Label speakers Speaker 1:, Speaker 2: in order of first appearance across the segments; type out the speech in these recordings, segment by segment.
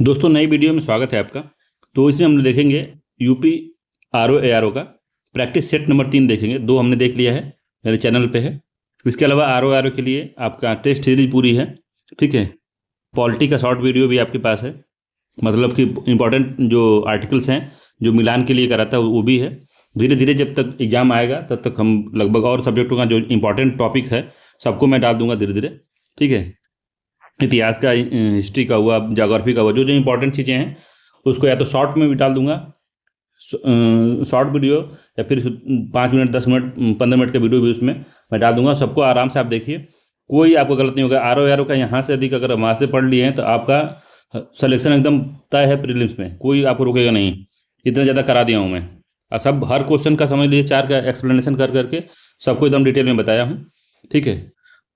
Speaker 1: दोस्तों, नई वीडियो में स्वागत है आपका। तो इसमें हम देखेंगे यूपी आरओ एआरओ का प्रैक्टिस सेट नंबर 3 देखेंगे। 2 हमने देख लिया है, मेरे चैनल पे है। इसके अलावा आरओ एआरओ के लिए आपका टेस्ट सीरीज पूरी है, ठीक है। पॉलिटी का शॉर्ट वीडियो भी आपके पास है, मतलब कि इंपॉर्टेंट जो आर्टिकल्स हैं जो मिलान के लिए कराता है वो भी है। धीरे धीरे जब तक एग्जाम आएगा तब तक हम लगभग और सब्जेक्टों का जो इंपॉर्टेंट टॉपिक है सबको मैं डाल दूंगा धीरे धीरे, ठीक है। इतिहास का, हिस्ट्री का हुआ, ज्योग्राफी का हुआ, जो जो इंपॉर्टेंट चीज़ें हैं उसको या तो शॉर्ट में भी डाल दूंगा, शॉर्ट वीडियो, या फिर 5 मिनट 10 मिनट 15 मिनट का वीडियो भी उसमें मैं डाल दूंगा। सबको आराम से आप देखिए, कोई आपको गलत नहीं होगा। आरओ आरओ का यहाँ से अधिक अगर वहाँ से पढ़ लिए हैं तो आपका सिलेक्शन एकदम तय है प्रीलिम्स में, कोई आपको रोकेगा नहीं। इतना ज़्यादा करा दिया हूँ मैं, और सब हर क्वेश्चन का समझ लीजिए 4 का एक्सप्लेनेशन कर करके सबको एकदम डिटेल में बताया हूँ, ठीक है।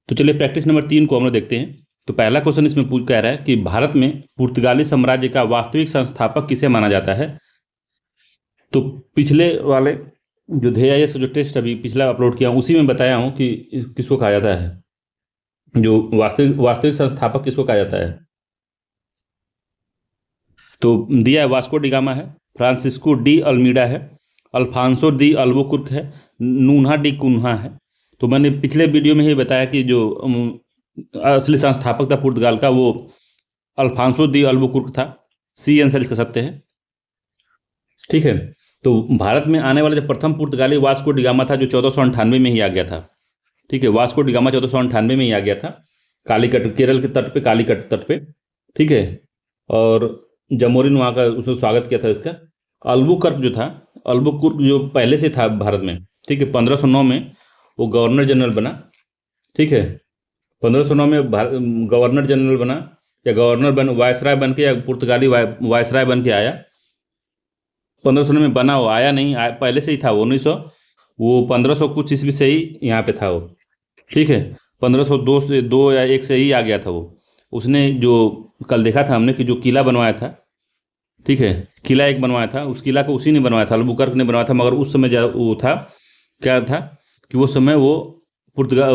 Speaker 1: तो चलिए प्रैक्टिस नंबर 3 को हम लोग देखते हैं। तो पहला क्वेश्चन इसमें पूछ कह रहा है कि भारत में पुर्तगाली साम्राज्य का वास्तविक संस्थापक किसे माना जाता है। तो पिछले वाले जो ध्येय जो टेस्ट अभी पिछला अपलोड किया हूँ उसी में बताया हूँ कि किसको कहा जाता है, जो वास्तविक वास्तविक संस्थापक किसको कहा जाता है। तो दिया है वास्को डी गामा है, फ्रांसिस्को डी अल्मीडा है, अल्फांसो डी अल्बुकुर्क है, नून्हा डी कुन्हा है। तो मैंने पिछले वीडियो में ही बताया कि जो असली संस्थापक था पुर्तगाल का वो अल्फांसो दी अल्बुकुर्क था। सी आंसर इसका सत्य है, ठीक है। तो भारत में आने वाला जो प्रथम पुर्तगाली वास्को डी गामा था जो 1498 में ही आ गया था, ठीक है। वास्को डी गामा 1498 में ही आ गया था, कालीकट केरल के तट पे, कालीकट तट पे, ठीक है। और जमोरिन वहाँ का उसने स्वागत किया था इसका। अल्बुकर्क जो था, अल्बुकुर्क जो पहले से था भारत में, ठीक है। 1509 में वो गवर्नर जनरल बना, ठीक है। 1509 में गवर्नर जनरल बना, या गवर्नर बन वायसराय बन के, या पुर्तगाली वायसराय बन के आया। 1509 में बना, वो आया नहीं, पहले से ही था वो 1900, वो 1500 कुछ ईस्वी से ही यहाँ पे था वो, ठीक है। 1502 से 2 या 1 से ही आ गया था वो। उसने जो कल देखा था हमने कि जो किला बनवाया था, ठीक है, किला एक बनवाया था, उस किला को उसी ने बनवाया था, अल्बुकर्क ने बनवाया था। मगर उस समय वो था, क्या था कि वो समय वो पुर्तगाल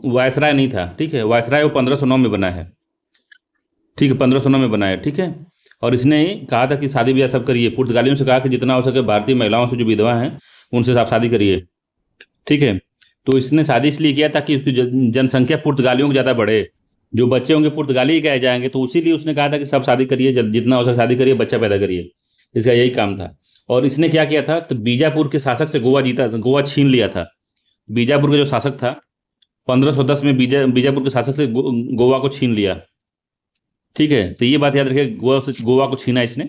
Speaker 1: वायसराय नहीं था, ठीक है। वायसराय वो 1509 में बना है, ठीक है, 1509 में बना है, ठीक है। और इसने कहा था कि शादी ब्याह सब करिए, पुर्तगालियों से कहा कि जितना हो सके भारतीय महिलाओं से जो विधवा हैं उनसे आप शादी करिए, ठीक है। तो इसने शादी इसलिए किया ताकि उसकी जनसंख्या पुर्तगालियों की ज़्यादा बढ़े, जो बच्चे होंगे पुर्तगाली ही कहे जाएंगे। तो इसीलिए उसने कहा था कि सब शादी करिए, जितना हो सके शादी करिए, बच्चा पैदा करिए, इसका यही काम था। और इसने क्या किया था, तो बीजापुर के शासक से गोवा छीन लिया था। बीजापुर का जो शासक था 1510 में बीजापुर के शासक से गोवा को छीन लिया, ठीक है। तो ये बात याद रखिए, गोवा को छीना इसने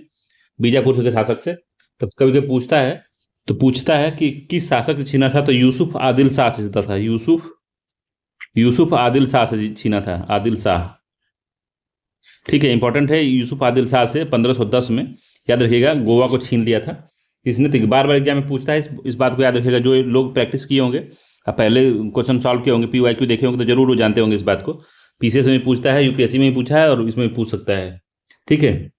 Speaker 1: बीजापुर के शासक से। तो कभी कभी पूछता है कि किस शासक से छीना था, तो यूसुफ आदिल शाह से था। यूसुफ आदिल शाह से छीना था, आदिल शाह, ठीक है। इंपॉर्टेंट है, यूसुफ आदिल शाह से 1510 में, याद रखिएगा, गोवा को छीन लिया था इसने। तो बार बार एग्जाम में पूछता है, इस बात को याद रखिएगा। जो लोग प्रैक्टिस किए होंगे, अब पहले क्वेश्चन सॉल्व किए होंगे, PYQ देखे होंगे, तो जरूर वो जानते होंगे इस बात को। PCS में पूछता है, UPSC में भी पूछा है, और इसमें भी पूछ सकता है, ठीक है।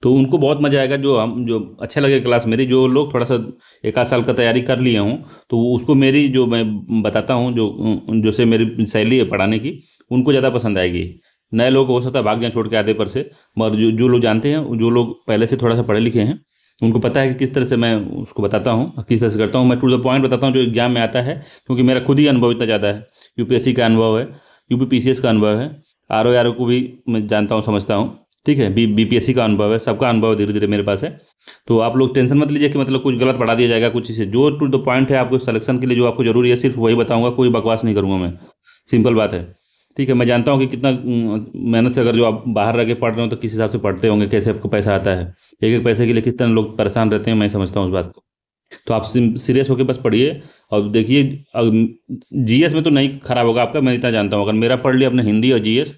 Speaker 1: तो उनको बहुत मजा आएगा, जो अच्छा लगे क्लास मेरी, जो लोग थोड़ा सा 1 आध साल का तैयारी कर लिए हूँ, तो उसको मेरी जो मैं बताता हूँ, जो से मेरी शैली है पढ़ाने की, उनको ज़्यादा पसंद आएगी। नए लोग हो सकता है भाग जाएं छोड़ के आधे पर से, मगर जो लोग जानते हैं, जो लोग पहले से थोड़ा सा पढ़े लिखे हैं, उनको पता है कि किस तरह से मैं उसको बताता हूँ, किस तरह से करता हूँ। मैं टू द पॉइंट बताता हूँ जो एग्जाम में आता है, क्योंकि मेरा खुद ही अनुभव इतना ज़्यादा है। UPSC का अनुभव है, UPPCS का अनुभव है, RO को भी मैं जानता हूँ, समझता हूँ, ठीक है। BPSC का अनुभव है, सबका अनुभव धीरे धीरे मेरे पास है। तो आप लोग टेंशन मत लीजिए कि मतलब कुछ गलत पढ़ा दिया जाएगा कुछ से। जो टू द पॉइंट है आपको सिलेक्शन के लिए जो आपको जरूरी है, सिर्फ वही बताऊंगा, कोई बकवास नहीं करूंगा मैं, सिंपल बात है, ठीक है। मैं जानता हूँ कि कितना मेहनत से, अगर जो आप बाहर रह के पढ़ रहे हो तो किस हिसाब से पढ़ते होंगे, कैसे आपको पैसा आता है, एक एक पैसे के लिए कितने लोग परेशान रहते हैं, मैं समझता हूँ उस बात को। तो आप सीरियस होकर बस पढ़िए और देखिए। GS में तो नहीं खराब होगा आपका, मैं इतना जानता हूँ। अगर मेरा पढ़ लिया अपने हिंदी और GS,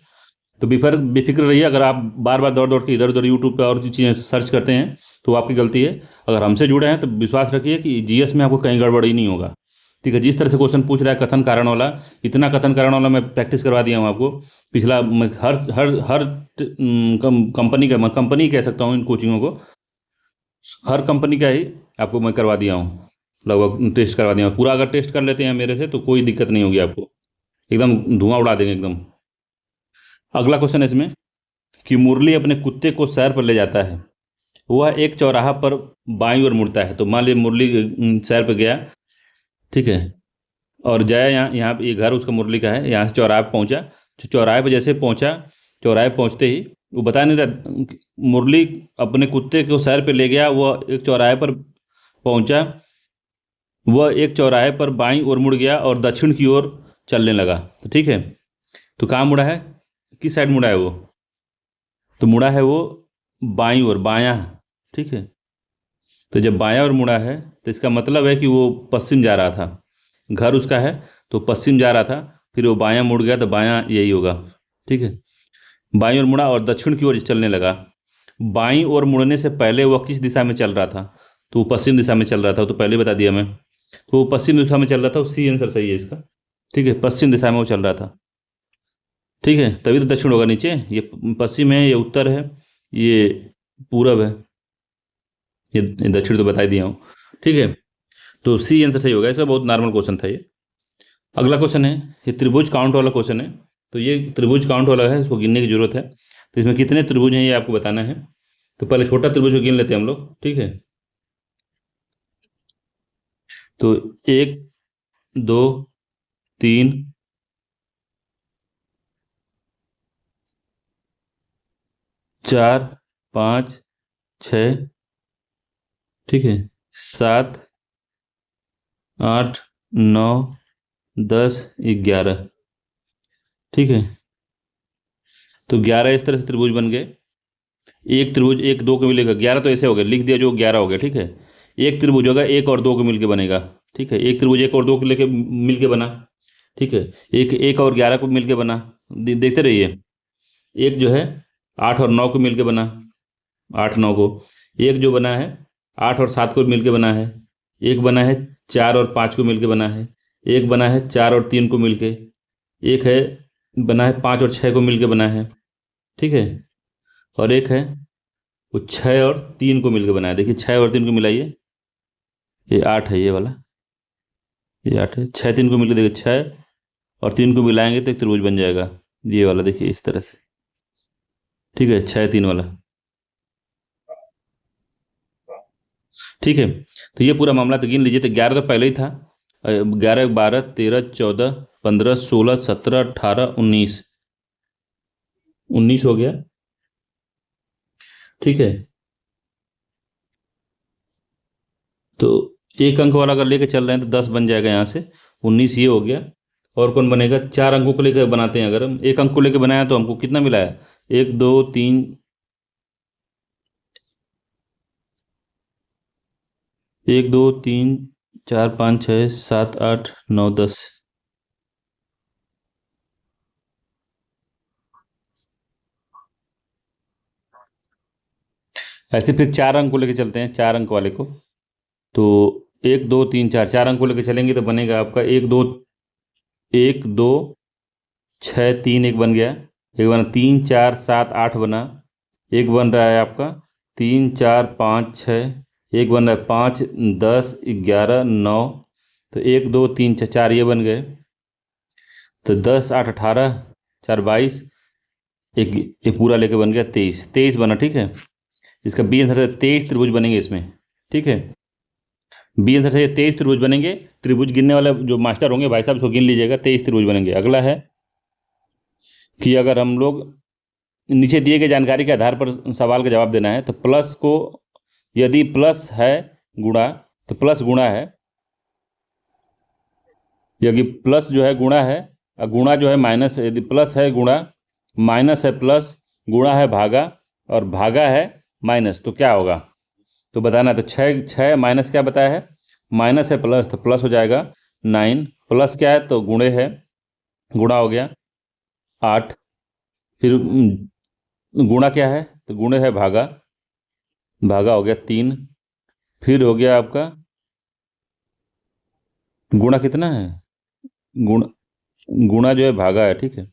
Speaker 1: तो बेफिक्र रहिए। अगर आप बार बार दौड़ दौड़ के इधर उधर यूट्यूब पे और चीज़ें सर्च करते हैं तो आपकी गलती है। अगर हमसे जुड़े हैं तो विश्वास रखिए कि GS में आपको कहीं गड़बड़ ही नहीं होगा, ठीक है। जिस तरह से क्वेश्चन पूछ रहा है कथन कारण वाला, इतना कथन कारण वाला मैं प्रैक्टिस करवा दिया हूँ आपको। पिछला मैं हर कंपनी कह सकता हूँ इन कोचिंगों को, हर कंपनी का ही आपको मैं करवा दिया हूँ, लगभग टेस्ट करवा दिया हूँ पूरा। अगर टेस्ट कर लेते हैं मेरे से तो कोई दिक्कत नहीं होगी आपको, एकदम धुआं उड़ा देंगे एकदम। अगला क्वेश्चन है इसमें कि मुरली अपने कुत्ते को सैर पर ले जाता है। वह एक चौराहा पर बाईं ओर मुड़ता है। तो मान लीजिए मुरली सैर पर गया, ठीक है, और जाया यहाँ यहाँ पे ये घर उसका मुरली का है, यहाँ से चौराहे पे पहुंचा। तो चौराहे पे जैसे पहुंचा, चौराहे पे पहुंचते ही वो बता नहीं रहा, मुरली अपने कुत्ते को सैर पे ले गया, वह एक चौराहे पर पहुंचा, वह एक चौराहे पर बाईं ओर मुड़ गया और दक्षिण की ओर चलने लगा। तो ठीक है, तो कहाँ मुड़ा है, किस साइड मुड़ा है वो, तो मुड़ा है वो बाईं ओर, बायां, ठीक है। तो जब बायां ओर मुड़ा है तो इसका मतलब है कि वो पश्चिम जा रहा था, घर उसका है तो पश्चिम जा रहा था, फिर वो बायां मुड़ गया तो बायां यही होगा, ठीक है। बाईं ओर मुड़ा और दक्षिण की ओर चलने लगा। बाईं ओर मुड़ने से पहले वह किस दिशा में चल रहा था, तो वो पश्चिम दिशा में चल रहा था, तो पहले बता दिया मैं। तो वो पश्चिम दिशा में चल रहा था, सी आंसर सही है इसका, ठीक है, पश्चिम दिशा में वो चल रहा था, ठीक है। तभी तो दक्षिण होगा, नीचे ये पश्चिम है, ये उत्तर है, ये पूरब है, ये दक्षिण तो बता ही दिया हूँ, ठीक है। तो सी आंसर सही होगा, इसका बहुत नॉर्मल क्वेश्चन था ये। अगला क्वेश्चन है, ये त्रिभुज काउंट वाला क्वेश्चन है। तो ये त्रिभुज काउंट वाला है, इसको गिनने की जरूरत है। तो इसमें कितने त्रिभुज हैं ये आपको बताना है। तो पहले छोटा त्रिभुज को गिन लेते हैं हम लोग, ठीक है। तो 1 2 3 4 5 6, ठीक है, 7 8 9 10 11, ठीक है। तो 11 इस तरह से त्रिभुज बन गए। एक त्रिभुज एक दो को मिलेगा, 11 तो ऐसे हो गया, लिख दिया जो 11 हो गया, ठीक है। एक त्रिभुज होगा एक और दो को मिलके बनेगा, ठीक है। एक त्रिभुज एक और दो को लेके मिलके बना, ठीक है। एक एक और 11 को मिलके बना, देखते रहिए। एक जो है 8 और 9 को मिलके बना, 8 9 को। एक जो बना है 8 और 7 को मिलके बना है। एक बना है 4 और 5 को मिलके बना है। एक बना है 4 और 3 को मिलके। एक है बना है 5 और 6 को मिलके बना है, ठीक है। और एक है वो 6 और 3 को मिलकर बनाया, देखिए 6 और 3 को मिलाइए, ये 8 है, ये वाला, ये 8 है। 6 3 को मिलकर देखिए 6 और 3 को मिलाएंगे तो एक त्रिभुज बन जाएगा, ये वाला देखिए इस तरह से, ठीक है, 6 3 वाला, ठीक है। तो ये पूरा मामला तो गिन लीजिए। तो 11 तो पहले ही था, 11 12 13 14 15 16 17 18 19, 19 हो गया, ठीक है। तो एक अंक वाला अगर लेके चल रहे हैं तो 10 बन जाएगा यहाँ से, 19 ये हो गया। और कौन बनेगा, 4 अंकों को लेकर बनाते हैं, अगर हम एक अंक को लेकर बनाया तो हमको कितना मिला है, 1 2 3, 1 2 3 4 5 6 7 8 9 10, ऐसे फिर 4 अंक को लेकर चलते हैं, 4 अंक वाले को। तो 1 2 3 4, 4 अंक को लेकर चलेंगे तो बनेगा आपका 1 2 1 2 6 3, एक बन गया, एक बना 3 4 7 8 बना, एक बन रहा है आपका 3 4 5 6, एक बन रहा है 5 10 11 9। तो 1 2 3 4, 4 ये बन गए। तो 10 8 18 4 22, एक एक पूरा लेके बन गया 23, 23 बना, ठीक है। इसका बी आंसर है 23 त्रिभुज बनेंगे इसमें, ठीक है। बी आंसर है 23 त्रिभुज बनेंगे। त्रिभुज गिनने वाला जो मास्टर होंगे भाई साहब, उसको गिन लीजिएगा, 23 त्रिभुज बनेंगे। अगला है कि अगर हम लोग नीचे दिए गए जानकारी के आधार पर सवाल का जवाब देना है, तो प्लस को, यदि प्लस है गुणा तो प्लस गुणा है, यदि प्लस जो है गुणा है और गुणा जो है माइनस, यदि प्लस है गुणा, माइनस है प्लस, गुणा है भागा और भागा है माइनस, तो क्या होगा, तो बताना है। तो 6 6 माइनस क्या बताया है, माइनस है प्लस, तो प्लस हो जाएगा 9, प्लस क्या है तो गुणे है, गुणा हो गया 8, फिर गुणा क्या है तो गुणे है भागा, भागा हो गया 3, फिर हो गया आपका गुणा कितना है, गुण गुणा जो है भागा है, ठीक है।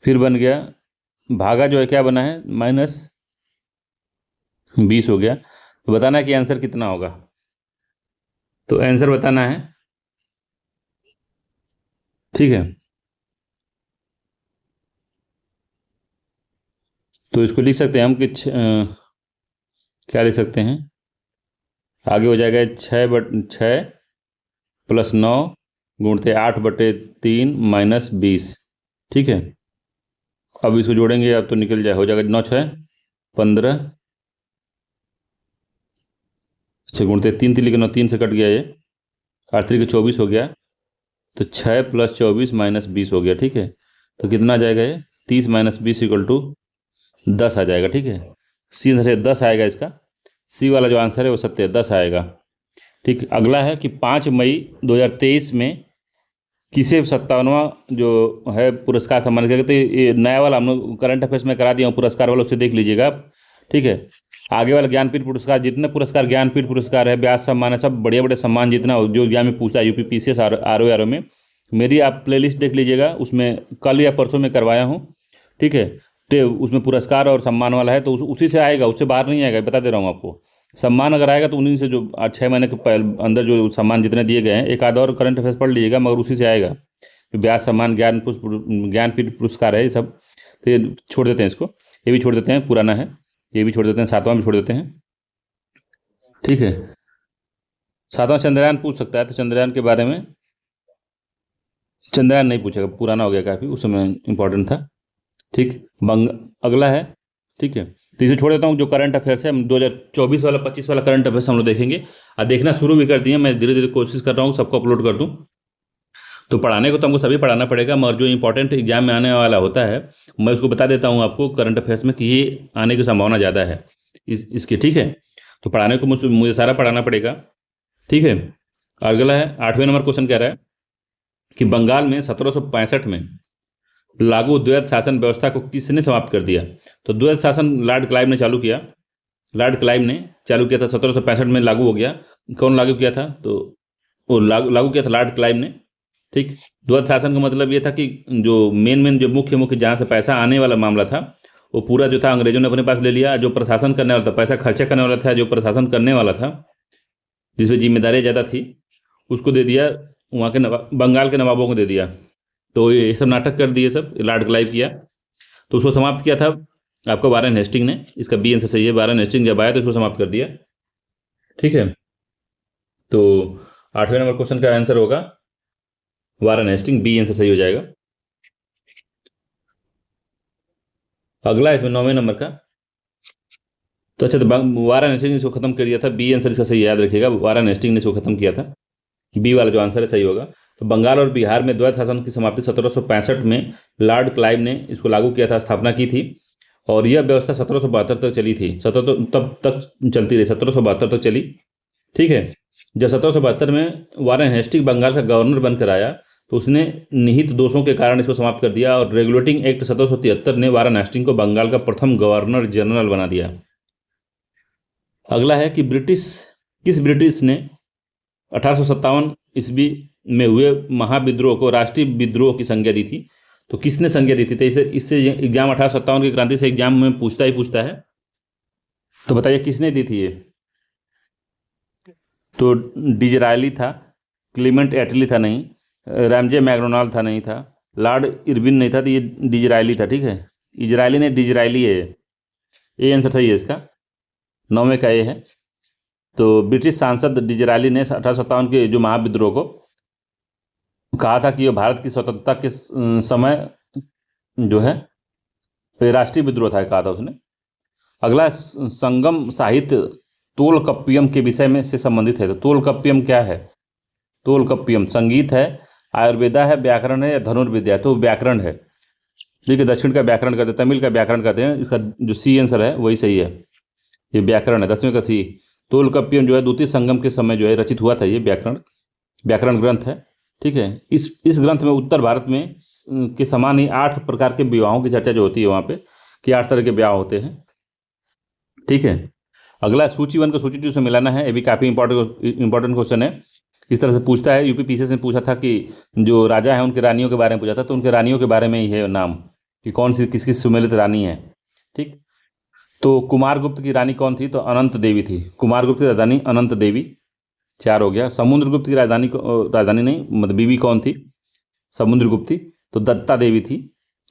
Speaker 1: फिर बन गया भागा जो है क्या बना है -20 हो गया। तो बताना है कि आंसर कितना होगा। तो आंसर बताना है, ठीक है। तो इसको लिख सकते हैं हम कि क्या लिख सकते हैं, आगे हो जाएगा 6 + 9 × 8/3 - 20। ठीक है, अब इसको जोड़ेंगे, अब तो निकल जाए, हो जाएगा 9 × 6 = 15। अच्छा, गुणते 3 3 लिखे, 3 से कट गया ये, 8 3 के 24 हो गया, तो 6 + 24 - 20 हो गया। ठीक है, तो कितना आ जाएगा ये, 30 - 20 = 10 आ जाएगा। ठीक है, सी आंसर है 10 आएगा इसका, सी वाला जो आंसर है वो सत्य है, 10 आएगा। ठीक, अगला है कि 5 मई 2023 में किसे 57वां जो है पुरस्कार सम्मानित किया गया। तो ये नया वाला हम लोग करंट अफेयर्स में करा दिया हूँ, पुरस्कार वाला, उससे देख लीजिएगा आप। ठीक है, आगे वाला ज्ञानपीठ पुरस्कार, जितने पुरस्कार ज्ञानपीठ पुरस्कार है, व्यास सम्मान है, सब बड़े बड़े सम्मान जितना जो एग्जाम में पूछता है, यूपी पीसीएस आरओ में, मेरी आप प्लेलिस्ट देख लीजिएगा, उसमें कल या परसों में करवाया हूँ। ठीक है, तो उसमें पुरस्कार और सम्मान वाला है, तो उसी से आएगा, उससे बाहर नहीं आएगा, बता दे रहा हूँ आपको। सम्मान अगर आएगा तो उन्हीं से, जो 6 महीने के अंदर जो सम्मान जितने दिए गए हैं, एक आध और करंट अफेयर्स पढ़ लीजिएगा, मगर उसी से आएगा। व्यास सम्मान, ज्ञानपीठ पुरस्कार है ये सब। तो ये छोड़ देते हैं, इसको ये भी छोड़ देते हैं, पुराना है, ये भी छोड़ देते हैं, 7वां भी छोड़ देते हैं। ठीक है, 7वां चंद्रयान पूछ सकता है, तो चंद्रयान के बारे में, चंद्रयान नहीं पूछेगा, पुराना हो गया काफ़ी, उस समय इंपॉर्टेंट था। ठीक, अगला है। ठीक है, तो इसे छोड़ देता हूँ। जो करंट अफेयर्स है, हम 2024 वाला 25 वाला करंट अफेयर्स हम लोग देखेंगे, और देखना शुरू भी कर दिए, मैं धीरे धीरे कोशिश कर रहा हूँ सबको अपलोड कर दूँ। तो पढ़ाने को तो हमको सभी पढ़ाना पड़ेगा, मगर जो इंपॉर्टेंट एग्जाम में आने वाला होता है, मैं उसको बता देता हूँ आपको करंट अफेयर्स में कि ये आने की संभावना ज़्यादा है इसकी। ठीक है, तो पढ़ाने को मुझे सारा पढ़ाना पड़ेगा। ठीक है, अगला है 8वें नंबर क्वेश्चन, कह रहा है कि बंगाल में 1765 में लागू द्वैध शासन व्यवस्था को किसने समाप्त कर दिया। तो द्वैध शासन लॉर्ड क्लाइव ने चालू किया, लॉर्ड क्लाइव ने चालू किया था, 1765 में लागू हो गया। कौन लागू किया था, तो वो लागू किया था लॉर्ड क्लाइव ने। ठीक, द्वैध शासन का मतलब ये था कि जो मेन जो मुख्य जहाँ से पैसा आने वाला मामला था, वो पूरा जो था अंग्रेजों ने अपने पास ले लिया। जो प्रशासन करने वाला था, पैसा खर्चा करने वाला था, जो प्रशासन करने वाला था, जिसमें जिम्मेदारी ज़्यादा थी, उसको दे दिया, वहाँ के बंगाल के नवाबों को दे दिया। तो ये सब नाटक कर दिए, सब लॉर्ड क्लाइव किया, तो उसको समाप्त किया था आपको वारेन हेस्टिंग ने। इसका बी आंसर सही है, वारेन हेस्टिंग जब आया तो इसको समाप्त कर दिया। ठीक है, तो 8वें नंबर क्वेश्चन का आंसर होगा वारेन हेस्टिंग, बी आंसर सही हो जाएगा। अगला इसमें 9वें नंबर का, तो अच्छा, तो वारेन हेस्टिंग ने इसको खत्म कर दिया था, बी आंसर इसका सही, याद रखिएगा, वारेन हेस्टिंग ने इसको खत्म किया था, बी वाला जो आंसर है सही होगा। तो बंगाल और बिहार में द्वैध शासन की समाप्ति 1765 में लॉर्ड क्लाइव ने इसको लागू किया था, स्थापना की थी, और यह व्यवस्था 1772 तक चली थी, तब तक चलती रही, 1772 तक चली। ठीक है, जब 1772 में वारेन हेस्टिंग बंगाल का गवर्नर बनकर आया, तो उसने निहित दोषों के कारण इसको समाप्त कर दिया, और रेगुलेटिंग एक्ट 1773 ने वारेन हेस्टिंग को बंगाल का प्रथम गवर्नर जनरल बना दिया। अगला है कि किस ब्रिटिश ने 1857 ईस्वी में हुए महाविद्रोह को राष्ट्रीय विद्रोह की संज्ञा दी थी। तो किसने संज्ञा दी थी, तो इससे एग्जाम 1857 की क्रांति से एग्जाम में पूछता है, तो बताइए किसने दी थी ये। तो डिजरायली था, क्लीमेंट एटली था नहीं, रैमजे मैकडोनाल्ड था नहीं था, लॉर्ड इरविन नहीं था, तो ये डिजरायली था। ठीक है, इजरायली ने डिजरायली है, ये आंसर सही है इसका, 9वें का ये है। तो ब्रिटिश सांसद डिजरायली ने 1857 के जो महाविद्रोह को कहा था कि ये भारत की स्वतंत्रता के समय जो है राष्ट्रीय विद्रोह था, कहा था उसने। अगला संगम साहित्य तोलकप्पियम के विषय में से संबंधित है। तो तोलकप्पियम क्या है, तोलकप्पियम संगीत है, आयुर्वेदा है, व्याकरण है, या धनुर्विद्या। तो व्याकरण है। ठीक है, दक्षिण का व्याकरण कहते हैं, तमिल का व्याकरण कहते हैं, इसका जो सी आंसर है वही सही है, ये व्याकरण है, 10वें का सी। तोलकप्पियम जो है द्वितीय संगम के समय जो है रचित हुआ था, ये व्याकरण ग्रंथ है। ठीक है, इस ग्रंथ में उत्तर भारत में के समान ही 8 प्रकार के विवाहों की चर्चा जो होती है वहाँ पे, कि 8 तरह के विवाह होते हैं। ठीक है, अगला सूची 1 को सूची 2 से मिलाना है, ये भी काफ़ी इंपॉर्टेंट क्वेश्चन है। इस तरह से पूछता है, यूपी पीसीएस ने पूछा था कि जो राजा है उनके रानियों के बारे में पूछा था, तो उनके रानियों के बारे में ही है नाम, कि कौन सी किस सुमेलित रानी है। ठीक, तो कुमारगुप्त की रानी कौन थी, तो अनंत देवी थी, कुमारगुप्त की राजधानी अनंत देवी, 4 हो गया। समुद्रगुप्त की राजधानी नहीं, मतलब बीवी कौन थी, समुद्रगुप्त थी, तो दत्ता देवी थी।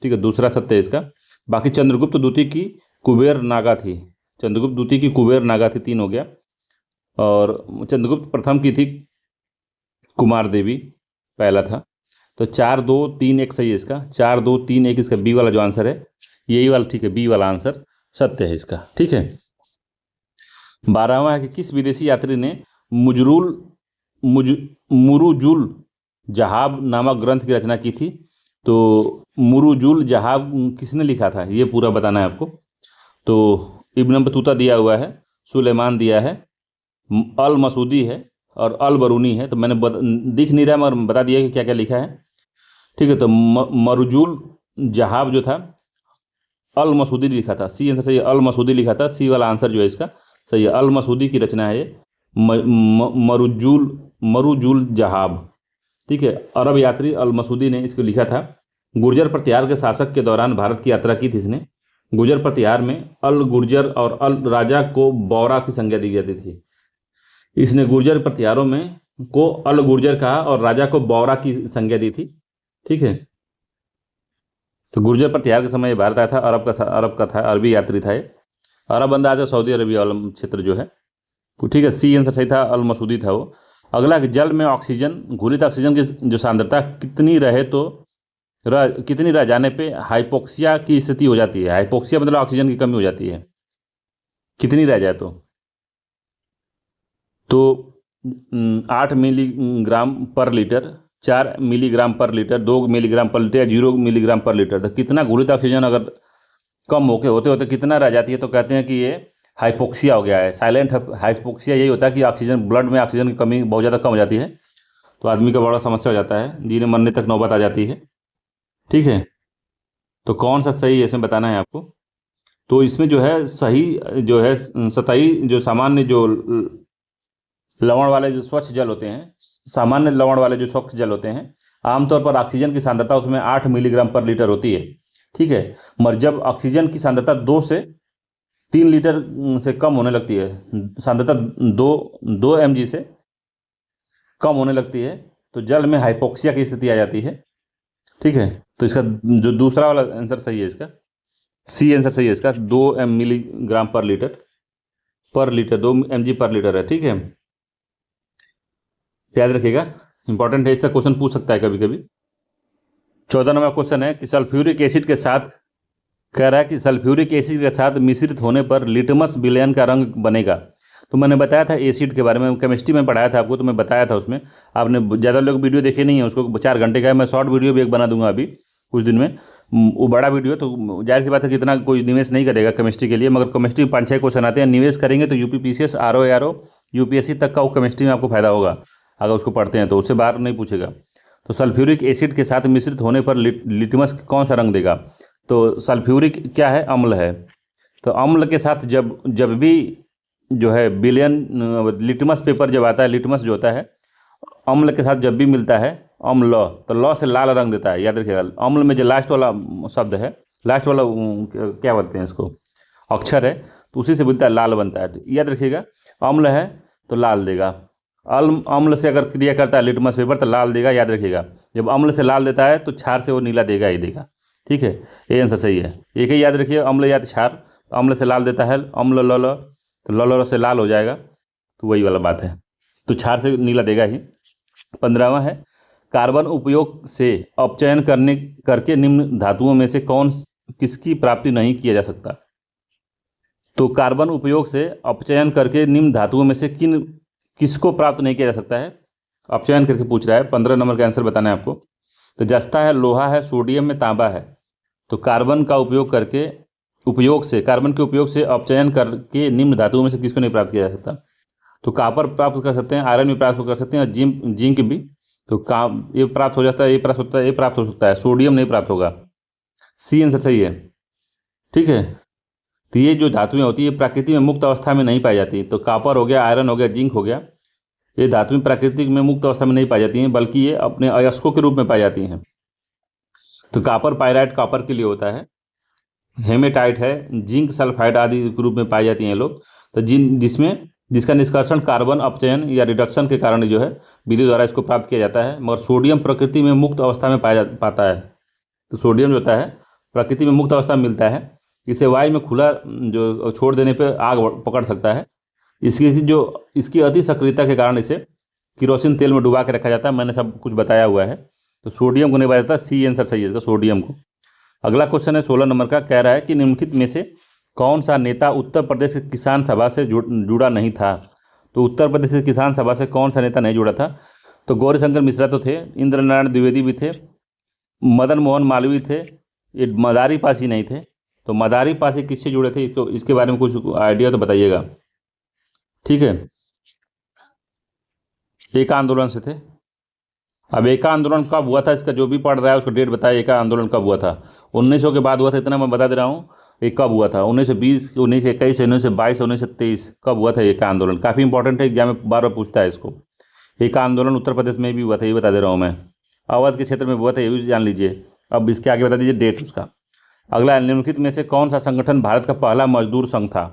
Speaker 1: ठीक है, दूसरा सत्य है इसका। बाकी चंद्रगुप्त द्वितीय की कुबेर नागा थी। चंद्रगुप्त द्वितीय की कुबेर नागा थी, 3 हो गया। और चंद्रगुप्त प्रथम की थी कुमार देवी, पहला था। तो 4 2 3 1 सही है इसका, 4 2 3 1 इसका बी वाला जो आंसर है यही वाला ठीक है, बी वाला आंसर सत्य है इसका। ठीक है। 12वां है कि किस विदेशी यात्री ने मुरुजुल जहाब नामक ग्रंथ की रचना की थी। तो मुरुजुल जहाब किसने लिखा था ये पूरा बताना है आपको। तो इब्न बतूता दिया हुआ है, सुलेमान दिया है, अल मसूदी है और अल बरूनी है। तो मैंने दिख नहीं रहा मगर बता दिया कि क्या क्या लिखा है। ठीक है। तो मरुजुल जहाब जो था अल मसूदी लिखा था, सी आंसर सही है, अल मसूदी लिखा था, सी वाला आंसर जो है इसका सही है। अल मसूदी की रचना है ये, मरुजुल जहाब। ठीक है। अरब यात्री अल मसूदी ने इसको लिखा था। गुर्जर प्रतिहार के शासक के दौरान भारत की यात्रा की थी इसने। गुर्जर प्रतिहार में अल गुर्जर और अल राजा को बौरा की संज्ञा दी जाती थी। इसने गुर्जर प्रतिहारों में को अल गुर्जर कहा और राजा को बौरा की संज्ञा दी थी। ठीक है। तो गुर्जर प्रतिहार के समय भारत आया था, अरब का था, अरबी यात्री था ये। अरब बंदा आज सऊदी अरबिया वाला क्षेत्र जो है। तो ठीक है, सी आंसर सही था, अल मसूदी था वो। अगला कि जल में ऑक्सीजन, घुलित ऑक्सीजन की जो सांद्रता कितनी रह जाने पे हाइपोक्सिया की स्थिति हो जाती है। हाइपोक्सिया मतलब ऑक्सीजन की कमी हो जाती है, कितनी रह जाए तो 8 मिलीग्राम पर लीटर, 4 मिलीग्राम पर लीटर, 2 मिलीग्राम पर लीटर या 0 मिलीग्राम पर लीटर। तो कितना घुलित ऑक्सीजन अगर कम होते होते कितना रह जाती है तो कहते हैं कि ये हाइपोक्सिया हो गया है। साइलेंट हाइपोक्सिया यही होता है कि ऑक्सीजन, ब्लड में ऑक्सीजन की कमी बहुत ज़्यादा कम हो जाती है तो आदमी का बड़ा समस्या हो जाता है, जीने मरने तक नौबत आ जाती है। ठीक है। तो कौन सा सही है इसमें बताना है आपको। तो इसमें जो है सही जो है सतही जो सामान्य जो लवण वाले जो स्वच्छ जल होते हैं, सामान्य लवण वाले जो स्वच्छ जल होते हैं, आमतौर पर ऑक्सीजन की सांद्रता उसमें 8 मिलीग्राम पर लीटर होती है। ठीक है। मगर जब ऑक्सीजन की सांद्रता 2 से 3 लीटर से कम होने लगती है, सांद्रता 2 mg से कम होने लगती है तो जल में हाइपोक्सिया की स्थिति आ जाती है। ठीक है। तो इसका जो दूसरा वाला आंसर सही है, इसका सी आंसर सही है इसका, 2 मिलीग्राम पर लीटर 2 mg पर लीटर है। ठीक है, याद रखिएगा, इंपॉर्टेंट है, इसका क्वेश्चन पूछ सकता है कभी कभी। 14 नंबर क्वेश्चन है कि सल्फ्यूरिक एसिड के साथ, कह रहा है कि सल्फ्यूरिक एसिड के साथ मिश्रित होने पर लिटमस विलयन का रंग बनेगा। तो मैंने बताया था एसिड के बारे में, केमिस्ट्री में पढ़ाया था आपको, तो मैं बताया था उसमें। आपने ज़्यादा लोग वीडियो देखे नहीं है, उसको 4 घंटे का है। मैं शॉर्ट वीडियो भी एक बना दूंगा अभी कुछ दिन में। वो बड़ा वीडियो तो जाहिर सी बात है कि इतना कोई निवेश नहीं करेगा केमिस्ट्री के लिए, मगर केमिस्ट्री में 5-6 क्वेश्चन आते हैं, निवेश करेंगे तो यूपीपीसीएस, आरओ, यूपीएससी तक का वो केमिस्ट्री में आपको फायदा होगा अगर उसको पढ़ते हैं तो, उससे बाहर नहीं पूछेगा। तो सल्फ्यूरिक एसिड के साथ मिश्रित होने पर लिटमस कौन सा रंग देगा। तो सल्फ्यूरिक क्या है, अम्ल है। तो अम्ल के साथ जब भी जो है विलयन, लिटमस पेपर जब आता है, लिटमस जो होता है अम्ल के साथ जब भी मिलता है, अम्ल, तो लौ से लाल रंग देता है, याद रखिएगा। अम्ल में जो लास्ट वाला शब्द है, लास्ट वाला क्या बोलते हैं इसको, अक्षर है, तो उसी से मिलता है, लाल बनता है। तो याद रखिएगा, अम्ल है तो लाल देगा। अम्ल से अगर क्रिया करता है लिटमस पेपर तो लाल देगा, याद रखिएगा। जब अम्ल से लाल देता है तो क्षार से वो नीला देगा ही देगा। ठीक है, ये आंसर सही है। एक ही याद रखिए, अम्ल या क्षार। तो अम्ल से लाल देता है, अम्ल ल तो ल से लाल हो जाएगा, तो वही वाला बात है। तो क्षार से नीला देगा ही। 15वां है, कार्बन उपयोग से अपचयन करके निम्न धातुओं में से किसकी प्राप्ति नहीं किया जा सकता। तो कार्बन उपयोग से अपचयन करके निम्न धातुओं में से किसको प्राप्त नहीं किया जा सकता है, अपचयन करके पूछ रहा है। 15 नंबर का आंसर बताना है आपको। तो जस्ता है, लोहा है, सोडियम में तांबा है। तो कार्बन के उपयोग से अपचयन करके निम्न धातुओं में से किसको नहीं प्राप्त किया जा सकता। तो कॉपर प्राप्त कर सकते हैं, आयरन भी प्राप्त कर सकते हैं, और जिंक भी। तो ये प्राप्त हो जाता है, ये प्राप्त होता है, ये प्राप्त हो सकता है, सोडियम नहीं प्राप्त होगा। सी आंसर सही है। ठीक है। तो ये जो धातुएं होती है प्रकृति में मुक्त अवस्था में नहीं पाई जाती। तो कॉपर हो गया, आयरन हो गया, जिंक हो गया, ये धातुएं प्राकृतिक में मुक्त अवस्था में नहीं पाई जाती हैं, बल्कि ये अपने अयस्कों के रूप में पाई जाती हैं। तो कॉपर पायराइट कॉपर के लिए होता है, हेमेटाइट है, जिंक सल्फाइड आदि के रूप में पाई जाती हैं लोग। तो जिसका निष्कर्षण कार्बन अपचयन या रिडक्शन के कारण जो है विधि द्वारा इसको प्राप्त किया जाता है। मगर सोडियम प्रकृति में मुक्त अवस्था में पाता है। तो सोडियम जो होता है प्रकृति में मुक्त अवस्था में मिलता है, इसे वायु में खुला जो छोड़ देने पर आग पकड़ सकता है। इसकी अति सक्रियता के कारण इसे किरोसिन तेल में डुबा के रखा जाता है। मैंने सब कुछ बताया हुआ है। तो सोडियम को नहीं बताया जाता, सी आंसर सही है इसका, सोडियम को। अगला क्वेश्चन है 16 नंबर का, कह रहा है कि निम्नलिखित में से कौन सा नेता उत्तर प्रदेश किसान सभा से जुड़ा नहीं था। तो उत्तर प्रदेश किसान सभा से कौन सा नेता नहीं जुड़ा था? तो गौरीशंकर मिश्रा तो थे, इंद्र नारायण द्विवेदी भी थे, मदन मोहन मालवीय थे, ये मदारी पासी नहीं थे। तो मदारी पासी किससे जुड़े थे, तो इसके बारे में कुछ आइडिया तो बताइएगा। ठीक है, एका आंदोलन से थे। अब एका आंदोलन कब हुआ था, इसका जो भी पढ़ रहा है उसको डेट बताए, एका आंदोलन कब हुआ था। 1900 के बाद हुआ था, इतना मैं बता दे रहा हूँ। ये कब हुआ था? 1920, 1921, 1922, 1923 कब हुआ था एका आंदोलन? काफ़ी इंपॉर्टेंट है, एग्जाम में बार बार पूछता है इसको। एका आंदोलन उत्तर प्रदेश में भी हुआ था, ये बता दे रहा हूँ मैं। अवध के क्षेत्र में हुआ था, ये भी जान लीजिए। अब इसके आगे बता दीजिए डेट उसका। अगला, निम्नलिखित में से कौन सा संगठन भारत का पहला मजदूर संघ था?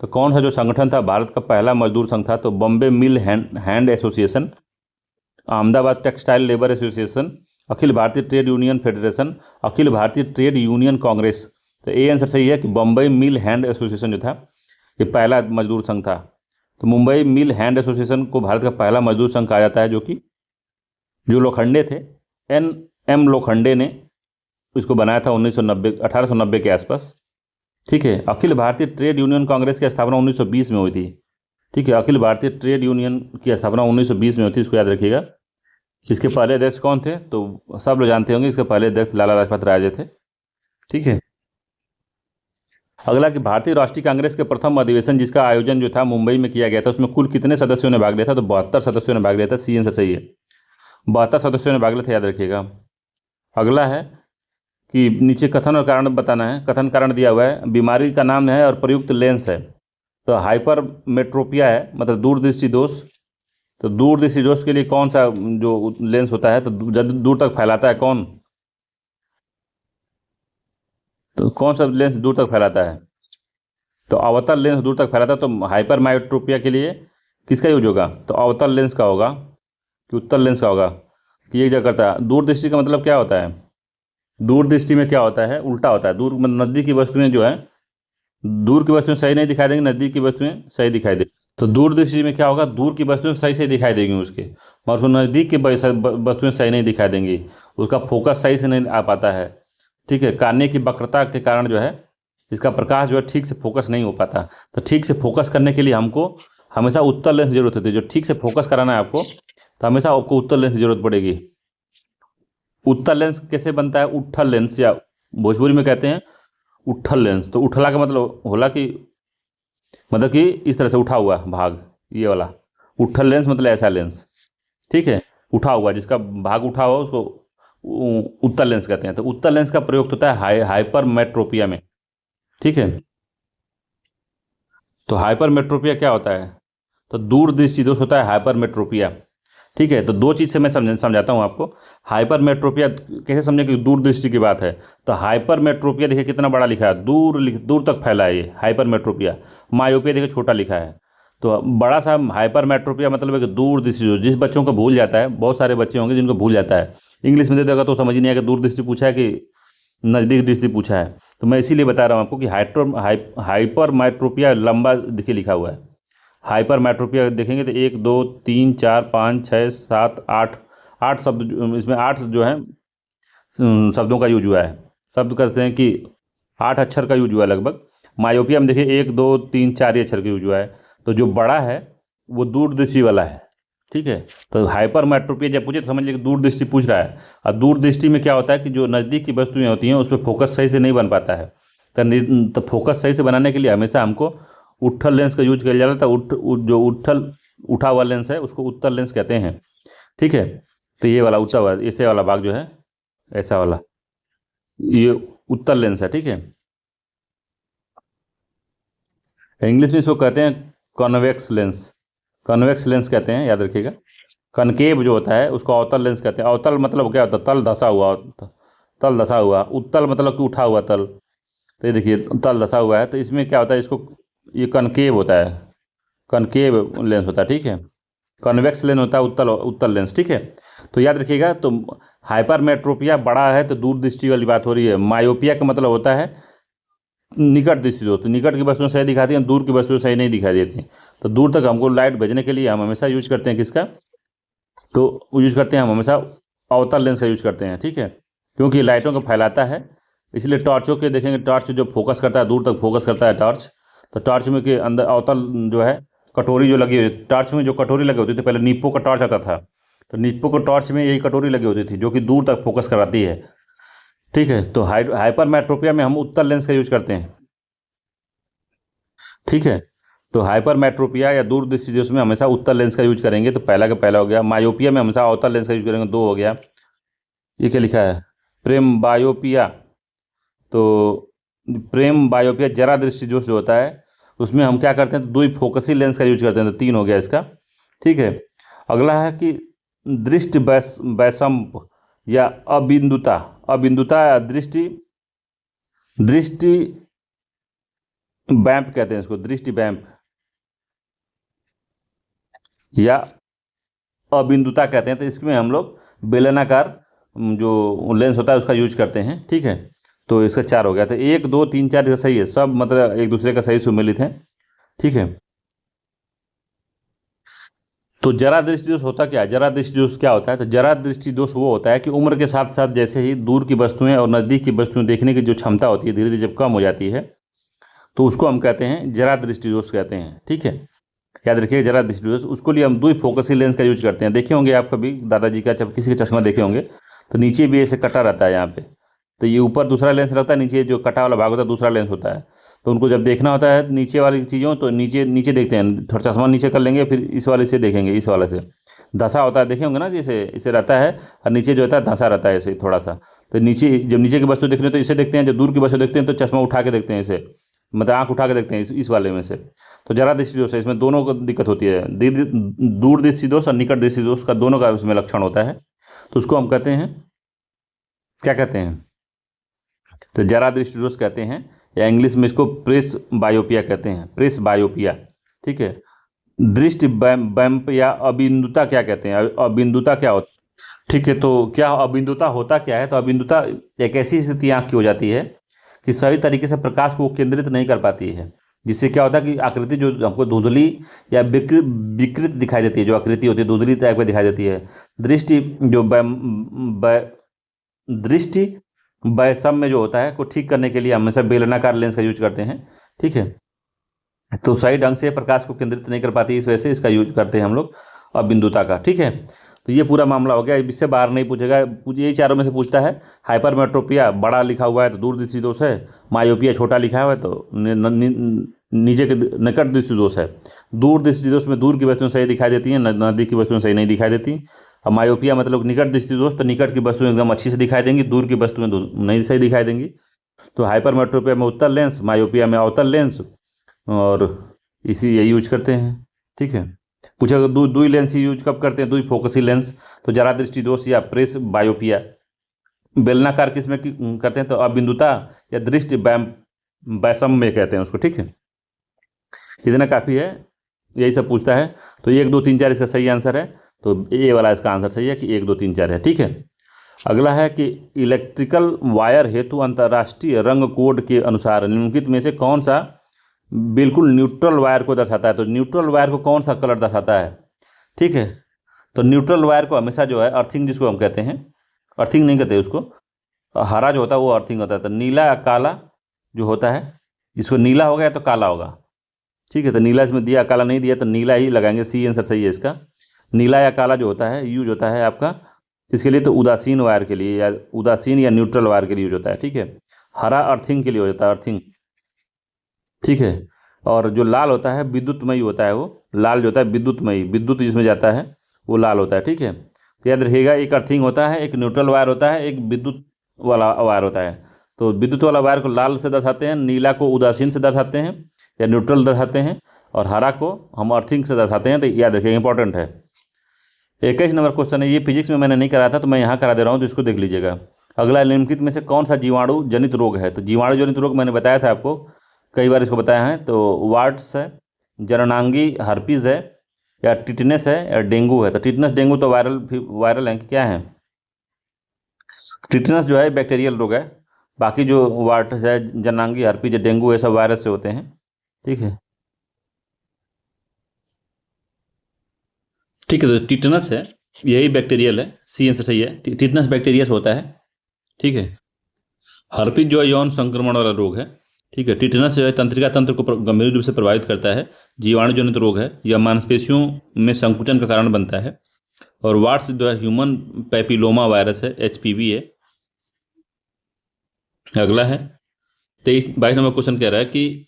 Speaker 1: तो कौन सा जो संगठन था भारत का पहला मजदूर संघ था? तो Bombay mill hand association, Ahmedabad textile labour association, Akhil Bharatiya trade union federation, अखिल भारतीय ट्रेड यूनियन कांग्रेस। तो ए आंसर सही है कि बम्बई मिल हैंड एसोसिएशन जो था ये पहला मजदूर संघ था। तो मुंबई मिल हैंड एसोसिएशन को भारत का पहला मजदूर संघ कहा जाता है, जो लोखंडे थे, एम लोखंडे ने इसको बनाया था 1890 के आसपास। ठीक है, अखिल भारतीय ट्रेड यूनियन कांग्रेस की स्थापना 1920 में हुई थी। ठीक है, अखिल भारतीय ट्रेड यूनियन की स्थापना 1920 में हुई थी, इसको याद रखिएगा। इसके पहले अध्यक्ष कौन थे? तो सब लोग जानते होंगे, इसके पहले अध्यक्ष लाला लाजपत राय जी थे। ठीक है, अगला कि भारतीय राष्ट्रीय कांग्रेस के प्रथम अधिवेशन जिसका आयोजन जो था मुंबई में किया गया था, उसमें कुल कितने सदस्यों ने भाग लिया था? तो 72 सदस्यों ने भाग लिया था, सी आंसर सही है, 72 सदस्यों ने भाग लिया था, याद रखिएगा। अगला है कि नीचे कथन और कारण बताना है। कथन कारण दिया हुआ है, बीमारी का नाम है और प्रयुक्त लेंस है। तो हाइपर मेट्रोपिया है, मतलब दूरदृष्टि दोष। तो दूरदृष्टि दोष के लिए कौन सा जो लेंस होता है तो दूर तक फैलाता है, कौन? तो कौन सा लेंस दूर तक फैलाता है? तो अवतल लेंस दूर तक फैलाता है। तो हाइपर माइट्रोपिया के लिए किसका यूज होगा? तो अवतल लेंस का होगा कि उत्तल लेंस का होगा? कि ये क्या करता है? दूरदृष्टि का मतलब क्या होता है? दूरदृष्टि में क्या होता है? उल्टा होता है। दूर नज़दीक की वस्तुएं जो है, दूर की वस्तुएं सही नहीं दिखाई देंगी, नज़दीक की वस्तुएं सही दिखाई देंगी। तो दूरदृष्टि में क्या होगा? दूर की वस्तुएं सही से दिखाई देंगी उसके, मगर नज़दीक की वस्तुएं सही नहीं दिखाई देंगी, उसका फोकस सही से नहीं आ पाता है। ठीक है, कार्निया की वक्रता के कारण जो है इसका प्रकाश जो है ठीक से फोकस नहीं हो पाता। तो ठीक से फोकस करने के लिए हमको हमेशा उत्तल लेंस की जरूरत होती है। जो ठीक से फोकस कराना है आपको, तो हमेशा आपको उत्तल लेंस की जरूरत पड़ेगी। उत्तल लेंस कैसे बनता है? उट्ठल लेंस, या भोजपुरी में कहते हैं उट्ठल लेंस। तो उठला का मतलब होला कि इस तरह से उठा हुआ भाग, ये वाला उट्ठल लेंस मतलब ऐसा लेंस। ठीक है, उठा हुआ, जिसका भाग उठा हुआ उसको उत्तल लेंस कहते हैं। तो उत्तल लेंस का प्रयोग होता है हाइपर मेट्रोपिया में। ठीक है, तो हाइपर मेट्रोपिया क्या होता है? तो दूरदृष्टि दोष होता है हाइपर मेट्रोपिया। ठीक है, तो दो चीज़ से मैं समझाता हूँ आपको। हाइपर मेट्रोपिया कैसे समझे कि दूरदृष्टि की बात है? तो हाइपर मेट्रोपिया देखिए कितना बड़ा लिखा है, दूर तक फैला है ये हाइपर मेट्रोपिया। मायोपिया देखिए छोटा लिखा है। तो बड़ा सा हाइपर मेट्रोपिया मतलब है कि दूरदृष्टि, जिस बच्चों को भूल जाता है, बहुत सारे बच्चे होंगे जिनको भूल जाता है, इंग्लिश में दे देगा तो समझ ही नहीं आएगा दूरदृष्टि पूछा है कि नज़दीक दृष्टि पूछा है। तो मैं इसीलिए बता रहा हूँ आपको कि हाइपर मेट्रोपिया लंबा देखिए लिखा हुआ है। हाइपर मेट्रोपिया देखेंगे तो 1 2 3 4 5 6 7 8 शब्द, इसमें 8 जो है शब्दों का यूज हुआ है। शब्द कहते हैं कि 8 अक्षर का यूज हुआ है लगभग। मायोपिया में देखिए 1 2 3 4 ही अक्षर का यूज हुआ है। तो जो बड़ा है वो दूरदृष्टि वाला है। ठीक है, तो हाइपर मेट्रोपिया जब पूछे तो समझ लीजिए दूरदृष्टि पूछ रहा है। और दूरदृष्टि में क्या होता है कि जो नज़दीक की वस्तुएं होती हैं उस पर फोकस सही से नहीं बन पाता है। तो फोकस सही से बनाने के लिए हमेशा हमको उट्ठल लेंस का यूज किया जाता है। जो उठा हुआ लेंस है उसको उत्तल लेंस कहते हैं। ठीक है, तो ये वाला उठा हुआ, ऐसे वाला भाग जो है, ऐसा वाला, ये उत्तल लेंस है। ठीक है, इंग्लिश में इसको कहते हैं कॉन्वेक्स लेंस। कॉन्वेक्स लेंस कहते हैं, याद रखिएगा। कनकेव जो होता है उसको अवतल लेंस कहते हैं। अवतल मतलब क्या होता है? तल धसा हुआ, तल धसा हुआ। उत्तल मतलब कि उठा हुआ तल। तो ये देखिए तल धसा हुआ है, तो इसमें क्या होता है, इसको ये कनकेव होता है, कनकेव लेंस होता है। ठीक है, कन्वेक्स लेंस होता है उत्तल लेंस। ठीक है, तो याद रखिएगा। तो हाइपर मेट्रोपिया बड़ा है तो दूरदृष्टि वाली बात हो रही है। मायोपिया का मतलब होता है निकट दृष्टि दोष, तो निकट की वस्तुएं सही दिखाती हैं, दूर की वस्तुएं सही नहीं दिखाई देती। तो दूर तक हमको लाइट भेजने के लिए हम हमेशा यूज करते हैं किसका, तो यूज करते हैं हम हमेशा अवतल लेंस का यूज करते हैं, ठीक है, क्योंकि लाइटों को फैलाता है। इसलिए टॉर्चों के देखेंगे, टॉर्च जो फोकस करता है, दूर तक फोकस करता है टॉर्च, तो टॉर्च में के अंदर अवतल जो है कटोरी जो लगी हुई, टॉर्च में जो कटोरी लगी होती थी, पहले नीप्पो का टॉर्च आता था, तो नीप्पो को टॉर्च में यही कटोरी लगी होती थी जो कि दूर तक फोकस कराती है, ठीक है। तो हाइपरमेट्रोपिया में हम उत्तल लेंस का यूज करते हैं, ठीक है। तो हाइपरमेट्रोपिया या दूरदृष्टि दोष में हमेशा उत्तल लेंस का यूज करेंगे, तो पहला का पहला हो गया। मायोपिया में हमेशा अवतल लेंस का यूज करेंगे, दो हो गया। ये क्या लिखा है, प्रेम बायोपिया, तो प्रेम बायोपिया जरा दृष्टि दोष जो होता है उसमें हम क्या करते हैं, तो द्वि फोकसी लेंस का यूज करते हैं, तो तीन हो गया इसका, ठीक है। अगला है कि दृष्टि वैषम्य या अबिंदुता, अबिंदुता या दृष्टि दृष्टि वैम्प कहते हैं इसको, दृष्टि वैम्प या अबिंदुता कहते हैं। तो इसमें हम लोग बेलनाकार जो लेंस होता है उसका यूज करते हैं, ठीक है। तो इसका चार हो गया, तो एक दो तीन चार सही है, सब मतलब एक दूसरे का सही सुमेलित है, ठीक है। तो जरा दृष्टि दोष होता क्या है, जरा दृष्टि दोष क्या होता है, तो जरा दृष्टि दोष वो होता है कि उम्र के साथ साथ जैसे ही दूर की वस्तुएं और नज़दीक की वस्तुएं देखने की जो क्षमता होती है धीरे धीरे जब कम हो जाती है, तो उसको हम कहते हैं जरा दृष्टि दोष कहते हैं, ठीक है। याद रखिए जरा दृष्टि दोष, उसको लिए हम द्वि फोकसी लेंस का यूज करते हैं। देखे होंगे आप कभी दादाजी का, जब किसी का चश्मा देखे होंगे तो नीचे भी ऐसे कटा रहता है यहाँ पे, तो ये ऊपर दूसरा लेंस रहता है, नीचे जो कटा वाला भाग होता है दूसरा लेंस होता है। तो उनको जब देखना होता है नीचे वाली चीज़ों, तो नीचे नीचे देखते हैं, थोड़ा चश्मा नीचे कर लेंगे, फिर इस वाले से देखेंगे, इस वाले से धंसा होता है, देखे होंगे ना, जैसे इसे रहता है और नीचे जो होता है धंसा रहता है ऐसे थोड़ा सा। तो नीचे जब नीचे की वस्तु देख रहे हैं तो इसे देखते हैं, जब दूर की वस्तु देखते हैं तो चश्मा उठा के देखते हैं इसे, मतलब आँख उठा के देखते हैं इस वाले में से। तो जरा दृष्टि दोष है, इसमें दोनों को दिक्कत होती है, दूर दृष्टि दोष और निकट दृष्टि दोष का दोनों का इसमें लक्षण होता है। तो उसको हम कहते हैं, क्या कहते हैं, तो जरा दृष्टि दोष कहते हैं, या इंग्लिश में इसको प्रेस बायोपिया कहते हैं, प्रेस बायोपिया, ठीक है। दृष्टि वैम्प या अबिंदुता क्या कहते हैं, अबिंदुता क्या होता है, ठीक है। तो क्या अबिंदुता होता क्या है, तो अबिंदुता एक ऐसी स्थिति आँख की हो जाती है कि सही तरीके से प्रकाश को केंद्रित नहीं कर पाती है, जिससे क्या होता है कि आकृति जो हमको धुंधली या विकृत दिखाई देती है, जो आकृति होती है धुंधली टाइप में दिखाई देती है। दृष्टि जो दृष्टि वैषम्य जो होता है को ठीक करने के लिए हमेशा बेलनाकार लेंस का यूज करते हैं, ठीक है। तो सही ढंग से प्रकाश को केंद्रित नहीं कर पाती, इस वजह से इसका यूज करते हैं हम लोग अबिंदुता का, ठीक है। तो ये पूरा मामला हो गया, इससे बाहर नहीं पूछेगा, यही चारों में से पूछता है। हाइपरमेट्रोपिया बड़ा लिखा हुआ है तो दूर दृष्टि दोष है, मायोपिया छोटा लिखा हुआ है तो नीचे के निकट दृष्टि दोष है। दूर दृष्टि दोष में दूर की वस्तुएं सही दिखाई देती हैं, नज़दीक की वस्तुएं सही नहीं दिखाई देती। और मायोपिया मतलब निकट दृष्टि दोष, तो निकट की वस्तुएं एकदम अच्छी से दिखाई देंगी, दूर की वस्तुएं नहीं सही दिखाई देंगी। तो हाइपरमेट्रोपिया में उत्तल लेंस, मायोपिया में अवतल लेंस, और इसी ये यूज करते हैं, ठीक है। पूछा दुई लेंस यूज कब करते हैं, दुई फोकसी लेंस, तो जरा दृष्टि दोष या प्रेस बायोपिया। बेलनाकार किस में करते हैं, तो अबिंदुता या दृष्टि वैषम्य कहते हैं उसको, ठीक है। इतना काफ़ी है, यही सब पूछता है। तो एक दो तीन चार इसका सही आंसर है, तो ये वाला इसका आंसर सही है कि एक दो तीन चार है, ठीक है। अगला है कि इलेक्ट्रिकल वायर हेतु अंतर्राष्ट्रीय रंग कोड के अनुसार निम्नलिखित में से कौन सा बिल्कुल न्यूट्रल वायर को दर्शाता है, तो न्यूट्रल वायर को कौन सा कलर दर्शाता है, ठीक है। तो न्यूट्रल वायर को हमेशा जो है अर्थिंग जिसको हम कहते हैं, अर्थिंग नहीं कहते उसको, हरा जो होता है वो अर्थिंग होता है। तो नीला या काला जो होता है, इसको नीला होगा या तो काला होगा, ठीक है। तो नीला इसमें दिया, काला नहीं दिया, तो नीला ही लगाएंगे, सी आंसर सही है इसका। नीला या काला जो होता है यूज होता है आपका इसके लिए, तो उदासीन वायर के लिए या उदासीन या न्यूट्रल वायर के लिए यूज होता है, ठीक है। हरा अर्थिंग के लिए हो जाता है, अर्थिंग, ठीक है। और जो लाल होता है विद्युतमयी होता है, वो लाल जो होता है विद्युतमयी, विद्युत जिसमें जाता है वो लाल होता है, ठीक है। तो याद रखिएगा, एक अर्थिंग होता है, एक न्यूट्रल वायर होता है, एक विद्युत वाला वायर होता है। तो विद्युत वाला वायर को लाल से दर्शाते हैं, नीला को उदासीन से दर्शाते हैं या न्यूट्रल दर्शाते हैं, और हरा को हम अर्थिंग से दर्शाते हैं। तो याद रखिएगा, इंपॉर्टेंट है। 21 नंबर क्वेश्चन है, ये फिजिक्स में मैंने नहीं कराया था तो मैं यहाँ करा दे रहा हूँ, तो इसको देख लीजिएगा। अगला निम्नलिखित में से कौन सा जीवाणु जनित रोग है, तो जीवाणु जनित रोग मैंने बताया था आपको, कई बार इसको बताया है। तो वार्ट्स है, जननांगी हर्पीज है, या टिटनेस है, या डेंगू है। तो टिटनेस डेंगू तो वायरल है कि क्या है, टिटनेस जो है बैक्टीरियल रोग है, बाकी जो वाट है, जनांगी, हर्पीज, डेंगू, ये सब वायरस से होते हैं। ठीक है। ठीक है, तो टिटनस है, यही बैक्टीरियल है, सी आंसर सही है। टिटनस बैक्टीरिया से होता है। ठीक है। हर्पीज जो है यौन संक्रमण वाला रोग है। ठीक है। टिटनस जो है तंत्रिका तंत्र को गंभीर रूप से प्रभावित करता है, जीवाणु जनित रोग है, यह मांसपेशियों में संकुचन का कारण बनता है। और वाट्स जो है ह्यूमन पैपिलोमा वायरस है, एचपीवी है। अगला है 22 नंबर क्वेश्चन, कह रहा है कि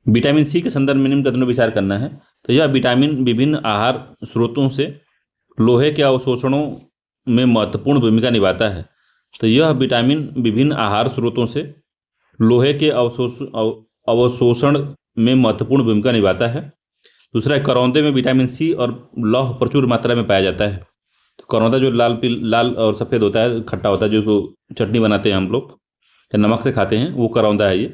Speaker 1: विटामिन सी के संदर्भ में निम्न कथनों पर विचार करना है। तो यह विटामिन विभिन्न आहार स्रोतों से लोहे के अवशोषणों में महत्वपूर्ण भूमिका निभाता है। तो यह विटामिन विभिन्न आहार स्रोतों से लोहे के अवशोषण में महत्वपूर्ण भूमिका निभाता है। दूसरा है, करौंदे में विटामिन सी और लौह प्रचुर मात्रा में पाया जाता है। तो करौंदा जो लाल और सफ़ेद होता है, खट्टा होता है, जो चटनी बनाते हैं हम लोग या नमक से खाते हैं, वो करौंदा है ये।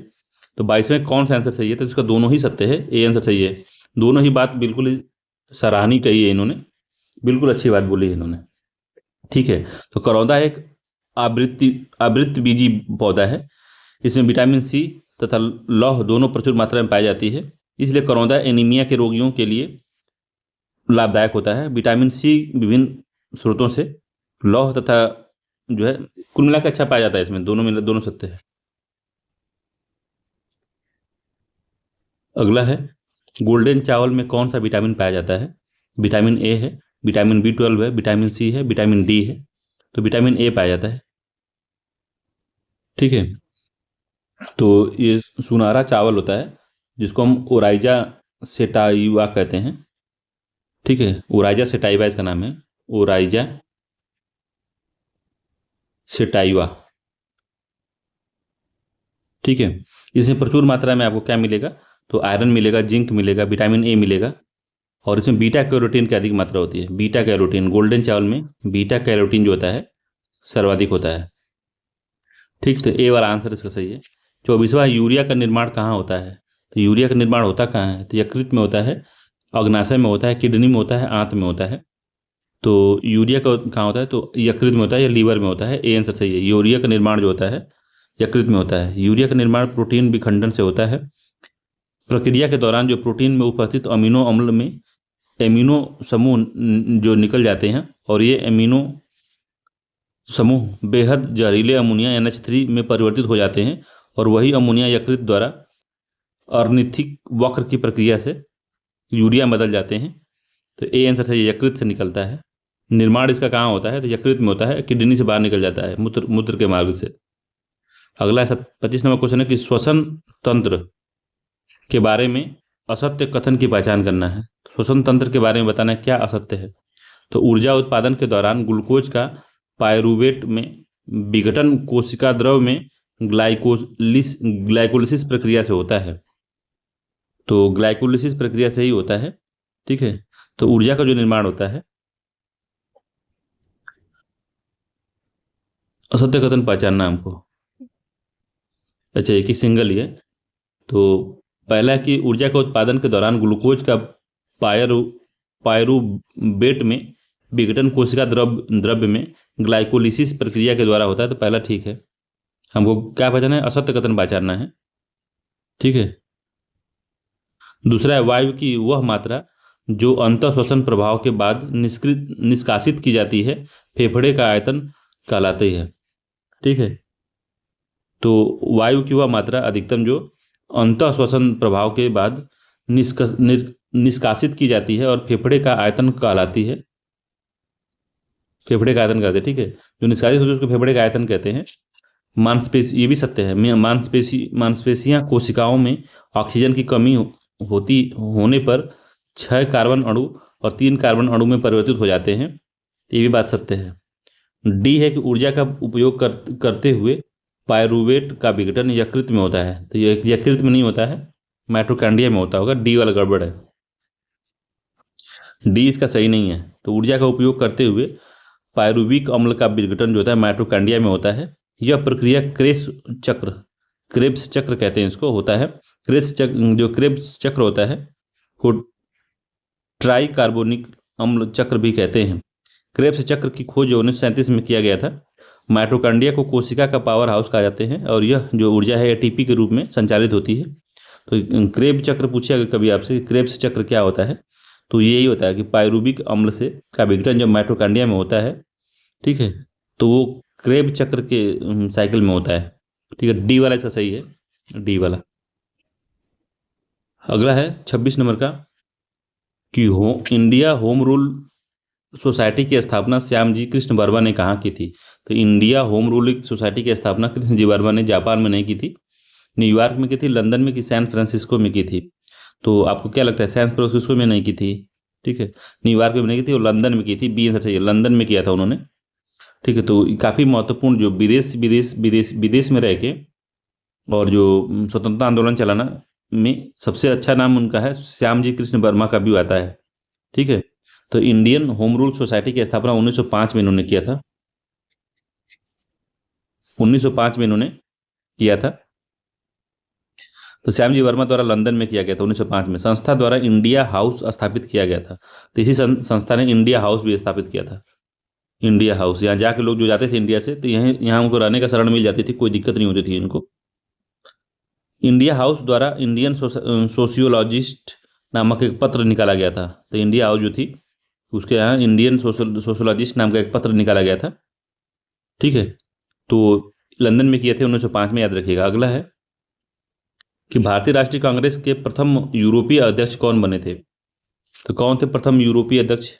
Speaker 1: तो 22वें कौन सा आंसर सही है? तो इसका दोनों ही सत्य है, ए आंसर सही है। दोनों ही बात बिल्कुल ही सराहनीय कही है इन्होंने, बिल्कुल अच्छी बात बोली है इन्होंने। ठीक है। तो करौंदा एक आवृतबीजी पौधा है। इसमें विटामिन सी तथा लौह दोनों प्रचुर मात्रा में पाई जाती है, इसलिए करौंदा एनीमिया के रोगियों के लिए लाभदायक होता है। विटामिन सी विभिन्न स्रोतों से, लौह तथा जो है कुल मिलाकर अच्छा पाया जाता है इसमें, दोनों सत्य है। अगला है, गोल्डन चावल में कौन सा विटामिन पाया जाता है? विटामिन ए है, विटामिन B12 है, विटामिन सी है, विटामिन डी है। तो विटामिन ए पाया जाता है। ठीक है। तो ये सुनहरा चावल होता है, जिसको हम ओराइजा सेटाइवा कहते हैं। ठीक है। ओराइजा सेटाइवा इसका नाम है, ओराइजा सेटाइवा। ठीक है। इसमें प्रचुर मात्रा में आपको क्या मिलेगा? तो आयरन मिलेगा, जिंक मिलेगा, विटामिन ए मिलेगा, और इसमें बीटा कैरोटीन की अधिक मात्रा होती है। बीटा कैरोटीन, गोल्डन चावल में बीटा कैरोटीन जो होता है सर्वाधिक होता है। ठीक। तो ए वाला आंसर इसका सही है। 24वां, यूरिया का निर्माण कहाँ होता है? तो यूरिया का निर्माण होता कहाँ है? तो यकृत में होता है, अग्नाशय में होता है, किडनी में होता है, आंत में होता है। तो यूरिया का कहाँ होता है? तो यकृत में होता है या लीवर में होता है। ए आंसर सही है। यूरिया का निर्माण जो होता है यकृत में होता है। यूरिया का निर्माण प्रोटीन विखंडन से होता है। प्रक्रिया के दौरान जो प्रोटीन में उपस्थित अमीनो अम्ल में एमिनो समूह जो निकल जाते हैं, और ये एमिनो समूह बेहद जहरीले अमोनिया NH3 में परिवर्तित हो जाते हैं, और वही अमोनिया यकृत द्वारा अर्निथिक वक्र की प्रक्रिया से यूरिया में बदल जाते हैं। तो ए आंसर सही, यकृत से निकलता है। निर्माण इसका कहाँ होता है? तो यकृत में होता है, किडनी से बाहर निकल जाता है, मूत्र के मार्ग से। अगला 25 नंबर क्वेश्चन है कि श्वसन तंत्र के बारे में असत्य कथन की पहचान करना है। श्वसन तंत्र के बारे में बताना है क्या असत्य है। तो ऊर्जा उत्पादन के दौरान ग्लूकोज का पायरूवेट में विघटन कोशिका द्रव में ग्लाइकोलिसिस प्रक्रिया से होता है। तो ग्लाइकोलिसिस प्रक्रिया से ही होता है। ठीक है। तो ऊर्जा का जो निर्माण होता है, असत्य कथन पहचानना हमको। अच्छा, एक ही सिंगल ही है। तो पहला कि ऊर्जा के उत्पादन के दौरान ग्लूकोज का पायरूवेट में विघटन कोशिका द्रव्य में ग्लाइकोलिसिस प्रक्रिया के द्वारा होता है। तो पहला ठीक है। हमको क्या पहचानना है? असत्य कथन पहचानना है। ठीक है। दूसरा है, वायु की वह मात्रा जो अंतःश्वसन प्रभाव के बाद निष्कासित की जाती है फेफड़े का आयतन कहलाती है। ठीक है। तो वायु की वह मात्रा अधिकतम जो अंतःश्वसन प्रभाव के बाद निष्कासित की जाती है और फेफड़े का आयतन कहलाती है। फेफड़े का आयतन कहते हैं। ठीक है। जो निष्कासित होती है उसको फेफड़े का आयतन कहते हैं। मांसपेशी, ये भी सत्य है, मांसपेशियां कोशिकाओं में ऑक्सीजन की कमी होने पर 6 कार्बन अणु और 3 कार्बन अणु में परिवर्तित हो जाते हैं। ये भी बात सत्य है। डी है कि ऊर्जा का उपयोग करते हुए पायरूवेट का विघटन यकृत में होता है। तो ये यकृत में नहीं होता है, माइटोकॉन्ड्रिया में होता होगा। डी वाला गड़बड़ है, डी इसका सही नहीं है। तो ऊर्जा का उपयोग करते हुए पायरूविक अम्ल का विघटन जो होता है माइटोकॉन्ड्रिया में होता है। यह प्रक्रिया क्रेब्स चक्र कहते हैं इसको, होता है। क्रेब्स चक्र होता है को ट्राई कार्बोनिक अम्ल चक्र भी कहते हैं। क्रेब्स चक्र की खोज 1937 में किया गया था। माइटोकॉन्ड्रिया को कोशिका का पावर हाउस कहा जाते हैं और यह जो ऊर्जा है एटीपी के रूप में संचालित होती है। तो क्रेब चक्र पूछे अगर कभी आपसे, क्रेब्स चक्र क्या होता है, तो यही होता है कि पायरुविक अम्ल से का विघटन जब माइटोकॉन्ड्रिया में होता है, ठीक है, तो वो क्रेब चक्र के साइकिल में होता है। ठीक है, डी वाला इसका सही है, डी वाला। अगला है 26 नंबर का कि इंडिया होम रूल सोसाइटी की स्थापना श्यामजी कृष्ण वर्मा ने कहाँ की थी। तो इंडिया होम रूल सोसाइटी की स्थापना कृष्ण जी वर्मा ने जापान में नहीं की थी, न्यूयॉर्क में की थी, लंदन में की, सैन फ्रांसिस्को में की थी। तो आपको क्या लगता है, सैन फ्रांसिस्को में नहीं की थी, ठीक है, न्यूयॉर्क में नहीं की थी और लंदन में की थी, बी आंसर चाहिए, लंदन में किया था उन्होंने। ठीक है, तो काफ़ी महत्वपूर्ण जो विदेश विदेश विदेश विदेश में रह के और जो स्वतंत्रता आंदोलन चलाना में सबसे अच्छा नाम उनका है श्यामजी कृष्ण वर्मा का भी आता है। ठीक है, तो इंडियन होम रूल सोसाइटी की स्थापना 1905 में इन्होंने किया था, 1905 में इन्होंने किया था। तो श्यामजी वर्मा द्वारा लंदन में किया गया था 1905 में। संस्था द्वारा इंडिया हाउस स्थापित किया गया था, तो इसी संस्था ने इंडिया हाउस भी स्थापित किया था। इंडिया हाउस, यहाँ जाके लोग जो जाते थे इंडिया से, तो यहाँ उनको रहने का शरण मिल जाती थी, कोई दिक्कत नहीं होती थी इनको। इंडिया हाउस द्वारा इंडियन सोशियोलॉजिस्ट नामक एक पत्र निकाला गया था। तो इंडिया हाउस जो थी उसके यहाँ इंडियन सोशियोलॉजिस्ट नाम का एक पत्र निकाला गया था। ठीक है, तो लंदन में किए थे 1905 में, याद रखिएगा। अगला है कि भारतीय राष्ट्रीय कांग्रेस के प्रथम यूरोपीय अध्यक्ष कौन बने थे। तो कौन थे प्रथम यूरोपीय अध्यक्ष,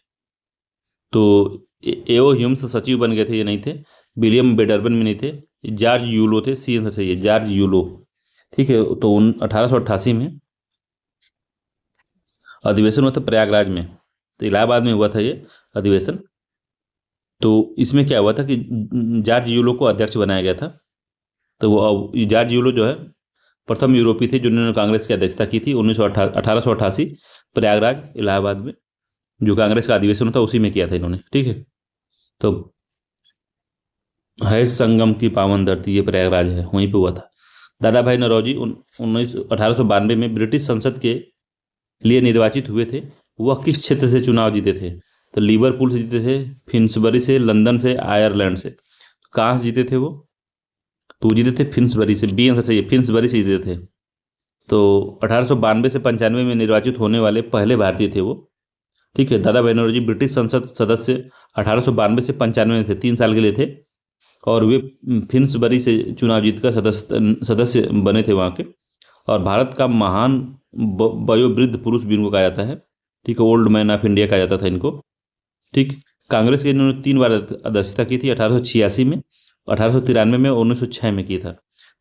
Speaker 1: तो एओ ह्यूम्स सचिव बन गए थे, ये नहीं थे। विलियम बेडरबन में नहीं थे, जॉर्ज यूलो थे, सी आंसर सही है, जॉर्ज यूलो। ठीक है, तो 1888 में अधिवेशन हुआ था प्रयागराज में, तो इलाहाबाद में हुआ था ये अधिवेशन। तो इसमें क्या हुआ था कि जॉर्ज यूलो को अध्यक्ष बनाया गया था। तो वो जॉर्ज यूलो जो है प्रथम यूरोपीय थे जिन्होंने कांग्रेस की अध्यक्षता की थी 1888 प्रयागराज इलाहाबाद में, जो कांग्रेस का अधिवेशन था उसी में किया था इन्होंने। ठीक है, तो है संगम की पावन धरती, ये प्रयागराज है, वहीं पे हुआ था। दादा भाई नौरोजी 1892 में ब्रिटिश संसद के लिए निर्वाचित हुए थे। वह किस क्षेत्र से चुनाव जीते थे। तो लिवरपूल से जीते थे, फिन्सबरी से, लंदन से, आयरलैंड से। कहाँ से जीते थे वो, तो वो जीते थे फिन्सबरी से, बी आंसर चाहिए, फिन्सबरी से जीते थे। तो 1892 से 95 में निर्वाचित होने वाले पहले भारतीय थे वो। ठीक है, दादा भाई नौरोजी ब्रिटिश संसद सदस्य 1892 से 95 में थे, 3 साल के लिए थे, और वे फिन्सबरी से चुनाव जीतकर सदस्य बने थे वहाँ के। और भारत का महान वयोवृद्ध पुरुष भी इनको कहा जाता है। ठीक है, ओल्ड मैन ऑफ इंडिया कहा जाता था इनको। ठीक, कांग्रेस के इन्होंने 3 बार अध्यक्षता की थी, 1886 में, 1893 में और 1906 में की था।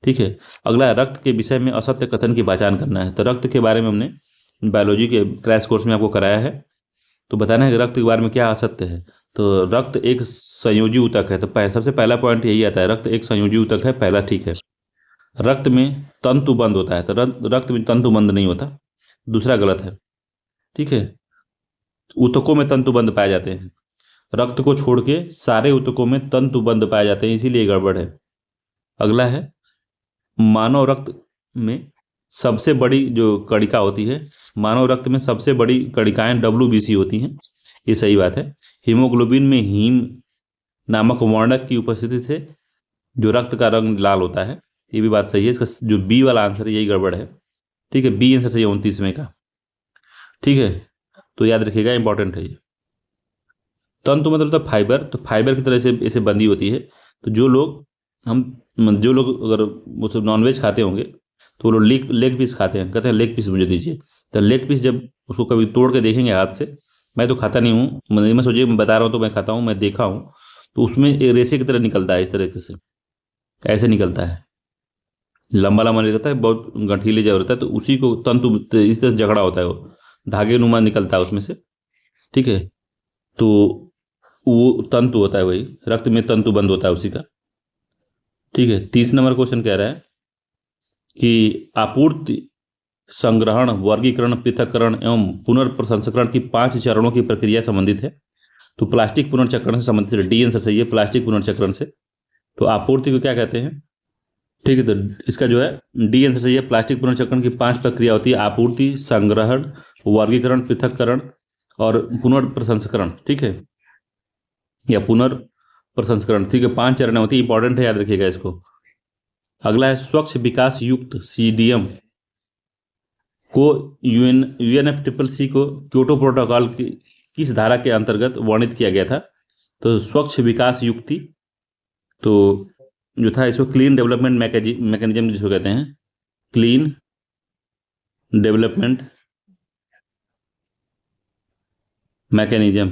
Speaker 1: ठीक है, अगला रक्त के विषय में असत्य कथन की पहचान करना है। तो रक्त के बारे में हमने बायोलॉजी के क्रैश कोर्स में आपको कराया है, तो बताना है कि रक्त के बारे में क्या असत्य है। तो रक्त एक संयोजी ऊतक है, तो सबसे पहला पॉइंट यही आता है, रक्त एक संयोजी ऊतक है, पहला ठीक है। रक्त में तंतुबंध होता है, तो रक्त में तंतुबंध नहीं होता, दूसरा गलत है। ठीक है, ऊतकों में तंतुबंध पाए जाते हैं, रक्त को छोड़ के सारे ऊतकों में तंतुबंध पाए जाते हैं, इसीलिए गड़बड़ है। अगला है मानव रक्त में सबसे बड़ी जो कणिका होती है, मानव रक्त में सबसे बड़ी कणिकाएं WBC होती हैं, ये सही बात है। हीमोग्लोबिन में हीम नामक वर्णक की उपस्थिति से जो रक्त का रंग लाल होता है, ये भी बात सही है। इसका जो बी वाला आंसर है यही गड़बड़ है। ठीक है, बी आंसर सही है 29वें का। ठीक है, तो याद रखिएगा, इंपॉर्टेंट है ये। तंतु मतलब होता है फाइबर, तो फाइबर की तरह से ऐसे बंधी होती है। तो जो लोग अगर वो सब नॉनवेज खाते होंगे तो वो लोग लेग पीस खाते हैं, कहते हैं लेग पीस मुझे दीजिए। तो लेग पीस जब उसको कभी तोड़ के देखेंगे हाथ से, मैं तो खाता नहीं हूँ, मैं सोचिए मैं बता रहा हूँ तो मैं खाता हूँ, मैं देखा हूँ, तो उसमें एक रेशे की तरह निकलता है, इस तरीके से ऐसे निकलता है, लंबा लंबा निकलता है, बहुत गठीले जब रहता है, तो उसी को तंतु इस तरह झगड़ा होता है, वो धागे नुमा निकलता है उसमें से। ठीक है, तो वो तंतु होता है, वही रक्त में तंतु बंद होता है उसी का। ठीक है, 30 नंबर क्वेश्चन कह रहा है कि आपूर्ति, संग्रहण, वर्गीकरण, पृथक्करण एवं पुनर्प्रसंस्करण की 5 चरणों की प्रक्रिया संबंधित है। तो प्लास्टिक पुनर्चक्रण से संबंधित है, डी आंसर सही है, प्लास्टिक पुनर्चक्रण से। तो आपूर्ति को क्या कहते हैं, ठीक है, तो इसका जो है डी आंसर सही है, प्लास्टिक पुनर्चक्रण की 5 प्रक्रिया होती है, आपूर्ति, संग्रहण, वर्गीकरण, पृथक्करण और पुनर्प्रसंस्करण। ठीक है, या प्रसंस्करण, ठीक है, 5 चरण होती है, इंपॉर्टेंट है, याद रखिएगा इसको। अगला है स्वच्छ विकास युक्त CDM को UNFCCC को क्योटो प्रोटोकॉल की किस धारा के अंतर्गत वर्णित किया गया था? तो स्वच्छ विकास युक्ति, तो जो था इसको क्लीन डेवलपमेंट मैकेनिज्म जिसको कहते हैं, clean development mechanism,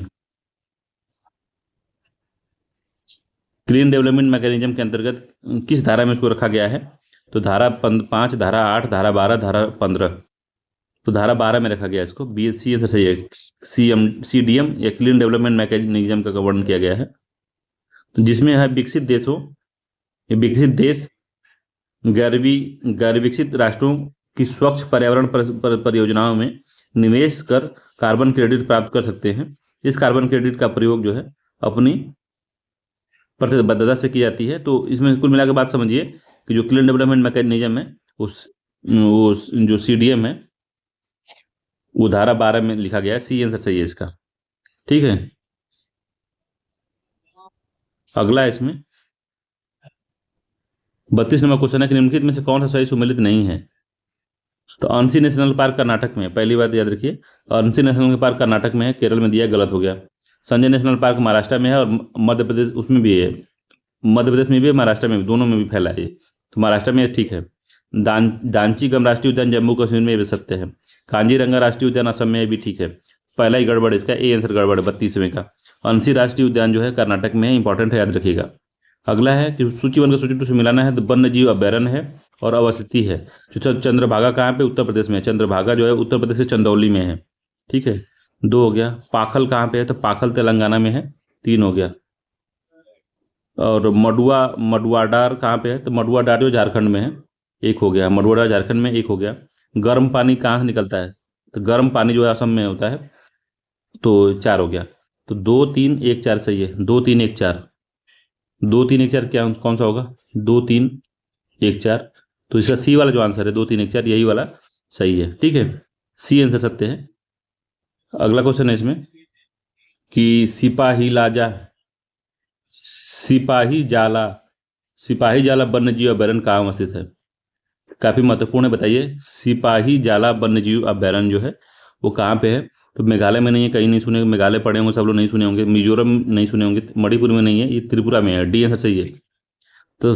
Speaker 1: clean development mechanism के अंतर्गत किस धारा में इसको रखा गया है? तो धारा 5, धारा 8, धारा 12, धारा 15। तो धारा 12 में रखा गया इसको। BSc आंसर सही है। CDM या क्लीन डेवलपमेंट मैकेनिज्म का वर्णन किया गया है, तो जिसमें है विकसित देशों, ये विकसित देश गैर विकसित राष्ट्रों की स्वच्छ पर्यावरण परियोजनाओं में निवेश कर कार्बन क्रेडिट प्राप्त कर सकते हैं। इस कार्बन क्रेडिट का प्रयोग जो है अपनी प्रतिबद्धता से की जाती है। तो इसमें कुल मिलाकर बात समझिए कि जो क्लीन डेवलपमेंट मैकेनिज्म है उस जो CDM है वो धारा 12 में लिखा गया है। सी आंसर सही है इसका, ठीक है। अगला इसमें 32 नंबर क्वेश्चन है कि निम्नलिखित में से कौन सा सही सुमेलित नहीं है? तो अंशी नेशनल पार्क कर्नाटक में है, पहली बात याद रखिए। अंशी नेशनल पार्क कर्नाटक में है, केरल में दिया, गलत हो गया। संजय नेशनल पार्क महाराष्ट्र में है और मध्य प्रदेश उसमें भी है, मध्य प्रदेश में भी है, महाराष्ट्र में भी, दोनों में भी फैला है, तो महाराष्ट्र में ठीक है। दांची गम राष्ट्रीय उद्यान जम्मू कश्मीर में भी सत्य है। कांजीरंगा राष्ट्रीय उद्यान असम में भी ठीक है। पहला ही गड़बड़ इसका, ए आंसर गड़बड़ है 32वें का। अंशी राष्ट्रीय उद्यान जो है कर्नाटक में है, इंपॉर्टेंट है, याद रखिएगा। अगला है कि सूची 1 का सूची 2 से मिलाना है, तो वन्य जीव अभ्यारण्य है और अवस्थिति है। चंद्रभागा कहाँ पे? उत्तर प्रदेश में है। चंद्रभागा जो है उत्तर प्रदेश के चंदौली में है, ठीक है, 2 हो गया। पाखल कहाँ पे है? तो पाखल तेलंगाना में है, 3 हो गया। और मडुआडार कहाँ पे है? तो मडुआडार जो झारखंड में है, 1 हो गया। मडुआडार झारखंड में 1 हो गया। गर्म पानी कहाँ से निकलता है? तो गर्म पानी जो है असम में होता है, तो 4 हो गया। तो 2 3 1 4 सही है। 2 3 1 4, 2 3 1 4 क्या कौन सा होगा? 2 3 1 4, तो इसका सी वाला जो आंसर है 2 3 1 4 यही वाला सही है, ठीक है। सी आंसर सत्य है। अगला क्वेश्चन है इसमें कि सिपाही जाला वन्य जीव अभ्यारण्य कहाँ अवस्थित है? काफी महत्वपूर्ण है, बताइए। सिपाही जाला वन्य जीव अभ्यारण्य जो है वो कहाँ पे है? तो मेघालय में नहीं है, कहीं नहीं सुने, मेघालय पढ़े होंगे सब लोग, नहीं सुने होंगे। मिजोरम नहीं सुने होंगे, मणिपुर में नहीं है, ये त्रिपुरा में है। डी आंसर सही है। तो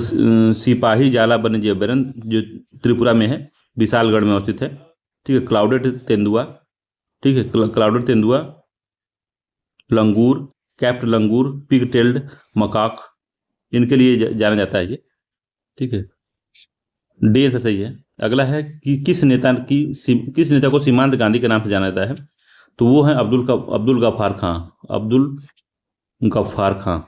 Speaker 1: सिपाही जाला वन्य जीव अभ्यारण्य जो त्रिपुरा में है, विशालगढ़ में अवस्थित है, ठीक है। क्लाउडेड तेंदुआ, ठीक है, क्लाउडेड तेंदुआ, लंगूर, कैप्ट लंगूर, पिग टेल्ड मकाक, इनके लिए जाना जाता है ये, ठीक है। डी आंसर सही है। अगला है कि किस नेता को सीमांत गांधी के नाम से जाना जाता है? तो वो है अब्दुल गफ्फार खां। अब्दुल गफ्फार खां,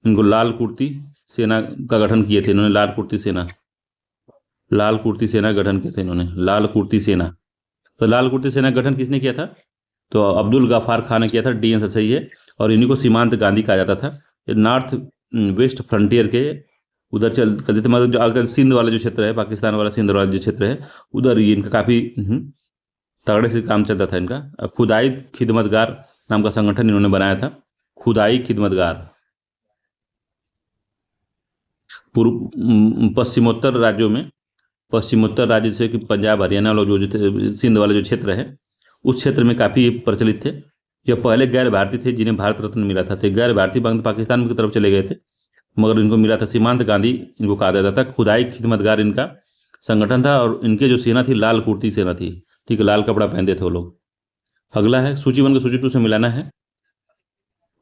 Speaker 1: इनको लाल कुर्ती सेना का गठन किए थे इन्होंने। लाल कुर्ती सेना गठन किए थे इन्होंने, लाल कुर्ती सेना। तो लाल कुर्ती सेना गठन किसने किया था? तो अब्दुल गफ्फार खान ने किया था। डी आंसर सही है। और इन्हीं को सीमांत गांधी कहा जाता था। ये नॉर्थ वेस्ट फ्रंटियर के उधर करते थे, मतलब जो अगर सिंध वाला जो क्षेत्र है, पाकिस्तान वाला सिंध वाला जो क्षेत्र है, उधर ये इनका काफ़ी तगड़े से काम चलता था इनका। खुदाई खिदमतगार नाम का संगठन इन्होंने बनाया था, खुदाई खिदमतगार। पश्चिमोत्तर राज्य जैसे कि पंजाब हरियाणा वाला जो सिंध वाला जो क्षेत्र है, उस क्षेत्र में काफ़ी प्रचलित थे। यह पहले गैर भारतीय थे जिन्हें भारत रत्न मिला था। तो गैर भारतीय पाकिस्तान की तरफ चले गए थे, मगर इनको मिला था सीमांत गांधी, इनको कहा जाता था। खुदाई खिदमतगार इनका संगठन था और इनके जो सेना थी लाल कुर्ती सेना थी, ठीक है, लाल कपड़ा पहनते थे वो लोग। अगला है सूची 1 को सूची 2 से मिलाना है,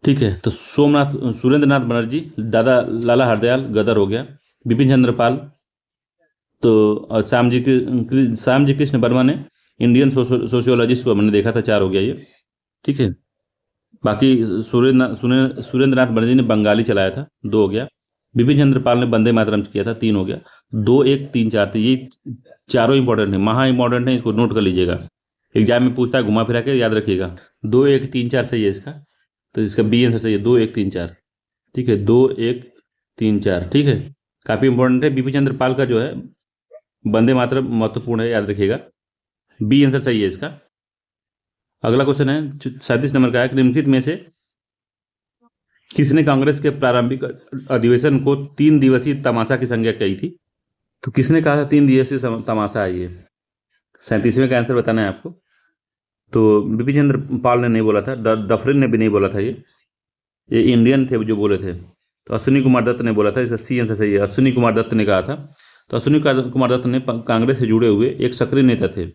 Speaker 1: ठीक है। तो सुरेंद्र नाथ बनर्जी, लाला हरदयाल गदर हो गया। बिपिन चंद्र पाल, तो श्याम जी कृष्ण वर्मा ने इंडियन सोशियोलॉजिस्ट को हमने देखा था, 4 हो गया ये, ठीक है। बाकी सुरेंद्र नाथ बनर्जी ने बंगाली चलाया था, 2 हो गया। बिपिन चंद्र पाल ने वंदे मातरम किया था, 3 हो गया। 2 1 3 4 थे, ये चारों इंपॉर्टेंट है, महा इंपॉर्टेंट है, इसको नोट कर लीजिएगा, एग्जाम में पूछता है, घुमा फिरा के याद रखिएगा। 2 1 3 4 सही है इसका, तो इसका बी आंसर सही है, 2 1 3 4, ठीक है, 2 1 3 4, ठीक है, काफी इंपॉर्टेंट है। बिपिन चंद्र पाल का जो है वंदे मातरम महत्वपूर्ण है, याद रखिएगा, बी आंसर सही है इसका। अगला क्वेश्चन है 37 नंबर का है, निम्नलिखित में से किसने कांग्रेस के प्रारंभिक अधिवेशन को 3 दिवसीय तमाशा की संज्ञा की थी? तो किसने कहा था 3 दिवसीय तमाशा है ये? 37वें का आंसर बताना है आपको। तो बिपिन चंद्र पाल ने नहीं बोला था, डफरिन ने भी नहीं बोला था, ये इंडियन थे जो बोले थे। तो अश्विनी कुमार दत्त ने बोला था, इसका सी आंसर सही है, अश्विनी कुमार दत्त ने कहा था। तो अश्विनी कुमार दत्त ने कांग्रेस से जुड़े हुए एक सक्रिय नेता थे।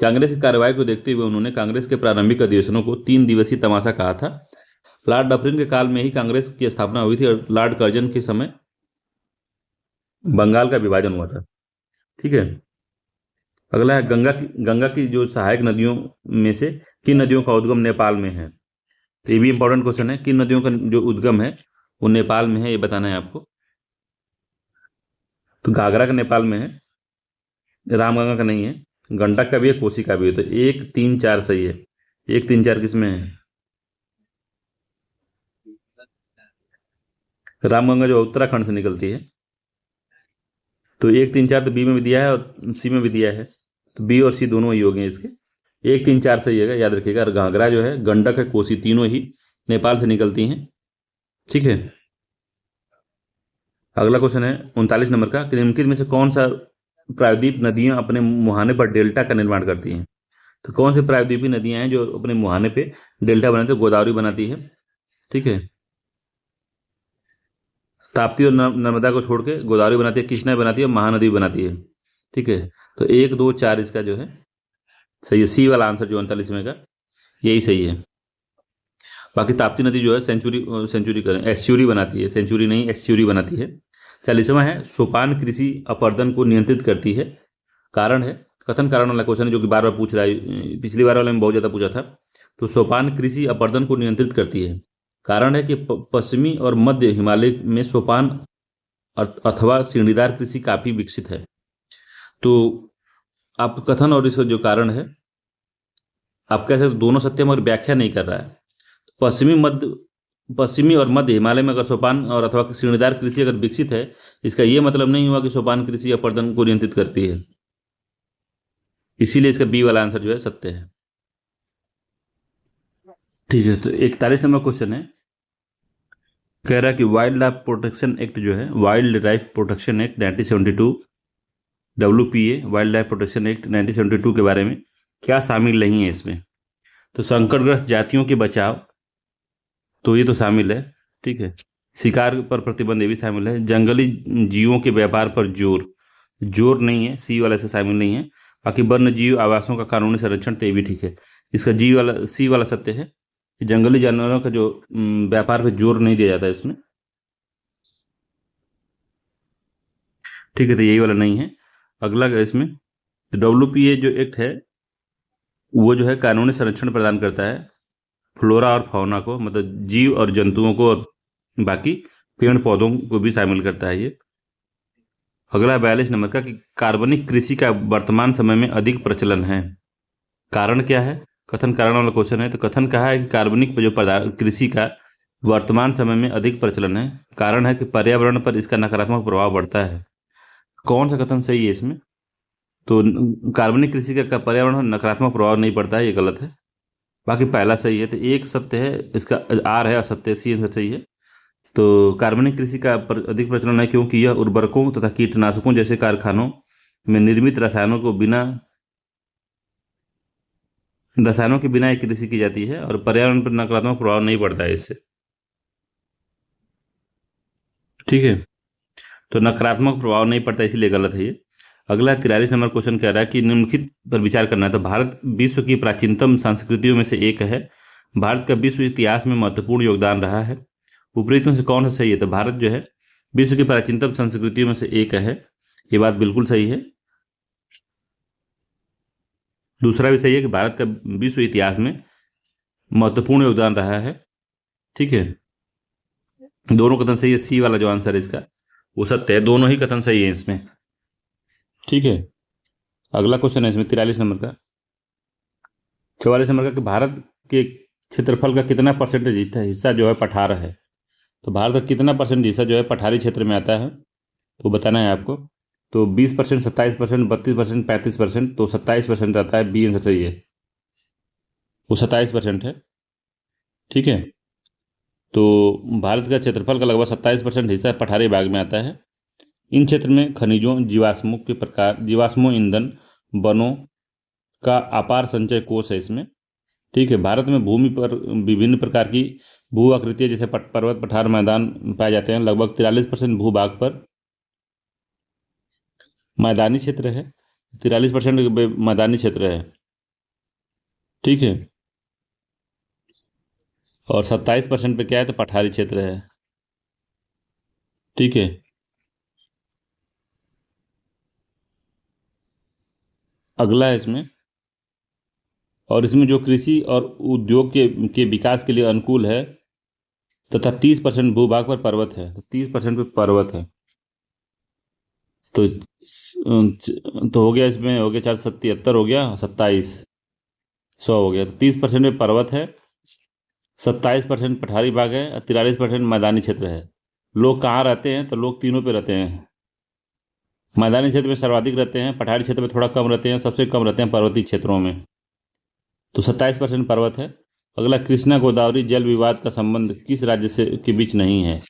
Speaker 1: कांग्रेस की कार्रवाई को देखते हुए उन्होंने कांग्रेस के प्रारंभिक अधिवेशनों को 3 दिवसीय तमाशा कहा था। लॉर्ड डफरिन के काल में ही कांग्रेस की स्थापना हुई थी और लॉर्ड कर्जन के समय बंगाल का विभाजन हुआ था। ठीक है, अगला है गंगा की जो सहायक नदियों में से किन नदियों का उद्गम नेपाल में है? तो ये भी इंपॉर्टेंट क्वेश्चन है, किन नदियों का जो उद्गम है वो नेपाल में है, ये बताना है आपको। तो घाघरा का नेपाल में है, रामगंगा का नहीं है, गंडक का भी है, कोसी का भी है। तो 1, 3, 4 सही है। 1, 3, 4 किसमें है? रामगंगा जो उत्तराखंड से निकलती है। तो 1, 3, 4 तो बी में भी दिया है और सी में भी दिया है, तो बी और सी दोनों ही हो गए इसके। 1, 3, 4 सही है, याद रखिएगा। और घाघरा जो है, गंडक है, कोसी, तीनों ही नेपाल से निकलती हैं। ठीक है, अगला क्वेश्चन है 39 नंबर का, कि निम्नलिखित में से कौन सा प्रायद्वीप नदियां अपने मुहाने पर डेल्टा का निर्माण करती हैं? तो कौन से प्रायद्वीपीय नदियां हैं जो अपने मुहाने पे डेल्टा बनाती है? गोदावरी बनाती है, ठीक है, ताप्ती और नर्मदा को छोड़ के गोदावरी बनाती है, कृष्णा बनाती है, महानदी बनाती है। ठीक है, तो 1, 2, 4 इसका जो है सही है, सी वाला आंसर जो 39वें का यही सही है। बाकी ताप्ती नदी जो है सेंचुरी करें एस्चुरी बनाती है, सेंचुरी नहीं एस्चुरी बनाती है। 40वां है, सोपान कृषि अपरदन को नियंत्रित करती है, कारण है, कथन कारण वाला क्वेश्चन है जो कि बार बार पूछ रहा है, पिछली बार वाले में बहुत ज़्यादा पूछा था। तो सोपान कृषि अपरदन को नियंत्रित करती है, कारण है कि पश्चिमी और मध्य हिमालय में सोपान अथवा सीढ़ीदार कृषि काफ़ी विकसित है। तो आप कथन और इसका जो कारण है आप कह सकते दोनों सत्य मगर व्याख्या नहीं कर रहा है। पश्चिमी और मध्य हिमालय में अगर सोपान और अथवा सीढ़ीदार कृषि अगर विकसित है, इसका यह मतलब नहीं हुआ कि सोपान कृषि अपरदन को नियंत्रित करती है, इसीलिए इसका बी वाला आंसर जो है सत्य है। ठीक है, तो 41 नंबर क्वेश्चन है, कह रहा है कि वाइल्ड लाइफ प्रोटेक्शन एक्ट जो है, wild life protection act 1972 WPA wild life protection act 1972 के बारे में क्या शामिल नहीं है इसमें? तो संकटग्रस्त जातियों के बचाव, तो ये तो शामिल है, ठीक है। शिकार पर प्रतिबंध ये भी शामिल है। जंगली जीवों के व्यापार पर जोर नहीं है, सी वाला से शामिल नहीं है। बाकी वन्य जीव आवासों का कानूनी संरक्षण, तो ये भी ठीक है। इसका सी वाला सत्य है कि जंगली जानवरों का जो व्यापार पर जोर नहीं दिया जाता इसमें, ठीक है, तो यही वाला नहीं है। अगला इसमें WPA जो एक्ट है वो जो है कानूनी संरक्षण प्रदान करता है फ्लोरा और फौना को, मतलब जीव और जंतुओं को, और बाकी पेड़ पौधों को भी शामिल करता है ये। अगला 42 नंबर का, कि कार्बनिक कृषि का वर्तमान समय में अधिक प्रचलन है, कारण क्या है? कथन कारण वाला क्वेश्चन है। तो कथन कहा है कि कार्बनिक जो कृषि का वर्तमान समय में अधिक प्रचलन है, कारण है कि पर्यावरण पर इसका नकारात्मक प्रभाव पड़ता है। कौन सा कथन सही है इसमें? तो कार्बनिक कृषि का पर्यावरण पर नकारात्मक प्रभाव नहीं पड़ता है, ये गलत है। बाकी पहला सही है, तो एक सत्य है, इसका आर है असत्य, सी आंसर सही है। तो कार्बनिक कृषि का अधिक प्रचलन है क्योंकि यह उर्वरकों तथा कीटनाशकों जैसे कारखानों में निर्मित रसायनों के बिना एक कृषि की जाती है और पर्यावरण पर नकारात्मक प्रभाव नहीं पड़ता है इससे, ठीक है। तो नकारात्मक प्रभाव नहीं पड़ता, इसलिए गलत है ये। अगला 43 नंबर क्वेश्चन कह रहा है कि निम्नलिखित पर विचार करना है। तो भारत विश्व की प्राचीनतम संस्कृतियों में से एक है, भारत का विश्व इतिहास में महत्वपूर्ण योगदान रहा है, उपरोक्त में से कौन सा सही है? तो भारत जो है विश्व की प्राचीनतम संस्कृतियों में से एक है, ये बात बिल्कुल सही है। दूसरा भी सही है कि भारत का विश्व इतिहास में महत्वपूर्ण योगदान रहा है, ठीक है। दोनों कथन सही है, सी वाला जो आंसर है इसका वो सत्य है, दोनों ही कथन सही है इसमें, ठीक है। अगला क्वेश्चन है इसमें 43 नंबर का, 44 नंबर का, कि भारत के क्षेत्रफल का कितना परसेंटेज हिस्सा जो है पठार है? तो भारत का कितना परसेंट हिस्सा जो है पठारी क्षेत्र में आता है, तो बताना है आपको। तो 20%, 27%, 32%, 35%, तो 27% रहता है, बी आंसर सही है, वो 27% है, ठीक है। तो भारत का क्षेत्रफल का लगभग 27% हिस्सा पठारी भाग में आता है। इन क्षेत्र में खनिजों, जीवाश्मों के प्रकार, जीवाश्मों, ईंधन, वनों का अपार संचय कोष है इसमें। ठीक है। भारत में भूमि पर विभिन्न प्रकार की भू आकृतियां जैसे पर्वत, पठार, मैदान पाए जाते हैं। लगभग 43% भूभाग पर मैदानी क्षेत्र है। 43% मैदानी क्षेत्र है। ठीक है। और 27% पे क्या है, तो पठारी क्षेत्र है। ठीक है। अगला है इसमें, और इसमें जो कृषि और उद्योग के विकास के लिए अनुकूल है तथा 30% भूभाग पर पर्वत है। तो 30% पे पर्वत है। तो हो गया, इसमें हो गया 477 हो गया, 27 100 हो गया। तो 30% में पर्वत है, 27% पठारी भाग है और 43% मैदानी क्षेत्र है। लोग कहाँ रहते हैं, तो लोग तीनों पे रहते हैं। मैदानी क्षेत्र में सर्वाधिक रहते हैं, पठारी क्षेत्र में थोड़ा कम रहते हैं, सबसे कम रहते हैं पर्वतीय क्षेत्रों में। तो 27% पर्वत है। अगला, कृष्णा गोदावरी जल विवाद का संबंध किस राज्य से के बीच नहीं है।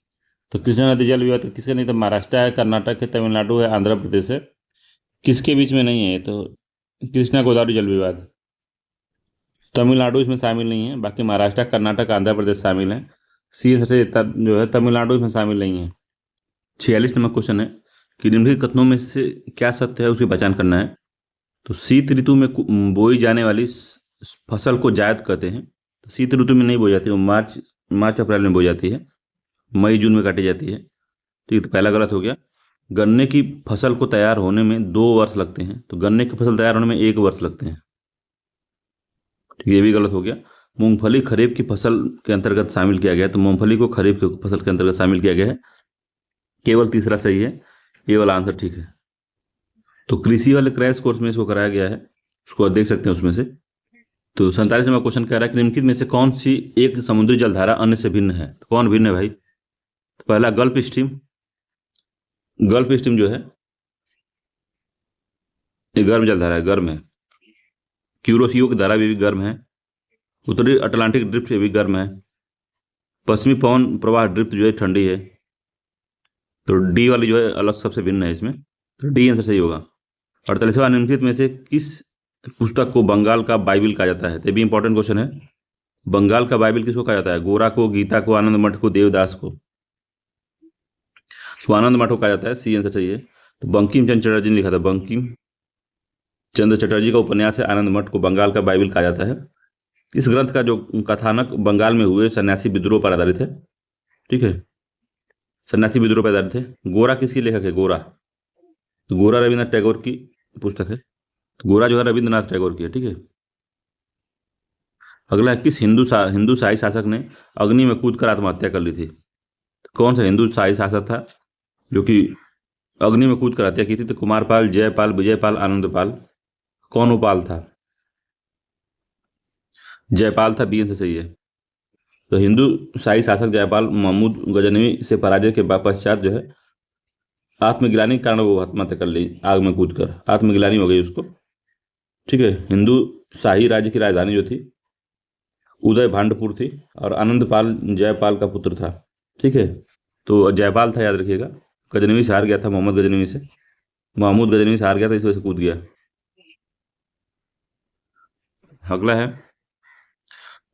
Speaker 1: तो कृष्णा नदी जल विवाद किसके नहीं, तो महाराष्ट्र है, कर्नाटक है, तमिलनाडु है, आंध्र प्रदेश है। किसके बीच में नहीं है, तो कृष्णा गोदावरी जल विवाद। तमिलनाडु इसमें शामिल नहीं है, बाकी महाराष्ट्र, कर्नाटक, आंध्र प्रदेश शामिल हैं। सी सबसे जो है तमिलनाडु इसमें शामिल नहीं है। 46 नंबर क्वेश्चन है कि निम्नलिखित कथनों में से क्या सत्य है, उसकी पहचान करना है। तो शीत ऋतु में बोई जाने वाली फसल को जायद कहते हैं। तो शीत ऋतु में नहीं बोई जाती, वो मार्च अप्रैल में बोई जाती है, मई जून में काटी जाती है। ठीक, तो पहला गलत हो गया। गन्ने की फसल को तैयार होने में 2 वर्ष लगते हैं। तो गन्ने की फसल तैयार होने में 1 वर्ष लगते हैं। ठीक, ये भी गलत हो गया। मूंगफली खरीफ की फसल के अंतर्गत शामिल किया गया। तो मूंगफली को खरीफ की फसल के अंतर्गत शामिल किया गया है। केवल तीसरा सही है, ये वाला आंसर ठीक है। तो कृषि वाले क्रैश कोर्स में इसको कराया गया है, उसको देख सकते हैं उसमें से। तो 47 नंबर क्वेश्चन कह रहा है कि निम्नलिखित में से कौन सी एक समुद्री जलधारा अन्य से भिन्न है। तो कौन भिन्न है भाई, तो पहला गल्फ स्ट्रीम। गल्फ स्ट्रीम जो है ये गर्म जलधारा है, गर्म है। क्यूरोसियो की धारा भी गर्म है। उत्तरी अटलांटिक ड्रिफ्ट भी गर्म है। पश्चिमी पवन प्रवाह ड्रिफ्ट जो है ठंडी है। तो डी वाली जो है अलग सबसे भिन्न है इसमें। तो डी आंसर सही होगा। 48वां, निम्नलिखित में से किस पुस्तक को बंगाल का बाइबिल कहा जाता है। तो ये भी इंपॉर्टेंट क्वेश्चन है। बंगाल का बाइबिल किसको कहा जाता है, गोरा को, गीता को, आनंद मठ को, देवदास को। तो आनंद मठ को कहा जाता है, सी आंसर सही है। तो बंकिम चंद्र चटर्जी ने लिखा था, बंकिम चंद्र चटर्जी का उपन्यास है आनंद मठ को बंगाल का बाइबिल कहा जाता है। इस ग्रंथ का जो कथानक बंगाल में हुए सन्यासी विद्रोह पर आधारित है। ठीक है, सन्यासी विद्रोह पर आधारित है। गोरा किसकी लेखक है, गोरा, तो गोरा रविन्द्रनाथ टैगोर की पुस्तक है। तो गोरा जो है रविन्द्रनाथ टैगोर की है। ठीक है। अगला, किस हिंदू शाही शासक ने अग्नि में कूद कर आत्महत्या कर ली थी। तो कौन सा हिंदू शाही शासक था जो कि अग्नि में कूद कर हत्या की थी। तो कुमारपाल, जयपाल, विजयपाल, आनंदपाल। कौन वो पाल था, जयपाल था, बी आंसर सही है। तो हिंदू शाही शासक जयपाल महमूद गजनवी से पराजय के पश्चात जो है आत्मग्लानि के कारण वो आत्महत्या कर ली, आग में कूद कर आत्मग्लानि हो गई उसको। ठीक है। हिंदू शाही राज्य की राजधानी जो थी उदय भांडपुर थी, और आनंदपाल जयपाल का पुत्र था। ठीक है। तो जयपाल था, याद रखिएगा। गजनवी से हार गया था, मोहम्मद गजनवी से, महमूद गजनवी से हार गया था, इस वजह से कूद गया। अगला है,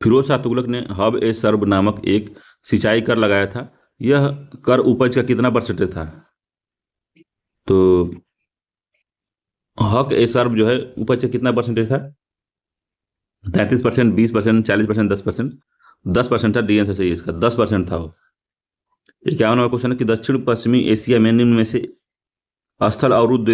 Speaker 1: फिरोज शाह तुगलक ने हब ए सर्ब नामक एक सिंचाई कर लगाया था। यह कर उपज का कितना परसेंटेज था। तो हक ए सर्ब जो है उपज का कितना परसेंटेज था, 33%, 20%, 40%, 10%। 10% था, डी आंसर सही है इसका, 10% था वो। 51वां क्वेश्चन है कि दक्षिण पश्चिमी एशिया में निम्न में से स्थल अवरुद्ध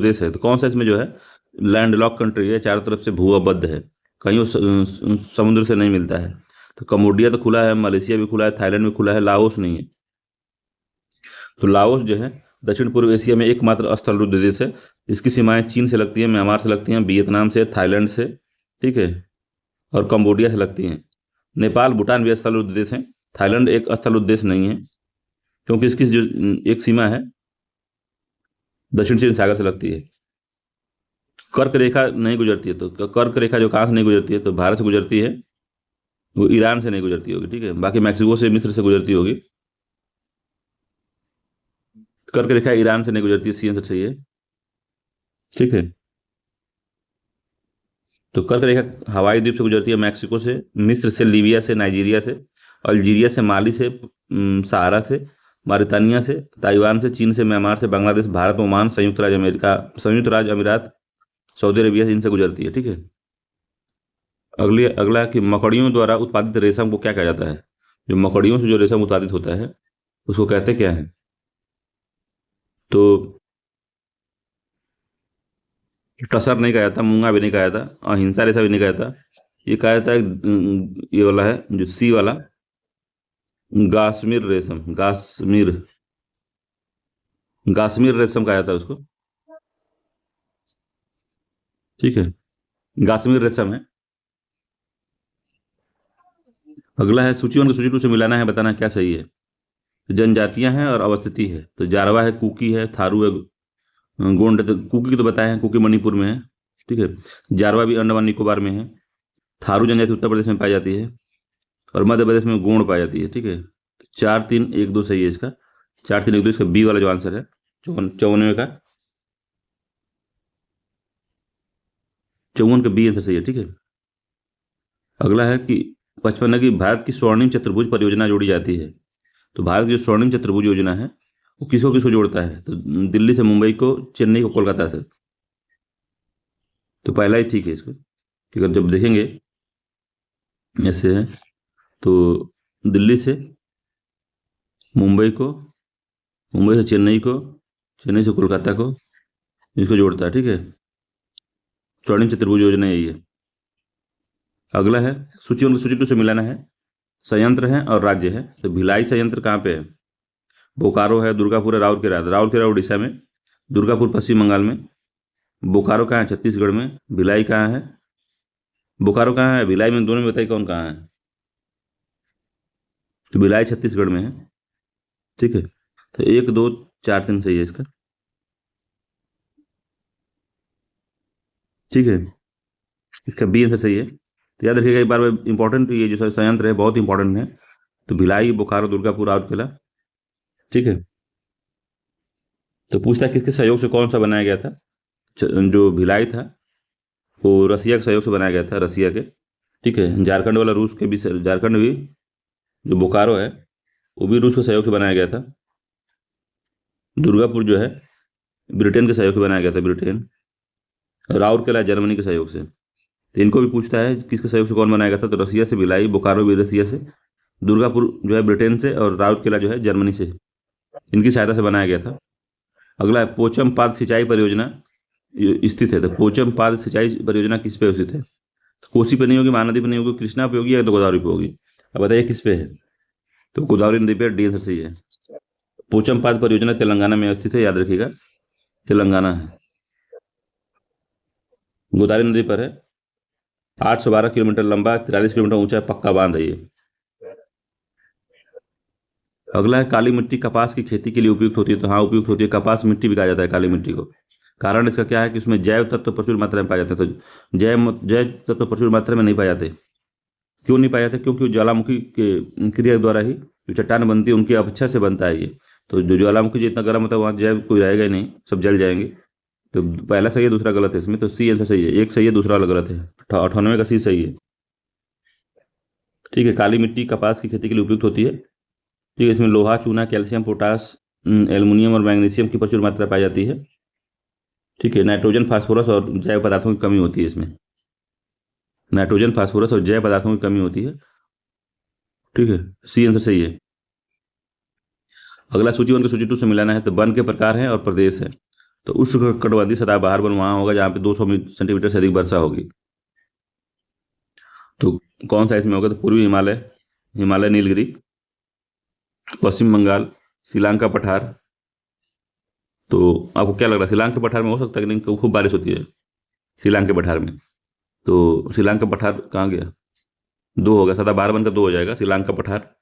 Speaker 1: देश है। तो कौन सा इसमें जो है लैंडलॉक कंट्री है, चारों तरफ से भूअबद्ध है, कहीं वो समुद्र से नहीं मिलता है। तो कम्बोडिया तो खुला है, मलेशिया भी खुला है, थाईलैंड भी खुला है, लाओस नहीं है। तो लाओस जो है दक्षिण पूर्व एशिया में एकमात्र स्थल रुद्ध देश है। इसकी सीमाएं चीन से लगती हैं, म्यांमार से लगती हैं, वियतनाम से, थाईलैंड से, ठीक है, और कम्बोडिया से लगती हैं। नेपाल, भूटान भी स्थल रुद्ध देश हैं। थाईलैंड एक स्थल रुद्ध देश नहीं है, क्योंकि इसकी जो एक सीमा है दक्षिण चीन सागर से लगती है। कर्क रेखा नहीं गुजरती है, तो कर्क रेखा जो कहाँ से नहीं गुजरती है, तो भारत से गुजरती है वो ईरान से नहीं गुजरती होगी, ठीक है। बाकी मैक्सिको से, मिस्र से गुजरती होगी। कर्क रेखा ईरान से नहीं गुजरती, सी आंसर सही है, ठीक है। तो कर्क रेखा हवाई द्वीप से गुजरती है, मैक्सिको से, मिस्र से, लीबिया से, नाइजीरिया से, अल्जीरिया से, माली से, सहारा से, मारितानिया से, ताइवान से, चीन से, म्यांमार से, बांग्लादेश, भारत, ओमान, संयुक्त राज्य अमीरात, सऊदी अरेबिया से, इनसे गुजरती है, ठीक है। अगला है कि मकड़ियों द्वारा उत्पादित रेशम को क्या कहा जाता है? जो मकड़ियों से जो रेशम उत्पादित होता है उसको कहते क्या है? तो टसर नहीं कहा जाता, मूंगा भी नहीं कहा जाता, अहिंसा रेशा भी नहीं कहा जाता। ये कहा जाता है ये वाला है जो सी वाला, गाश्मीर रेशम, गाश्मीर रेशम कहा जाता है उसको, ठीक है। गाश्मीर रेशम है। अगला है सूची 1 को सूची 2 से मिलाना है, बताना क्या सही है। जनजातियां हैं और अवस्थिति है, तो जारवा है, कुकी है, थारू है, गोंड है। तो कुकी तो बताए हैं, कुकी मणिपुर में है, ठीक है। जारवा भी अंडमान निकोबार में है। थारू जनजाति उत्तर प्रदेश में पाई जाती है, और मध्य प्रदेश में गोंड पाई जाती है, ठीक है। तो 4-3-1-2 सही है इसका, 4-3-1-2 इसका बी वाला जो आंसर है 54 का, 54 का बी आंसर सही है, ठीक है। अगला है कि 55 की भारत की स्वर्णिम चतुर्भुज परियोजना जोड़ी जाती है। तो भारत की जो स्वर्णिम चतुर्भुज योजना है वो किसको किसको जोड़ता है? तो दिल्ली से मुंबई को, चेन्नई को कोलकाता से। तो पहला ही ठीक है इसको, कि अगर जब देखेंगे ऐसे है तो दिल्ली से मुंबई को, मुंबई से चेन्नई को, चेन्नई से कोलकाता को, इसको जोड़ता है, ठीक है। स्वर्णिम चतुर्भुज योजना यही है। अगला है सूची 2 से मिलाना है, संयंत्र है और राज्य है। तो भिलाई संयंत्र कहाँ पे है? बोकारो है, दुर्गापुर है, राउरकेला उड़ीसा में, दुर्गापुर पश्चिम बंगाल में, बोकारो कहाँ है? छत्तीसगढ़ में, भिलाई कहाँ है? बोकारो कहाँ है, भिलाई में, दोनों में बताइए कौन कहाँ है? तो भिलाई छत्तीसगढ़ में है, ठीक है। तो 1-2-4-3 सही है इसका, ठीक है। इसका बी आंसर सही है। तो याद रखिएगा एक बार, इंपॉर्टेंट ये जो संयंत्र है बहुत इंपॉर्टेंट है। तो भिलाई, बोकारो, दुर्गापुर, राउरकेला, ठीक है। तो पूछता है किसके सहयोग से कौन सा बनाया गया था? जो भिलाई था वो रसिया के सहयोग से बनाया गया था, रसिया के, ठीक है। झारखंड वाला रूस के भी, झारखंड भी, जो बोकारो है वो भी रूस के सहयोग से बनाया गया था। दुर्गापुर जो है ब्रिटेन के सहयोग से बनाया गया था, ब्रिटेन। राउरकेला जर्मनी के सहयोग से। तो इनको भी पूछता है किसके सहयोग से कौन बनाया गया था? तो रसिया से भिलाई, बोकारो भी रसिया से, दुर्गापुर जो है ब्रिटेन से, और राउरकेला जो है जर्मनी से, इनकी सहायता से बनाया गया था। अगला है पोचम पाद सिंचाई परियोजना स्थित है। तो पोचम पाद सिंचाई परियोजना किस पे स्थित है? तो कोसी पे नहीं होगी, महानदी पे नहीं होगी, कृष्णा पे होगी, या तो गोदावरी पे होगी। अब बताइए किस पे है? तो गोदावरी नदी पे, डी आंसर सही है। पोचम पाद परियोजना तेलंगाना में स्थित है, याद रखिएगा, तेलंगाना है, गोदावरी नदी पर है। 812 किलोमीटर लंबा, 43 किलोमीटर ऊंचा पक्का बांध है ये। अगला है काली मिट्टी कपास की खेती के लिए उपयुक्त होती है। तो हाँ, उपयुक्त होती है, कपास मिट्टी भी कहा जाता है काली मिट्टी को। कारण इसका क्या है कि उसमें जैव तत्व प्रचुर मात्रा में पाए जाते हैं। तो जैव तत्व प्रचुर मात्रा में नहीं पाए जाते। क्यों नहीं पाए जाते? क्योंकि ज्वालामुखी के क्रिया द्वारा ही जो चट्टान बनती है उनकी अपेक्षा से बनता है ये। तो जो ज्वालामुखी जितना गर्म होता है वहाँ जैव कोई रहेगा ही नहीं, सब जल जाएंगे। तो पहला सही है, दूसरा गलत है इसमें। तो सी आंसर सही है, एक सही है, दूसरा वाला गलत है। 98 का सी सही है, ठीक है। काली मिट्टी कपास की खेती के लिए उपयुक्त होती है, ठीक है। इसमें लोहा, चूना, कैल्शियम, पोटास, एल्युमिनियम और मैग्नीशियम की प्रचुर मात्रा पाई जाती है, ठीक है। नाइट्रोजन, फास्फोरस और जैव पदार्थों की कमी होती है इसमें, नाइट्रोजन, फास्फोरस और जैव पदार्थों की कमी होती है, ठीक है। सी आंसर सही है। अगला सूची 1 को सूची 2 से मिलाना है। तो वन के प्रकार हैं और प्रदेश है। तो उष्णकटिबंधीय सदाबहार वन वहाँ होगा जहाँ पे 200 सेंटीमीटर से अधिक वर्षा होगी। तो कौन सा इसमें होगा? तो पूर्वी हिमालय, हिमालय नीलगिरी, पश्चिम बंगाल, शिलांग का पठार। तो आपको क्या लग रहा है, शिलांग के पठार में हो सकता है कि नहीं? खूब बारिश होती है शिलांग के पठार में। तो शिलांग का पठार कहाँ गया? 2 होगा, सदाबहार वन का 2 हो जाएगा, शिलांग का पठार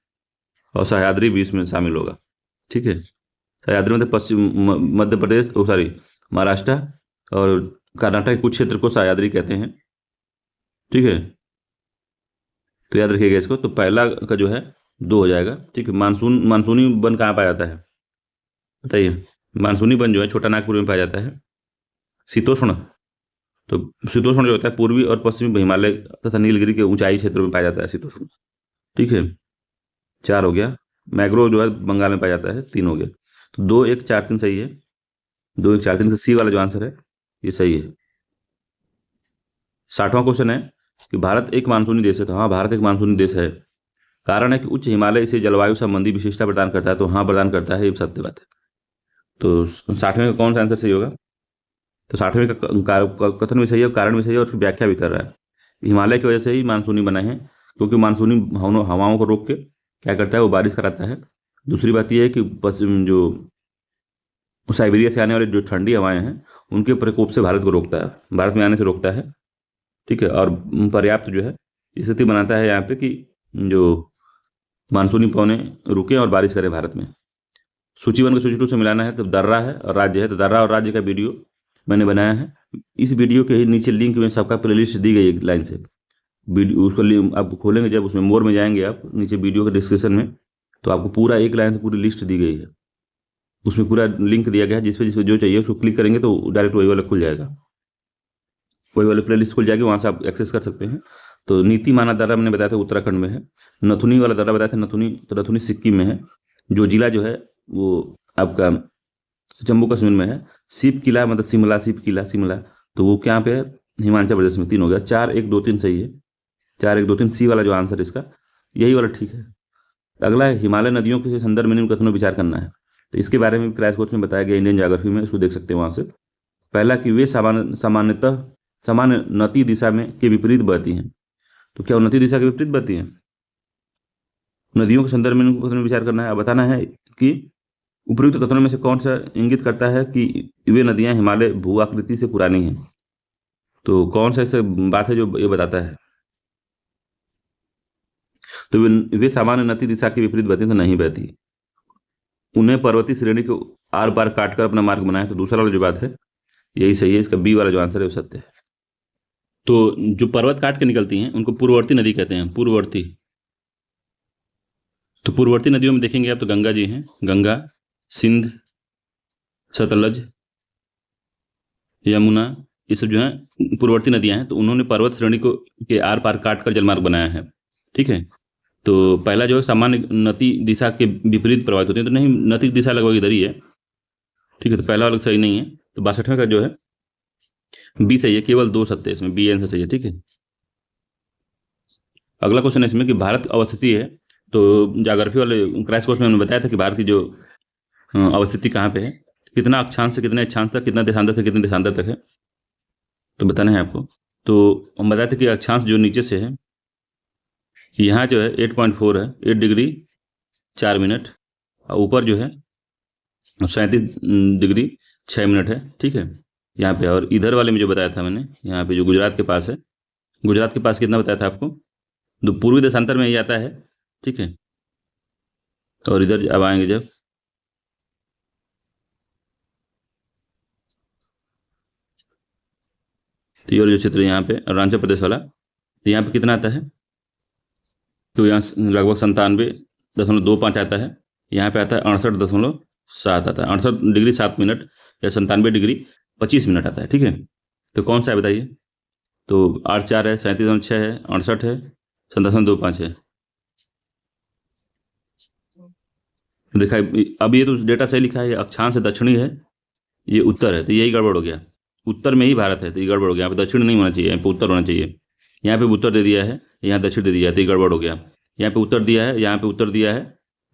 Speaker 1: और सह्याद्री भी इसमें शामिल होगा, ठीक है। सह्याद्री मतलब पश्चिम मध्य प्रदेश, सॉरी, महाराष्ट्र और कर्नाटक के कुछ क्षेत्र को सह्याद्री कहते हैं, ठीक है। तो याद रखिएगा इसको। तो पहला का जो है 2 हो जाएगा, ठीक है। मानसूनी वन कहाँ पाया जाता है बताइए? मानसूनी वन जो है छोटा नागपुर में पाया जाता है। शीतोष्ण, तो शीतोष्ण जो होता है पूर्वी और पश्चिमी हिमालय तथा नीलगिरी के ऊंचाई क्षेत्रों में पाया जाता है शीतोष्ण, ठीक है। 4 हो गया। मैग्रोव जो है बंगाल में पाया जाता है, 3 हो गया। तो 2 1 4 3 सही है। 2 1 4 3 का सी वाला जो आंसर है ये सही है। 60वां क्वेश्चन है कि भारत एक मानसूनी देश है। तो हाँ, भारत एक मानसूनी देश है। कारण है कि उच्च हिमालय इसे जलवायु संबंधी विशेषता प्रदान करता है। तो हाँ, प्रदान करता है, ये सत्य बात है। तो 60वें का कौन सा आंसर सही होगा? तो 60वें का कथन भी सही है, कारण भी सही है, और व्याख्या भी कर रहा है। हिमालय की वजह से ही मानसूनी बना है, क्योंकि मानसूनी हवाओं को रोक के क्या करता है, वो बारिश कराता है। दूसरी बात यह है कि पश्चिम जो साइबेरिया से आने वाली जो ठंडी हवाएं हैं उनके प्रकोप से भारत को रोकता है, भारत में आने से रोकता है, ठीक है। और पर्याप्त जो है स्थिति बनाता है यहाँ पे कि जो मानसूनी पवनें रुके और बारिश करे भारत में। सूची 1 को सूची 2 से मिलाना है तो दर्रा है और राज्य है। तो दर्रा और राज्य का वीडियो मैंने बनाया है। इस वीडियो के नीचे लिंक में सबका प्लेलिस्ट दी गई है लाइन से। वीडियो उसको आप खोलेंगे जब, उसमें मोर में जाएंगे आप, नीचे वीडियो के डिस्क्रिप्शन में, तो आपको पूरा एक लाइन से पूरी लिस्ट दी गई है। उसमें पूरा लिंक दिया गया है, जिस पे जो चाहिए उसको क्लिक करेंगे तो डायरेक्ट वही वाला खुल जाएगा, वही वाली प्लेलिस्ट खुल जाएगी, वहाँ से आप एक्सेस कर सकते हैं। तो नीति माना दर्रा मैंने बताया था उत्तराखंड में है। नथुनी वाला दर्रा बताया था, नथुनी, तो नथुनी सिक्किम में है। जो जिला जो है वो आपका जम्मू कश्मीर में है। सिप किला मतलब शिमला, सिप किला शिमला, तो वो क्या पे है? हिमाचल प्रदेश में। 3 हो गया। 4 1 2 3 सही है। 4 1 2 3 सी वाला जो आंसर इसका यही वाला ठीक है। अगला है हिमालय नदियों के संदर्भ में निम्न कथनों विचार करना है। तो इसके बारे में क्रैश कोर्स में बताया गया इंडियन ज्योग्राफी में, इसको देख सकते हैं वहाँ से। पहला कि वे सामान्यतः सामान्य नती दिशा में के विपरीत बहती हैं। तो क्या वो नती दिशा के विपरीत बहती हैं? नदियों के संदर्भ में कथनों विचार करना है। अब बताना है कि उपयुक्त कथनों में से कौन सा इंगित करता है कि वे नदियां हिमालय भू आकृति से पुरानी हैं। तो कौन सा ऐसा बात है जो ये बताता है? तो वे सामान्य नदी दिशा के विपरीत बहती तो नहीं बहती। उन्हें पर्वतीय श्रेणी को आर पार काटकर अपना मार्ग बनाया। तो दूसरा वाला जो बात है यही सही है। इसका बी वाला जो आंसर है वो सत्य है। तो जो पर्वत काट के निकलती हैं उनको पूर्ववर्ती नदी कहते हैं, पूर्ववर्ती। तो पूर्ववर्ती नदियों में देखेंगे आप तो गंगा जी हैं, गंगा, सिंध, सतलज, यमुना, ये सब जो है पूर्ववर्ती नदियां हैं। तो उन्होंने पर्वत श्रेणी को के आर पार काट कर जलमार्ग बनाया है, ठीक है। तो पहला जो है सामान्य नदी दिशा के विपरीत प्रभावित होती है। तो नहीं, नदी दिशा लगभग इधर ही है, ठीक है। तो पहला वाला सही नहीं है। तो 62वें का जो है बी सही है। केवल 2 सत्य इसमें, बी आंसर सही है, ठीक है। अगला क्वेश्चन है इसमें कि भारत अवस्थिति है। तो ज्योग्राफी वाले क्रैश कोर्स में हमने बताया था कि भारत की जो अवस्थिति कहाँ पे है, कितना अक्षांश से कितने अक्षांश तक, कितना देशांतर से कितने देशांतर तक है, तो बताना है आपको। तो हम बताए थे कि अक्षांश जो नीचे से है, यहाँ जो है 8.4 है, 8 डिग्री 4 मिनट, और ऊपर जो है 37 डिग्री 6 मिनट है, ठीक है, यहाँ पे। और इधर वाले में जो बताया था मैंने, यहाँ पे जो गुजरात के पास है, गुजरात के पास कितना बताया था आपको? तो पूर्वी देशांतर में ही आता है, ठीक है। और इधर अब आएंगे जब, तो ये जो क्षेत्र यहाँ पे अरुणाचल प्रदेश वाला, तो यहाँ पे कितना आता है? तो यहाँ लगभग 97.25 आता है। यहाँ पे आता है 68.7 आता है, 68 डिग्री 7 मिनट, या 97 डिग्री 25 मिनट आता है, ठीक है। तो कौन सा है बताइए? तो 8 4 है, 37.6 है, 68 है, 57.25 है। देखा, अब ये तो डेटा सही लिखा है, अक्षांश दक्षिणी है, ये उत्तर है, तो यही गड़बड़ हो गया। उत्तर में ही भारत है तो ये गड़बड़ हो गया। यहाँ पे दक्षिण नहीं होना चाहिए, यहाँ पे उत्तर होना चाहिए। यहाँ पे उत्तर दे दिया है, यहाँ दक्षिण दे दिया है, तो ये गड़बड़ हो गया। यहाँ पे उत्तर दिया है, यहाँ पे उत्तर दिया है,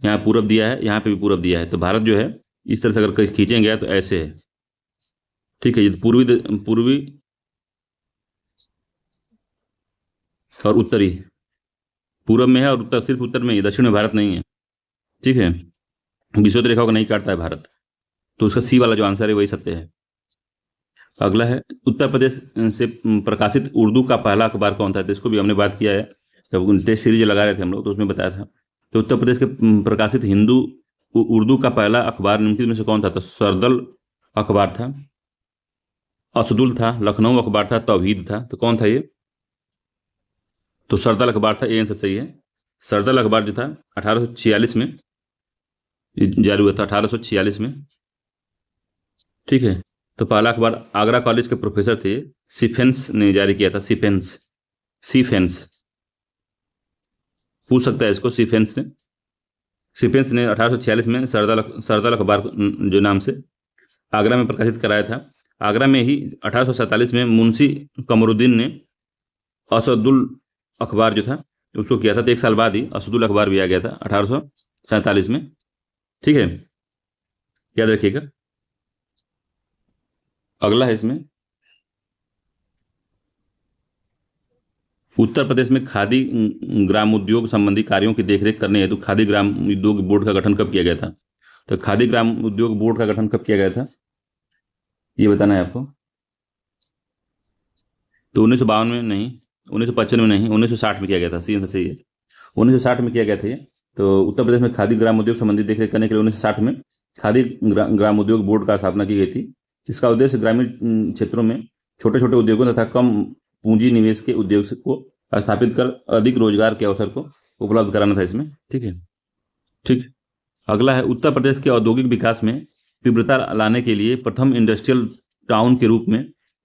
Speaker 1: यहाँ पूरब दिया है, यहाँ पे भी पूरब दिया है। तो भारत जो है इस तरह से अगर कहीं खींचेंगे तो ऐसे है, ठीक है। ये पूर्वी और उत्तरी, पूरब में है और उत्तर सिर्फ उत्तर में ही, दक्षिण में भारत नहीं है, ठीक है। विषुवत रेखा को नहीं काटता है भारत। तो उसका सी वाला जो आंसर है वही सत्य है। अगला है उत्तर प्रदेश से प्रकाशित उर्दू का पहला अखबार कौन था? तो इसको भी हमने बात किया है जब टेस्ट सीरीज लगा रहे थे हम लोग, तो उसमें बताया था। तो उत्तर प्रदेश के प्रकाशित उर्दू का पहला अखबार निम्नलिखित में से कौन था? तो सरदल अखबार था, असदुल था, लखनऊ अखबार था, तौहीद था। तो कौन था ये? तो सरदल अखबार था, ये आंसर सही है। सरदल अखबार जो था 1846 में जारी हुआ था, 1846 में। ठीक है। तो पहला अखबार आगरा कॉलेज के प्रोफेसर थे सिफेंस ने जारी किया था। सिफेंस, सिफेंस पूछ सकता है इसको। सिफेंस ने 1846 में सरदल अखबार जो नाम से आगरा में प्रकाशित कराया था। आगरा में ही 1847 में मुंशी कमरुद्दीन ने असदुल अखबार जो था उसको किया था। तो एक साल बाद ही असदुल अखबार भी आ गया था 1847 में। ठीक है, याद रखिएगा। अगला है इसमें, उत्तर प्रदेश में खादी ग्रामोद्योग संबंधी कार्यों की देखरेख करने हेतु खादी ग्राम उद्योग बोर्ड का गठन कब किया गया था? तो खादी ग्राम उद्योग बोर्ड का गठन कब किया गया था, ये बताना है आपको। तो 1952 में नहीं, 1955 में नहीं, 1960 में किया गया था। सी आंसर सही है, 1960 में किया गया था ये। तो उत्तर प्रदेश में खादी ग्राम उद्योग संबंधी देखरेख करने के लिए 1960 में खादी ग्राम उद्योग बोर्ड का स्थापना की गई थी, जिसका उद्देश्य ग्रामीण क्षेत्रों में छोटे छोटे उद्योगों तथा कम पूंजी निवेश के उद्योग को स्थापित कर अधिक रोजगार के अवसर को उपलब्ध कराना था इसमें। ठीक है, ठीक। अगला है, उत्तर प्रदेश के औद्योगिक विकास में तीव्रता लाने के लिए प्रथम इंडस्ट्रियल टाउन के रूप में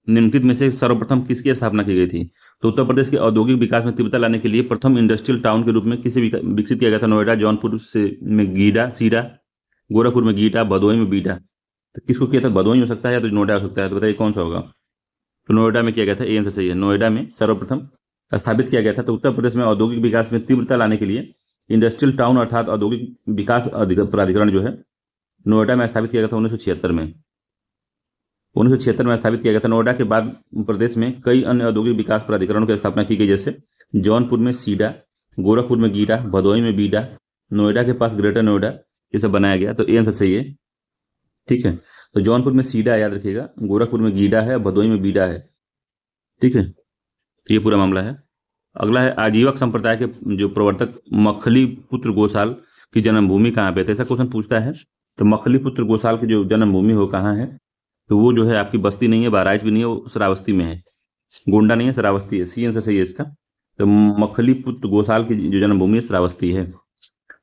Speaker 1: निम्नलिखित में से सर्वप्रथम किसकी स्थापना की गई थी? तो उत्तर प्रदेश के औद्योगिक विकास में तीव्रता लाने के लिए प्रथम इंडस्ट्रियल टाउन के रूप में किसे विकसित किया गया था? नोएडा, जौनपुर में गीडा सीडा, गोरखपुर में गीटा, भदोही में बीटा। तो किसको किया था? भदोही हो सकता है या तो नोएडा हो सकता है। तो बताइए कौन सा होगा? तो नोएडा में किया गया था, ये आंसर सही है। नोएडा में सर्वप्रथम स्थापित किया गया था। तो उत्तर प्रदेश में औद्योगिक विकास में तीव्रता लाने के लिए इंडस्ट्रियल टाउन अर्थात औद्योगिक विकास प्राधिकरण जो है नोएडा में स्थापित किया गया था 1976 में। 1976 में स्थापित किया गया था। नोएडा के बाद प्रदेश में कई अन्य औद्योगिक विकास प्राधिकरणों की स्थापना की गई, जैसे जौनपुर में सीडा, गोरखपुर में गीडा, भदोही में बीडा, नोएडा के पास ग्रेटर नोएडा, ये सब बनाया गया। तो ये आंसर सही है। ठीक है, तो जौनपुर में सीडा याद रखिएगा, गोरखपुर में गीडा है, भदोही में बीडा है। ठीक है, तो ये पूरा मामला है। अगला है, आजीवक संप्रदाय के जो प्रवर्तक मखली पुत्र गोसाल की जन्मभूमि कहाँ पे? तो ऐसा क्वेश्चन पूछता है। तो मखली पुत्र गोसाल की जो जन्मभूमि हो कहाँ है? तो वो जो है आपकी बस्ती नहीं है, बहराइच भी नहीं है, वो श्रावस्ती में है। गोंडा नहीं है, श्रावस्ती है। सी आंसर सही है इसका। तो मखली पुत्र गोसाल की जो जन्मभूमि है श्रावस्ती है।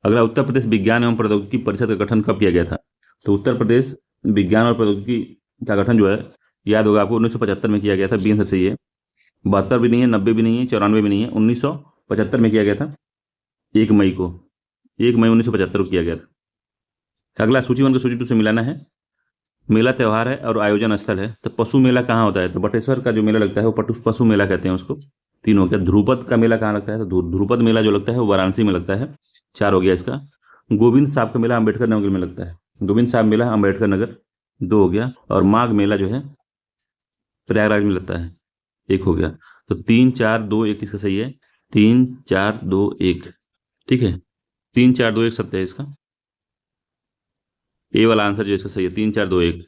Speaker 1: अगला, उत्तर प्रदेश विज्ञान एवं प्रौद्योगिकी परिषद का गठन कब किया गया था? तो उत्तर प्रदेश विज्ञान और प्रौद्योगिकी का गठन जो है याद होगा आपको 1975 में किया गया था। बी आंसर सही है। 72 भी नहीं है, 90 भी नहीं है, 94 भी नहीं है, 1975 में किया गया था। 1 मई 1975 को किया गया था। अगला, सूची 1 को सूची 2 से मिलाना है। मेला त्यौहार है और आयोजन स्थल है। तो पशु मेला कहाँ होता है? तो बटेश्वर का जो मेला लगता है वो पशु मेला कहते हैं उसको। 3 हो गया। ध्रुपद का मेला कहाँ लगता है? तो ध्रुपद मेला जो लगता है वो वाराणसी में लगता है। 4 हो गया इसका। गोविंद साहब का मेला अम्बेडकर नगर में लगता है। गोविंद साहब मेला अम्बेडकर नगर, 2 हो गया। और माघ मेला जो है प्रयागराज में लगता है, 1 हो गया। तो 3 4 2 1 इसका सही है। 3 4 2 1। ठीक है, 3 4 2 1 सत्य है इसका। ए वाला आंसर जो इसका सही है, 3 4 2 1,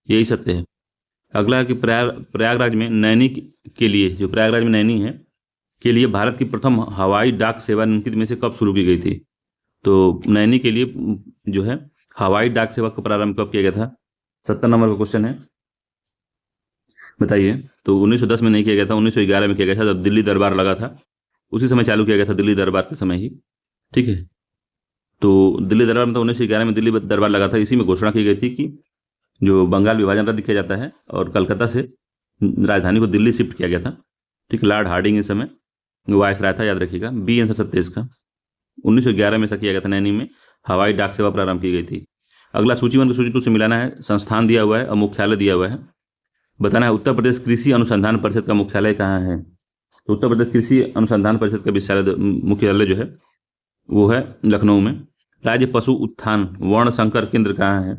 Speaker 1: यही सत्य है। अगला है कि प्रयागराज में नैनी के लिए, जो प्रयागराज में नैनी है के लिए भारत की प्रथम हवाई डाक सेवा निम्नलिखित में से कब शुरू की गई थी? तो नैनी के लिए जो है हवाई डाक सेवा का प्रारंभ कब किया गया था? 70 नंबर का क्वेश्चन है, बताइए। तो 1910 में नहीं किया गया था, 1911 में किया गया था, जब दिल्ली दरबार लगा था उसी समय चालू किया गया था, दिल्ली दरबार के समय ही। ठीक है, तो दिल्ली दरबार में तो 1911 में दिल्ली दरबार लगा था। इसी में घोषणा की गई थी कि जो बंगाल विभाजन रद्द किया जाता है और कलकत्ता से राजधानी को दिल्ली शिफ्ट किया गया था। ठीक, लॉर्ड हार्डिंग इस समय वायसराय था, याद रखिएगा। बी आंसर सत्य इसका। 1911 में ऐसा किया गया था, नैनी में हवाई डाक सेवा प्रारंभ की गई थी। अगला, सूची 1 को सूची 2 से मिलाना है। संस्थान दिया हुआ है और मुख्यालय दिया हुआ है, बताना है। उत्तर प्रदेश कृषि अनुसंधान परिषद का मुख्यालय कहाँ है? तो उत्तर प्रदेश कृषि अनुसंधान परिषद का मुख्यालय जो है वो है लखनऊ में। राज्य पशु उत्थान वर्ण संकर केंद्र कहाँ है?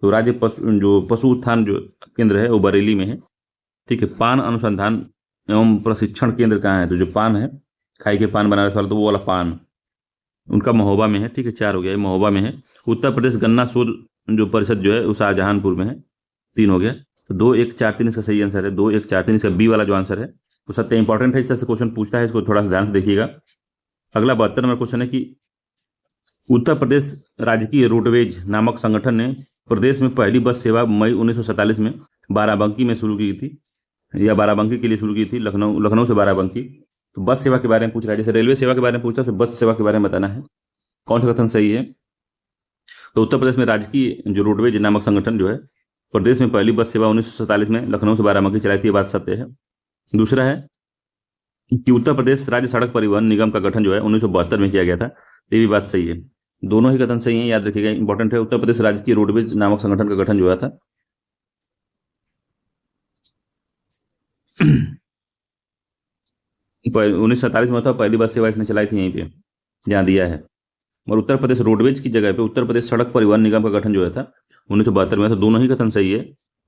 Speaker 1: तो राज्य पशु उत्थान जो केंद्र है वो बरेली में है। ठीक है, पान अनुसंधान एवं प्रशिक्षण केंद्र कहाँ है? तो जो पान है, खाई के पान बनाने वाला, तो वो वाला पान उनका महोबा में है। ठीक है, 4 हो गया, महोबा में है। उत्तर प्रदेश गन्ना शोध जो परिषद जो है वो शाहजहांपुर में है, 3 हो गया। तो 2 1 4 3 इसका सही आंसर है। 2 1 4 3 इसका बी वाला जो आंसर है वो सत्य इंपॉर्टेंट है। इस तरह से क्वेश्चन पूछता है, इसको थोड़ा सा ध्यान से देखिएगा। अगला 72 नंबर क्वेश्चन है कि उत्तर प्रदेश राजकीय रोडवेज नामक संगठन ने प्रदेश में पहली बस सेवा मई 1947 में बाराबंकी में शुरू की थी, या बाराबंकी के लिए शुरू की थी, लखनऊ से बाराबंकी। तो बस सेवा के बारे में पूछ रहा है, जैसे रेलवे सेवा के बारे में पूछता है तो बस सेवा के बारे में बताना है। कौन सा कथन सही है? तो उत्तर प्रदेश में राजकीय जो रोडवेज नामक संगठन जो है प्रदेश में पहली बस सेवा 1947 में लखनऊ से बाराबंकी चलाई थी, ये बात सत्य है। दूसरा है कि उत्तर प्रदेश राज्य सड़क परिवहन निगम का गठन जो है 1972 में किया गया था, ये भी बात सही है। दोनों ही कथन सही है, याद रखिएगा, इंपॉर्टेंट है। उत्तर प्रदेश राज्य की रोडवेज नामक संगठन का गठन जो हुआ था 1947 में था, पहली बस सेवा इसने चलाई थी यहीं पे, जहाँ दिया है। और उत्तर प्रदेश रोडवेज की जगह पे उत्तर प्रदेश सड़क परिवहन निगम का गठन जो है था 1972 में। तो दोनों ही कथन सही है,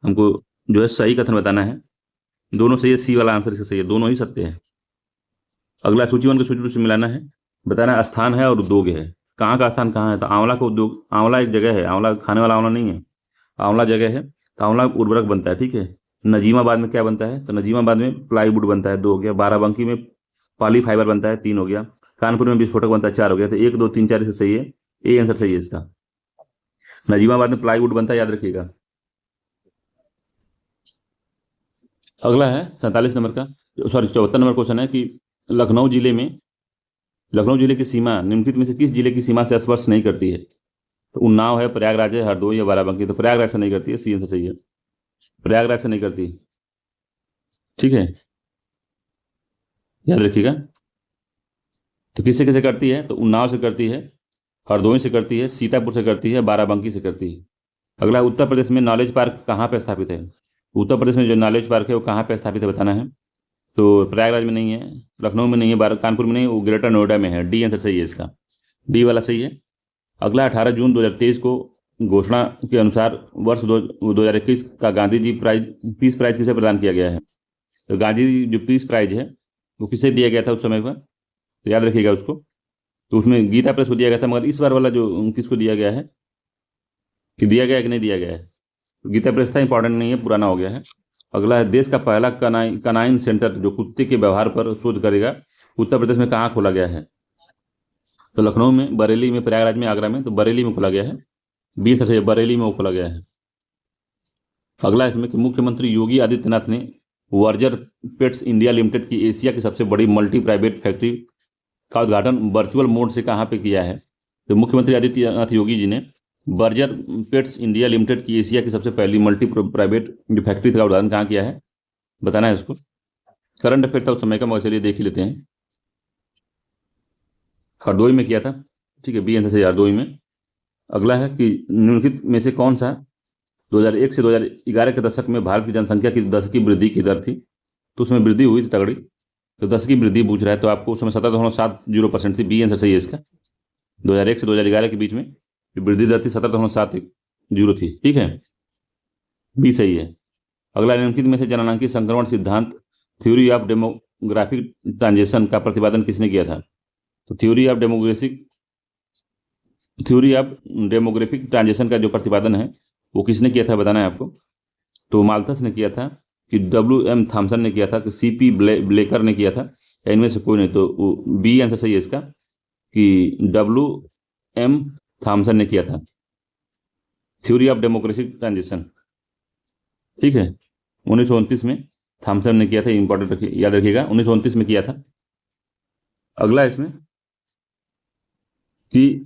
Speaker 1: हमको जो है सही कथन बताना है। दोनों सही है, सी वाला आंसर इसका सही है, दोनों ही सत्य है। अगला सूचीवन को सूची से मिलाना है, बताना है स्थान है और उद्योग है। कहाँ का स्थान कहाँ है? तो आंवला का उद्योग, आंवला एक जगह है, आंवला खाने वाला आंवला नहीं है, आंवला जगह है। तो आंवला उर्वरक बनता है, ठीक है। नजीमाबाद में क्या बनता है? तो नजीमाबाद में प्लाईवुड बनता है, 2 हो गया। बाराबंकी में पॉली फाइबर बनता है, 3 हो गया। कानपुर में विस्फोटक बनता है, 4 हो गया। तो 1 2 3 4 से सही है, ए आंसर सही है इसका। नजीमाबाद में प्लाईवुड बनता है, याद रखिएगा। अगला है 47 नंबर का, सॉरी 74 नंबर क्वेश्चन है कि लखनऊ जिले की सीमा निम्नलिखित में से किस जिले की सीमा से स्पर्श नहीं करती है? तो उन्नाव है, प्रयागराज है, हरदोई या बाराबंकी। तो प्रयागराज से नहीं करती है, सी आंसर सही है, प्रयागराज से नहीं करती, ठीक है, याद रखिएगा। तो किससे किसे करती है? तो उन्नाव से करती है, हरदोई से करती है, सीतापुर से करती है, बाराबंकी से करती है। अगला, उत्तर प्रदेश में नॉलेज पार्क कहाँ पर स्थापित है? उत्तर प्रदेश में जो नॉलेज पार्क है वो कहाँ पर स्थापित है, बताना है। तो प्रयागराज में नहीं है, लखनऊ में नहीं है, कानपुर में नहीं, वो ग्रेटर नोएडा में है, डी आंसर सही है इसका, डी वाला सही है। अगला 18 जून 2023 को घोषणा के अनुसार वर्ष 2021 का गांधी जी पीस प्राइज किसे प्रदान किया गया है? तो गांधी जी जो पीस प्राइज है वो किसे दिया गया था उस समय पर? तो याद रखिएगा उसको। तो उसमें गीता प्रेस को दिया गया था, मगर इस बार वाला जो किसको दिया गया है, कि दिया गया है कि नहीं दिया गया है? तो गीता प्रेस था, इंपॉर्टेंट नहीं है, पुराना हो गया है। अगला है देश का पहला कनाइन सेंटर जो कुत्ते के व्यवहार पर शोध करेगा, उत्तर प्रदेश में कहाँ खोला गया है? तो लखनऊ में, बरेली में, प्रयागराज में, आगरा में। तो बरेली में खोला गया है, 20 से बरेली में वो खोला गया है। अगला इसमें कि मुख्यमंत्री योगी आदित्यनाथ ने वर्जर पेट्स इंडिया लिमिटेड की एशिया की सबसे बड़ी मल्टी प्राइवेट फैक्ट्री का उद्घाटन वर्चुअल मोड से कहाँ पे किया है? तो मुख्यमंत्री आदित्यनाथ योगी जी ने बर्जर पेट्स इंडिया लिमिटेड की एशिया की सबसे पहली मल्टी प्राइवेट जो फैक्ट्री का उद्घाटन कहाँ किया है, बताना है उसको। करंट अफेयर था उस समय का, मगर चलिए देख ही लेते हैं। हरदोई में किया था, ठीक है, बी आंसर से हरदोई में। अगला है कि निम्नलिखित में से कौन सा 2001 से 2011 के दशक में भारत की जनसंख्या की दशकीय वृद्धि की दर थी? तो उसमें वृद्धि हुई थी तगड़ी, तो 10 की वृद्धि पूछ रहा है, तो आपको उस समय 17.70% थी, बी आंसर सही है इसका। 2001 से 2011 के बीच में वृद्धि दर थी 17.70 थी, ठीक है, बी सही है। अगला, निम्नलिखित में से जननांकीय संक्रमण सिद्धांत थ्योरी ऑफ डेमोग्राफिक ट्रांजिशन का प्रतिपादन किसने किया था? तो थ्योरी ऑफ डेमोग्राफिक ट्रांजिशन का जो प्रतिपादन है वो किसने किया था, बताना है आपको। तो माल्थस ने किया था, कि WM थॉमसन ने किया था, कि CP ब्लेकर ने किया था, या इनमें से कोई नहीं? तो बी आंसर सही है इसका, कि WM थॉमसन ने किया था, थ्योरी ऑफ डेमोक्रेटिक ट्रांजिशन, ठीक है, 1929 में थॉमसन ने किया था, इंपॉर्टेंट याद रखिएगा, 1929 में किया था। अगला इसमें कि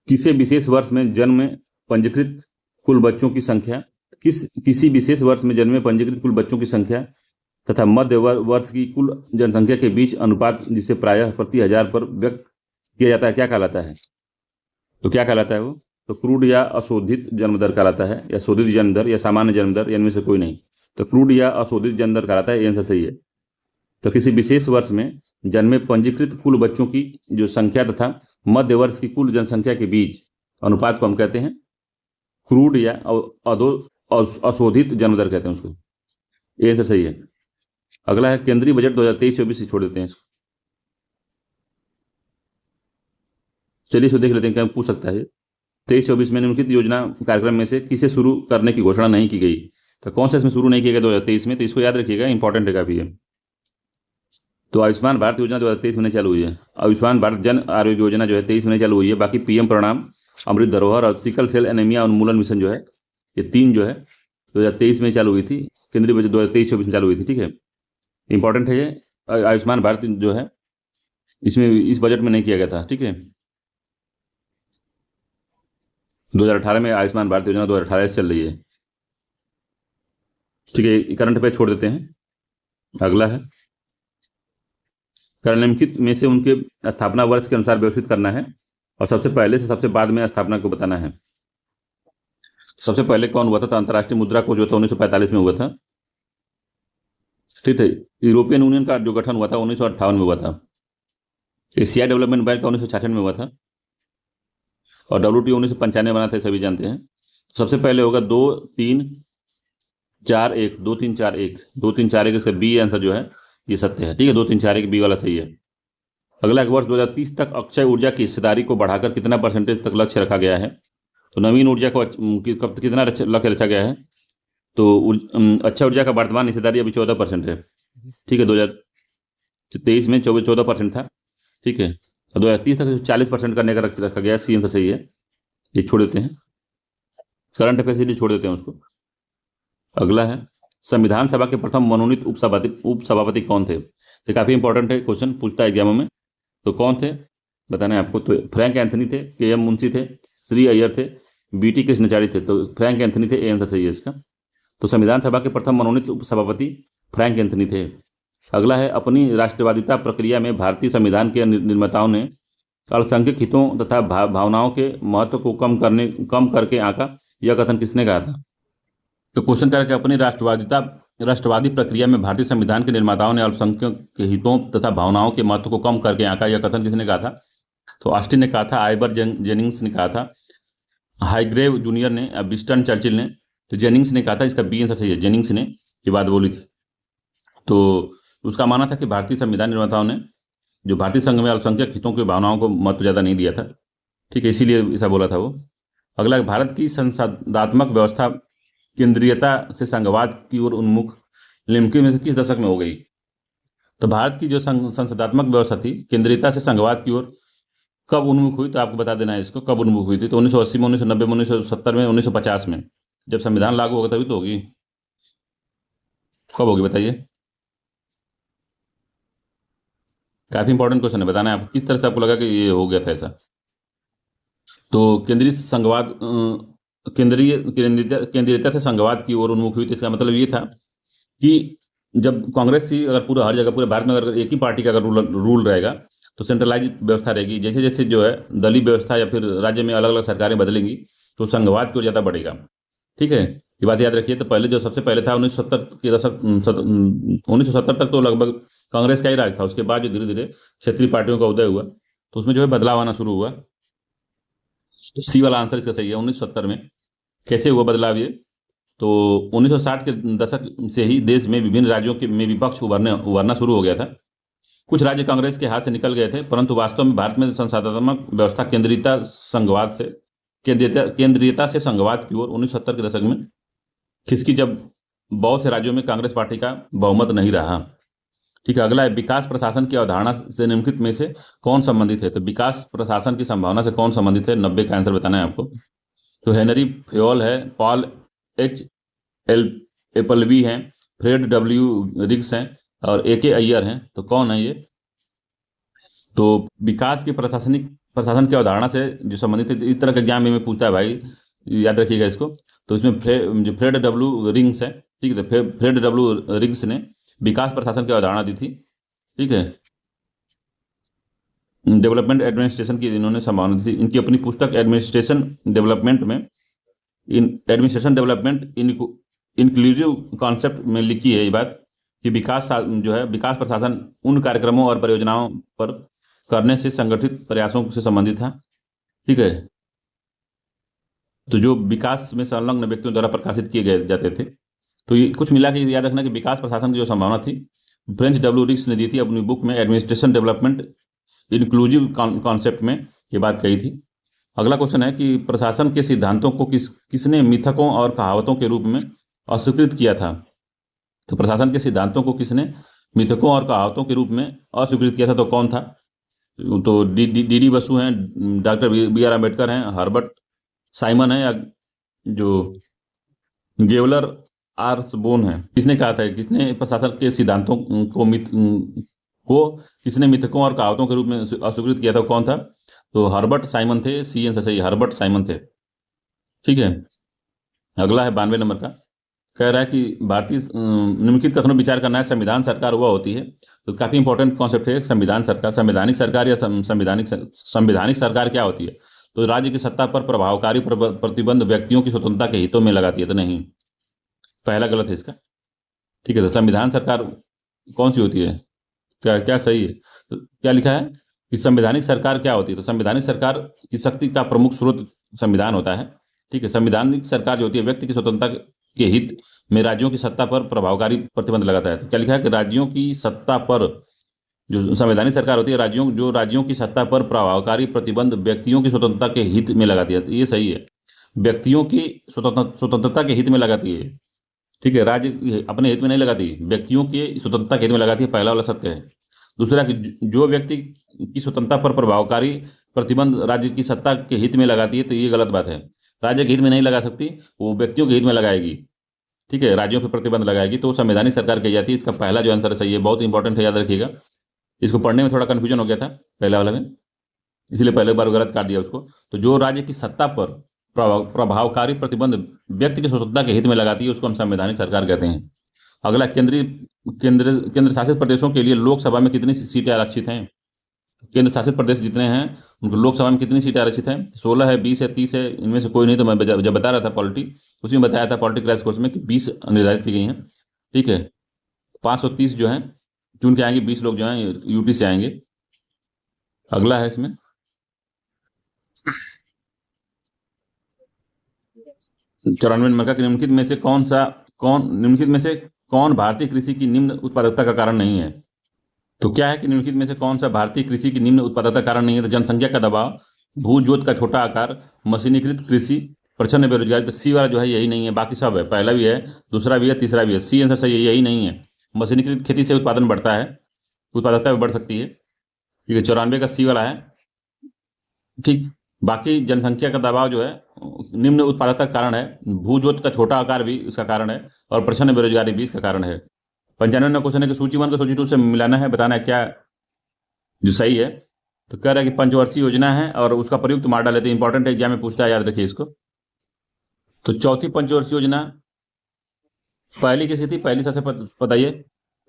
Speaker 1: किसी विशेष वर्ष में जन्म पंजीकृत कुल बच्चों की संख्या, किसी विशेष वर्ष में जन्मे पंजीकृत कुल बच्चों की संख्या तथा मध्य वर्ष की कुल जनसंख्या के बीच अनुपात, जिसे प्रायः प्रति 1000 पर व्यक्त किया जाता है, क्या कहलाता है? तो क्या कहलाता है वो? तो क्रूड या अशोधित जन्म दर कहलाता है, या शोधित जन्म दर, या सामान्य जन्म दर, इनमें से कोई नहीं। तो क्रूड या अशोधित जन्म दर कहलाता है, ये आंसर सही है। तो किसी विशेष वर्ष में जन्मे पंजीकृत कुल बच्चों की जो संख्या तथा मध्य वर्ष की कुल जनसंख्या के बीच अनुपात को हम कहते हैं क्रूड या अशोधित जन्म दर कहते हैं उसको, ये आंसर सही है। अगला है केंद्रीय बजट 2023-24 छोड़ देते हैं इसको, चलिए इसको देख लेते हैं, क्या पूछ सकता है। 23-24 में निम्नलिखित योजना कार्यक्रम में से किसे शुरू करने की घोषणा नहीं की गई? तो कौन सा इसमें शुरू नहीं किया गया 2023 में? तो इसको याद रखिएगा, इंपॉर्टेंट है काफी है। तो आयुष्मान भारत योजना 2023 में चालू हुई है, आयुष्मान भारत जन आरोग्य योजना जो है 23 में चालू हुई है। बाकी PM प्रणाम, अमृत धरोहर और सिकल सेल एनीमिया उन्मूलन मिशन जो है, ये 3 जो है 2023 में चालू हुई थी, केंद्रीय बजट 2023-24 में चालू हुई थी, ठीक है, इंपॉर्टेंट है ये। आयुष्मान भारत जो है इसमें इस बजट में नहीं किया गया था। ठीक है, 2018 में आयुष्मान भारत योजना 2018 से चल रही है। ठीक है, करंट पे छोड़ देते हैं। अगला है निम्नलिखित में से उनके स्थापना वर्ष के अनुसार व्यवस्थित करना है और सबसे पहले से सबसे बाद में स्थापना को बताना है। सबसे पहले कौन हुआ था? तो अंतर्राष्ट्रीय मुद्रा कोष जो था 1945 में हुआ था। ठीक है, यूरोपियन यूनियन का जो गठन हुआ था 1958 में हुआ था। एशिया डेवलपमेंट बैंक का 1966 में हुआ था और WTO 1995 बना था, सभी जानते हैं। सबसे पहले होगा 2-3-4-1, 2-3-4-1, 2-3-4-1, इसका बी आंसर जो है ये सत्य है। ठीक है, 2-3-4-1 बी वाला सही है। अगला एक वर्ष 2030 तक अक्षय ऊर्जा की हिस्सेदारी को बढ़ाकर कितना परसेंटेज तक लक्ष्य रखा गया है? तो नवीन ऊर्जा को कब कितना लक्ष्य रखा गया है? तो अक्षय ऊर्जा का वर्तमान हिस्सेदारी अभी 14% है। ठीक है, 2023 में 14% था। ठीक है, और 2030 तक 40% करने का रखा गया। सी आंसर सही है, ये छोड़ देते हैं, करंट अफेयर्स इसलिए छोड़ देते हैं उसको। अगला है संविधान सभा के प्रथम मनोनीत उपसभापति कौन थे? तो काफी इंपॉर्टेंट है, क्वेश्चन पूछता है एग्जामों में। तो कौन थे बताना है आपको। तो फ्रैंक एंथनी थे, KM मुंशी थे, श्री अय्यर थे, BT कृष्णाचारी थे। तो फ्रैंक एंथनी थे, ए आंसर सही है इसका। तो संविधान सभा के प्रथम मनोनीत उपसभापति फ्रैंक एंथनी थे। अगला है अपनी राष्ट्रवादिता प्रक्रिया में भारतीय संविधान के निर्माताओं ने अल्पसंख्यक हितों तथा भावनाओं के महत्व को कम करके आंका, यह कथन किसने कहा था? तो क्वेश्चन करके अपनी राष्ट्रवादी प्रक्रिया में भारतीय संविधान के निर्माताओं ने अल्पसंख्यक के हितों तथा भावनाओं के महत्व को कम करके आंका, यह कथन किसने कहा था? तो ऑस्टिन ने कहा था, आइबर जेनिंग्स ने कहा था, हाईग्रेव जूनियर ने, विंस्टन चर्चिल ने। तो जेनिंग्स ने कहा था, इसका बी आंसर सही है, जेनिंग्स ने ये बात बोली थी। तो उसका मानना था कि भारतीय संविधान निर्माताओं ने जो भारतीय संघ में अल्पसंख्यक हितों की भावनाओं को महत्व ज़्यादा नहीं दिया था। ठीक है, इसीलिए ऐसा बोला था वो। अगला, भारत की संसदात्मक व्यवस्था केंद्रीयता से संघवाद की ओर उन्मुख निम्नलिखित में से किस दशक में हो गई? तो भारत की जो संसदात्मक व्यवस्था थी केंद्रीयता से संघवाद की ओर कब उन्मुख हुई? तो आपको बता देना है इसको, कब उन्मुख हुई थी। तो 1980 में, 1990 में, 1970 में, 1950 में। जब संविधान लागू होगा तभी तो होगी। कब होगी बताइए? काफी इंपॉर्टेंट क्वेश्चन है, बताना है आपको किस तरह से आपको लगा कि ये हो गया था ऐसा। तो केंद्रीयता से संघवाद की ओर उन्मुख हुई। तो इसका मतलब ये था कि जब कांग्रेस ही अगर पूरा हर जगह पूरे भारत में अगर एक ही पार्टी का अगर रूल रहेगा तो सेंट्रलाइज व्यवस्था रहेगी। जैसे जैसे जो है दलीय व्यवस्था या फिर राज्य में अलग अलग सरकारें बदलेंगी तो संघवाद की ओर ज़्यादा बढ़ेगा। ठीक है, ये बात याद रखिए। तो पहले जो सबसे पहले था 1970 के दशक, 1970 तक तो लगभग कांग्रेस का ही राज था। उसके बाद जो धीरे धीरे क्षेत्रीय पार्टियों का उदय हुआ तो उसमें जो है बदलाव आना शुरू हुआ। तो सी वाला आंसर इसका सही है, 1970 में। कैसे हुआ बदलाव ये? तो 1960 के दशक से ही देश में विभिन्न राज्यों के में विपक्ष उभरना शुरू हो गया था। कुछ राज्य कांग्रेस के हाथ से निकल गए थे, परंतु वास्तव में भारत में संसदात्मक व्यवस्था केंद्रीयता से संघवाद की ओर 1970 के दशक में खिसकी, जब बहुत से राज्यों में कांग्रेस पार्टी का बहुमत नहीं रहा। ठीक है, अगला है विकास प्रशासन की अवधारणा से निम्नलिखित में से कौन संबंधित है? तो विकास प्रशासन की संभावना से कौन संबंधित है? 90 का आंसर बताना है आपको। तो हेनरी फ्योल है, पॉल H. एपलबी हैं, फ्रेड W. रिग्स हैं और A.K. अय्यर हैं। तो कौन है ये? तो विकास की प्रशासन की अवधारणा से जो संबंधित है, इस तरह का एग्जाम में पूछता है भाई, याद रखिएगा इसको। तो इसमें जो फ्रेड W. रिग्स है, ठीक है, तो फ्रेड W. रिग्स ने विकास प्रशासन की अवधारणा दी थी। ठीक है, डेवलपमेंट एडमिनिस्ट्रेशन की इन्होंने संभावना थी। इनकी अपनी पुस्तक एडमिनिस्ट्रेशन डेवलपमेंट इंक्लूसिव कॉन्सेप्ट में लिखी है ये बात कि विकास प्रशासन उन कार्यक्रमों और परियोजनाओं पर करने से संगठित प्रयासों से संबंधित था। ठीक है, तो जो विकास में संलग्न व्यक्तियों द्वारा प्रकाशित किए गए जाते थे। तो ये कुछ मिला के याद रखना कि विकास प्रशासन की जो संभावना थी फ्रेंच W. रिग्स ने दी थी अपनी बुक में एडमिनिस्ट्रेशन डेवलपमेंट इंक्लूसिव कॉन्सेप्ट में ये बात कही थी। अगला क्वेश्चन है कि प्रशासन के सिद्धांतों को किसने मिथकों और कहावतों के रूप में अस्वीकृत किया था? तो प्रशासन के सिद्धांतों को किसने मिथकों और कहावतों के रूप में अस्वीकृत किया था? तो कौन था? तो D.D. बसु हैं, डॉक्टर B.R. अम्बेडकर हैं, हर्बर्ट साइमन है, या जो गेवलर आर बोन है। किसने कहा था, किसने प्रशासन के सिद्धांतों को को किसने मिथकों और कहावतों के रूप में अस्वीकृत किया था, कौन था? तो हर्बर्ट साइमन थे, सी आंसर सही, हर्बर्ट साइमन थे। ठीक है, अगला है 92 नंबर का। कह रहा है कि भारतीय निम्नलिखित कथनों पर विचार करना है, संविधान सरकार वह होती है। तो काफी इंपॉर्टेंट कॉन्सेप्ट है संविधान सरकार। संवैधानिक सरकार या संवैधानिक सरकार क्या होती है? तो राज्य की सत्ता पर प्रभावकारी प्रतिबंध व्यक्तियों की स्वतंत्रता के हितों में लगाती है। तो नहीं, पहला गलत है इसका। ठीक है, तो संविधान सरकार कौन सी होती है? क्या क्या सही है? तो क्या लिखा है कि संवैधानिक सरकार क्या होती है? तो संवैधानिक सरकार की शक्ति का प्रमुख स्रोत संविधान होता है। ठीक है, संवैधानिक सरकार जो होती है व्यक्ति की स्वतंत्रता के हित में राज्यों की सत्ता पर प्रभावकारी प्रतिबंध लगाता है। तो क्या लिखा है कि राज्यों की सत्ता पर, जो संवैधानिक सरकार होती है राज्यों की सत्ता पर प्रभावकारी प्रतिबंध व्यक्तियों की स्वतंत्रता के हित में लगाती है। तो ये सही है, व्यक्तियों की स्वतंत्रता के हित में लगाती है। ठीक है, राज्य अपने हित में नहीं लगाती, व्यक्तियों की स्वतंत्रता के हित में लगाती है, पहला वाला सत्य है। दूसरा कि जो व्यक्ति की स्वतंत्रता पर प्रभावकारी प्रतिबंध राज्य की सत्ता के हित में लगाती है, तो ये गलत बात है। राज्य के हित में नहीं लगा सकती, वो व्यक्तियों के हित में लगाएगी। ठीक है, राज्यों पर प्रतिबंध लगाएगी, तो संवैधानिक सरकार कही जाती है। इसका पहला जो आंसर सही है, बहुत इंपॉर्टेंट है, याद रखिएगा। इसको पढ़ने में थोड़ा कन्फ्यूजन हो गया था पहला वाला में, इसलिए पहले बार गलत काट दिया उसको। तो जो राज्य की सत्ता पर प्रभावकारी प्रतिबंध व्यक्ति की स्वतंत्रता के हित में लगाती है, उसको हम संवैधानिक सरकार कहते हैं। अगला, केंद्र शासित प्रदेशों के लिए लोकसभा में कितनी सीटें आरक्षित हैं? केंद्र शासित प्रदेश जितने हैं उनको लोकसभा में कितनी सीटें आरक्षित हैं? 16 है, 20 है, 30 है, इनमें से कोई नहीं। तो मैं जब बता रहा था पॉलिटी, उसी में बताया था पॉलिटी क्रैश कोर्स में कि 20 निर्धारित की गई हैं। ठीक है, 530 जो है चुन के आएंगे, 20 लोग जो हैं यूटी से आएंगे। अगला है इसमें 94 नंबर का कि निम्नलिखित में से कौन भारतीय कृषि की निम्न उत्पादकता का कारण नहीं है? तो क्या है कि निम्नलिखित में से कौन सा भारतीय कृषि की निम्न उत्पादकता कारण नहीं है? तो जनसंख्या का दबाव, भू जोत का छोटा आकार, मशीनीकृत कृषि, प्रचंड बेरोजगारी। तो सी वाला जो है यही नहीं है, बाकी सब है, पहला भी है, दूसरा भी है, तीसरा भी है। सी आंसर सही है, यही नहीं है। मशीनीकृत खेती से उत्पादन बढ़ता है, उत्पादकता भी बढ़ सकती है। ठीक है, 94 का सी वाला है। ठीक, बाकी जनसंख्या का दबाव जो है निम्न उत्पादकता का कारण है, भू जोत का छोटा आकार भी इसका कारण है, और प्रचंड बेरोजगारी भी इसका कारण है। 95 क्वेश्चन है कि सूची 1 को सूची 2 से मिलाना है, बताना है क्या जो सही है। तो कह रहा है कि पंचवर्षीय योजना है और उसका प्रयुक्त मॉडल है। तो इंपॉर्टेंट एग्जाम में पूछता है, याद रखिए इसको। तो चौथी पंचवर्षीय योजना पहली किसकी थी? पहली सबसे बताइए।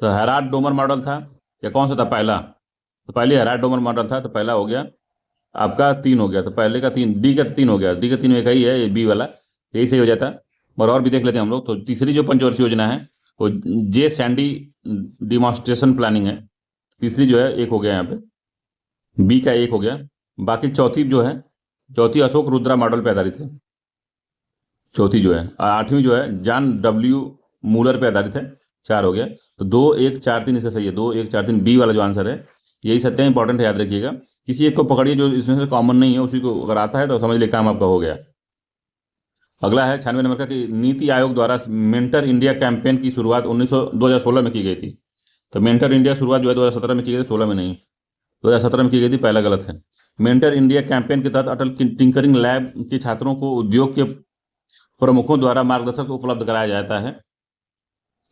Speaker 1: तो हेराल्ड डोमर मॉडल था या कौन सा था पहला? तो पहले हेराल्ड डोमर मॉडल था, तो पहला हो गया आपका 3 हो गया। तो पहले का 3, डी का 3 हो गया, डी का 3 में एक ही है, ये बी वाला, यही सही हो जाता। और भी देख लेते हैं हम लोग। तो तीसरी जो पंचवर्षीय योजना है वो जे सैंडी डिमॉन्स्ट्रेशन प्लानिंग है, तीसरी जो है एक हो गया यहाँ पे, बी का एक हो गया। बाकी चौथी जो है, चौथी अशोक रुद्रा मॉडल पे आधारित है, चौथी जो है। आठवीं जो है जॉन डब्ल्यू मूलर पे आधारित है, 4 हो गया। तो 2 1 4 3 इसका सही है, 2 1 4 3 बी वाला जो आंसर है यही सत्य है। इंपॉर्टेंट है, याद रखिएगा। किसी एक को पकड़िए जो इसमें से कॉमन नहीं है, उसी को अगर आता है तो समझ लिए काम आपका हो गया। अगला है 96 नंबर का कि नीति आयोग द्वारा मेंटर इंडिया कैंपेन की शुरुआत 2016 में की गई थी। तो मेंटर इंडिया शुरुआत जो है 2017 में की गई थी, 16 में नहीं, 2017 में की गई थी, पहला गलत है। मेंटर इंडिया कैंपेन के तहत अटल टिंकरिंग लैब के छात्रों को उद्योग के प्रमुखों द्वारा मार्गदर्शक उपलब्ध कराया जाता है।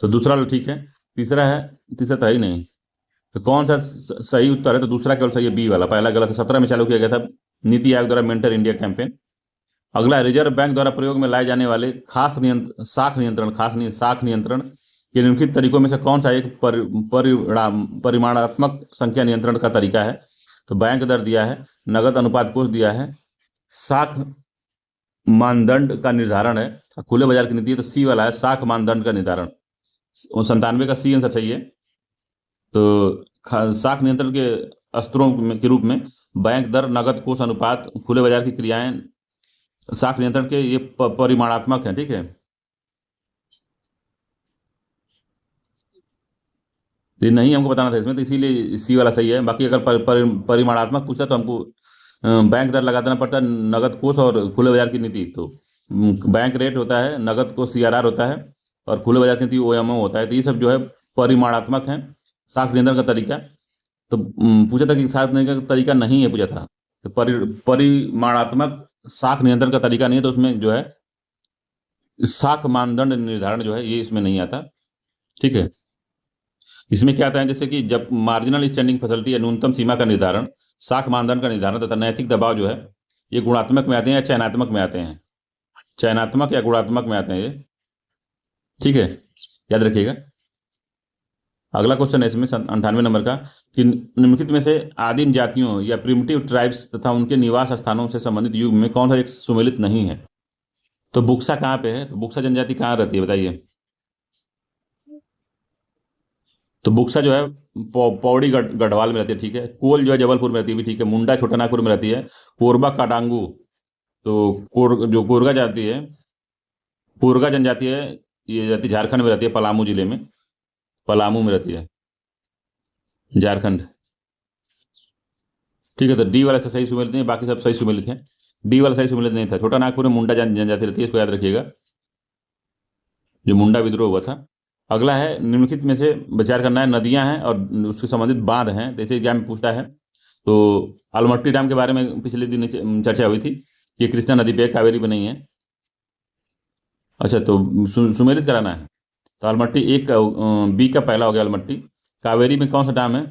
Speaker 1: तो दूसरा ठीक है। तीसरा तो ही नहीं। तो कौन सा सही उत्तर है? तो दूसरा केवल सही है, बी वाला, पहला गलत है। 17 में चालू किया गया था नीति आयोग द्वारा मेंटर इंडिया कैंपेन। अगला, रिजर्व बैंक द्वारा प्रयोग में लाए जाने वाले खास नियंत्रण के निम्नलिखित तरीकों में से कौन सा एक परिमाणात्मक संख्या नियंत्रण का तरीका है? तो बैंक दर दिया है, नगद अनुपात कोष दिया है, साख मानदंड का निर्धारण है, खुले बाजार की नीति है। तो सी वाला है, साख मानदंड का निर्धारण। 97 का सी आंसर सही है। तो साख नियंत्रण के स्तरों के रूप में बैंक दर, नगद कोष अनुपात, खुले बाजार की क्रियाएं साख नियंत्रण के ये परिमाणात्मक है। ठीक है, ये नहीं हमको बताना था इसमें, तो इसीलिए सी वाला सही है। बाकी अगर परिमाणात्मक पूछता तो हमको बैंक दर लगा देना पड़ता है, नगद कोष और खुले बाजार की नीति। तो बैंक रेट होता है, नगद कोष सीआरआर होता है, और खुले बाजार की नीति ओएमओ होता है। तो ये सब जो है परिमाणात्मक है, साख नियंत्रण का तरीका। तो पूछा था कि साख नियंत्रण का तरीका नहीं है, पूछा था। तो परिमाणात्मक साख नियंत्रण का तरीका नहीं है, तो उसमें जो है साख मानदंड निर्धारण जो है ये इसमें नहीं आता। ठीक है, इसमें क्या आता है, जैसे कि जब मार्जिनल स्टैंडिंग फैसिलिटी या न्यूनतम सीमा का निर्धारण, साख मानदंड का निर्धारण तथा नैतिक दबाव जो है, ये गुणात्मक में आते हैं या चयनात्मक में आते हैं, चयनात्मक या गुणात्मक में आते हैं ये, ठीक है, याद रखिएगा। अगला क्वेश्चन है इसमें 98 नंबर का, कि निम्नलिखित में से आदिम जातियों या प्रिमिटिव ट्राइब्स तथा उनके निवास स्थानों से संबंधित युग में कौन सा एक सुमेलित नहीं है। तो बुक्सा कहाँ पे है, तो बुक्सा जनजाति कहाँ रहती है बताइए। तो बुक्सा जो है पौड़ी गढ़वाल में रहती है, ठीक है। कोल जो है जबलपुर में रहती है भी, ठीक है। मुंडा छोटानागपुर में रहती है। कोरबा काडांगू, तो जो कोरगा जाति है, कोरगा जनजाति है, ये जाति झारखंड में रहती है, पलामू जिले में, पलामू में रहती है, झारखंड, ठीक है। तो डी वाला से सही सुमेलित नहीं, बाकी सब सही सुमेलित है। डी वाला सही सुमेलित नहीं था। छोटा नागपुर में मुंडा जनजाति रहती है, इसको याद रखिएगा, जो मुंडा विद्रोह हुआ था। अगला है, निम्नलिखित में से विचार करना है, नदियां हैं और उससे संबंधित बांध हैं, जैसे एग्जाम में पूछता है। तो अलमट्टी डैम के बारे में पिछले दिन चर्चा हुई थी, ये कृष्णा नदी पे कावेरी पे नहीं है। अच्छा, तो सुमेलित कराना है। तो अलमट्टी एक बी का पहला हो गया अलमट्टी। कावेरी में कौन सा डैम है,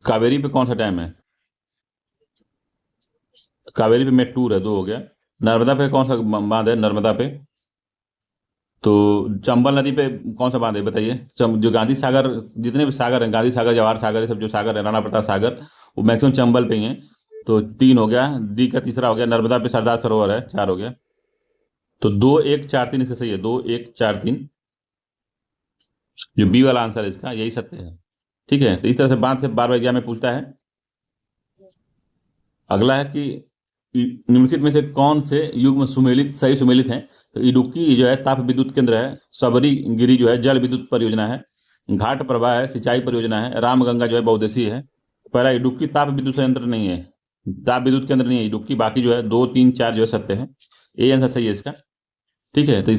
Speaker 1: कावेरी पे कौन सा डैम है, कावेरी पे मेट्टूर है, दो हो गया। नर्मदा पे कौन सा बांध है, नर्मदा पे। तो चंबल नदी पे कौन सा बांध है बताइए। जो गांधी सागर, जितने भी सागर हैं, गांधी सागर, जवाहर सागर, ये सब जो सागर है, राणा प्रताप सागर, वो मैक्सिमम चंबल पे ही हैं। तो 3 हो गया, डी का तीसरा हो गया। नर्मदा पे सरदार सरोवर है, 4 हो गया। तो 2 1 4 3 इसका सही है, 2 1 4 3, जो बी वाला आंसर है इसका, यही सत्य है, ठीक है। तो इस तरह से बांध से बार बार एग्जाम में पूछता है। अगला है कि निम्नलिखित में से कौन से युग्म सुमेलित सही सुमेलित हैं। तो इडुक्की जो है ताप विद्युत केंद्र है। सबरी गिरी जो है जल विद्युत परियोजना है। घाट प्रभा है सिंचाई परियोजना है। रामगंगा जो है बहुउद्देशीय है। पहला इडुक्की ताप विद्युत संयंत्र नहीं है, ताप विद्युत केंद्र नहीं है इडुक्की। बाकी जो है 2 3 4 जो है सत्य है, ए आंसर सही है इसका, ठीक है। तो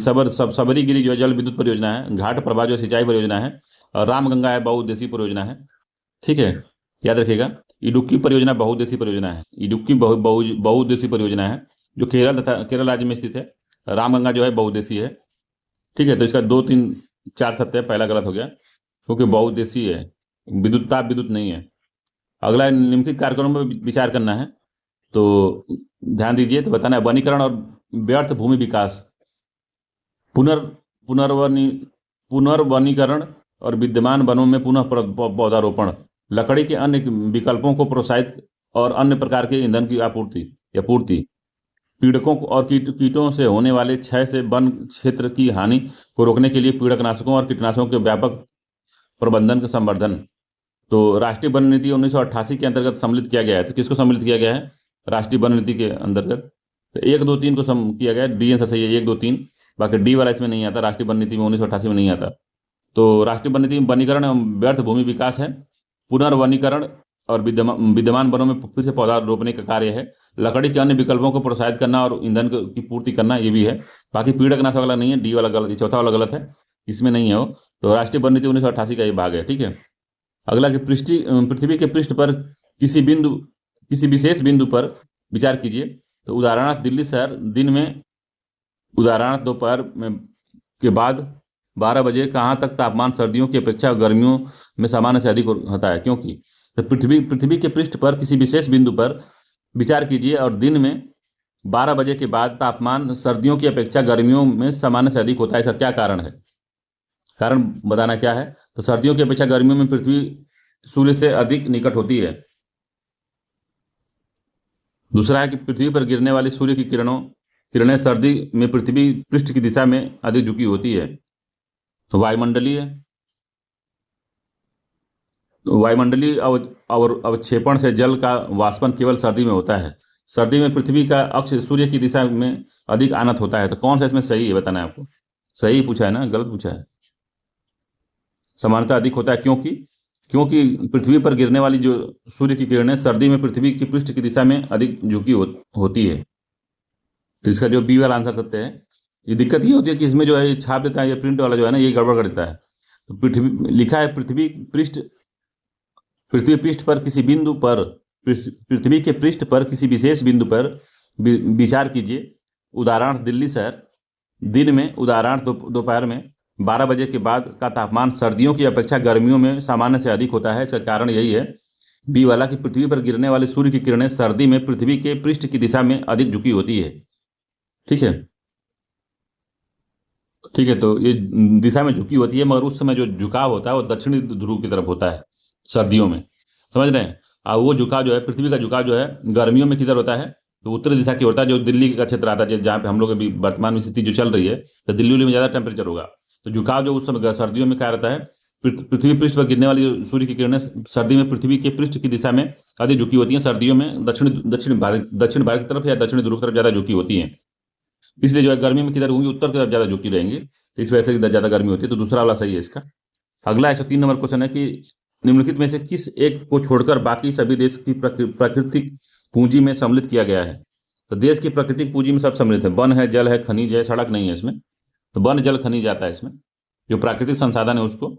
Speaker 1: सबरी गिरी जो है जल विद्युत परियोजना है। घाट प्रभा जो सिंचाई परियोजना है। और रामगंगा है बहुउद्देशीय परियोजना है, ठीक है, याद रखिएगा। इडुक्की परियोजना बहुउद्देशीय परियोजना है, इडुक्की बहुउद्देशीय परियोजना है, जो केरल तथा केरल राज्य में स्थित है। रामगंगा जो है बहुउद्देशीय है, ठीक है। तो इसका 2 3 4 सत्य है, पहला गलत हो गया क्योंकि बहुउद्देशीय है, विद्युत ताप विद्युत नहीं है। अगला निम्नलिखित कार्यक्रमों पर विचार करना है, तो ध्यान दीजिए। तो बताना है, वनीकरण और व्यर्थ भूमि विकास, पुनर्वनीकरण और विद्यमान वनों में पुनः पौधारोपण, लकड़ी के अन्य विकल्पों को प्रोत्साहित और अन्य प्रकार के ईंधन की आपूर्ति या पूर्ति, पीड़कों और कीटों से होने वाले क्षय से वन क्षेत्र की हानि को रोकने के लिए पीड़कनाशकों और कीटनाशकों के व्यापक प्रबंधन का संवर्धन। तो राष्ट्रीय वन नीति 1988 के अंतर्गत सम्मिलित किया गया है। तो किसको सम्मिलित किया गया है, राष्ट्रीय वन नीति के अंतर्गत। तो 1 2 3 को किया गया, डी आंसर सही है, 1 2 3। बाकी डी वाला इसमें नहीं आता, राष्ट्रीय वन नीति में 1988 में नहीं आता। तो राष्ट्रीय वन नीति में वनीकरण एवं व्यर्थ भूमि विकास है, पुनर्वनीकरण और विद्यमान वनों में फिर से पौधा रोपने का कार्य है, लकड़ी के अन्य विकल्पों को प्रोत्साहित करना और ईंधन की पूर्ति करना, ये भी है। बाकी पीड़कनाशक वाला नहीं है, डी वाला गलत, चौथा वाला गलत है, इसमें नहीं है वो। तो राष्ट्रीय वन नीति 1988 का ये भाग है, ठीक है। अगला कि पृथ्वी के पृष्ठ पर किसी विशेष बिंदु पर विचार कीजिए। तो उदाहरणार्थ दिल्ली शहर दिन में, उदाहरणार्थ दोपहर में के बाद 12 बजे कहाँ तक तापमान सर्दियों की अपेक्षा गर्मियों में सामान्य से अधिक होता है, क्योंकि। तो पृथ्वी के पृष्ठ पर किसी विशेष बिंदु पर विचार कीजिए और दिन में 12 बजे के बाद तापमान सर्दियों की अपेक्षा गर्मियों में सामान्य से अधिक होता है। इसका क्या कारण है, कारण बताना क्या है। तो सर्दियों की अपेक्षा गर्मियों में पृथ्वी सूर्य से अधिक निकट होती है। दूसरा है कि पृथ्वी पर गिरने वाली सूर्य की किरणें सर्दी में पृथ्वी पृष्ठ की दिशा में अधिक झुकी होती है। तो वायुमंडलीय अवक्षेपण से जल का वाष्पन केवल सर्दी में होता है। सर्दी में पृथ्वी का अक्ष सूर्य की दिशा में अधिक आनत होता है। तो कौन सा इसमें सही है बताना है आपको। सही पूछा है ना, गलत पूछा है। समानता अधिक होता है क्योंकि पृथ्वी पर गिरने वाली जो सूर्य की किरणें सर्दी में पृथ्वी की पृष्ठ की दिशा में अधिक झुकी होती है। तो इसका जो बी वाला आंसर सत्य है। ये दिक्कत ये होती है कि इसमें जो है ये छाप देता है, ये प्रिंट वाला जो है ना, ये गड़बड़ कर देता है। तो पृथ्वी लिखा है पृथ्वी पृष्ठ पर किसी बिंदु पर, पृथ्वी के पृष्ठ पर किसी विशेष बिंदु पर विचार कीजिए। उदाहरण दिल्ली शहर दिन में, उदाहरण दोपहर में, 12 बजे के बाद का तापमान सर्दियों की अपेक्षा गर्मियों में सामान्य से अधिक होता है। इसका कारण यही है, बी वाला, कि पृथ्वी पर गिरने वाली सूर्य की किरणें सर्दी में पृथ्वी के पृष्ठ की दिशा में अधिक झुकी होती है। ठीक है, ठीक है, तो ये दिशा में झुकी होती है, मगर उस समय जो झुकाव होता है वो दक्षिणी ध्रुव की तरफ होता है सर्दियों में, समझ रहे हैं। और वो झुकाव जो है, पृथ्वी का झुकाव जो है गर्मियों में किधर होता है, तो उत्तरी दिशा की होता है, जो दिल्ली का क्षेत्र आता है, जहाँ पे हम लोग अभी वर्तमान में स्थिति जो चल रही है, तो दिल्ली में ज़्यादा टेम्परेचर होगा। तो झुकाव जो उस समय सर्दियों में क्या रहता है, पृथ्वी पृष्ठ पर गिरने वाली सूर्य की किरणें सर्दी में पृथ्वी के पृष्ठ की दिशा में अधिक झुकी होती हैं, सर्दियों में दक्षिण भारत की तरफ या दक्षिणी ध्रुव की तरफ ज़्यादा झुकी होती हैं। इसलिए जो है गर्मी में किधर होंगी, उत्तर की तरफ ज़्यादा झुकी रहेंगी, तो इस वजह से ज़्यादा गर्मी होती है। तो दूसरा वाला सही है इसका। अगला 103 नंबर क्वेश्चन है कि निम्नलिखित में से किस एक को छोड़कर बाकी सभी देश की प्राकृतिक पूंजी में सम्मिलित किया गया है। तो देश की प्राकृतिक पूंजी में सब सम्मिलित है, वन है, जल है, खनिज है, सड़क नहीं है इसमें। तो वन, जल, खनिज आता है इसमें, जो प्राकृतिक संसाधन है उसको।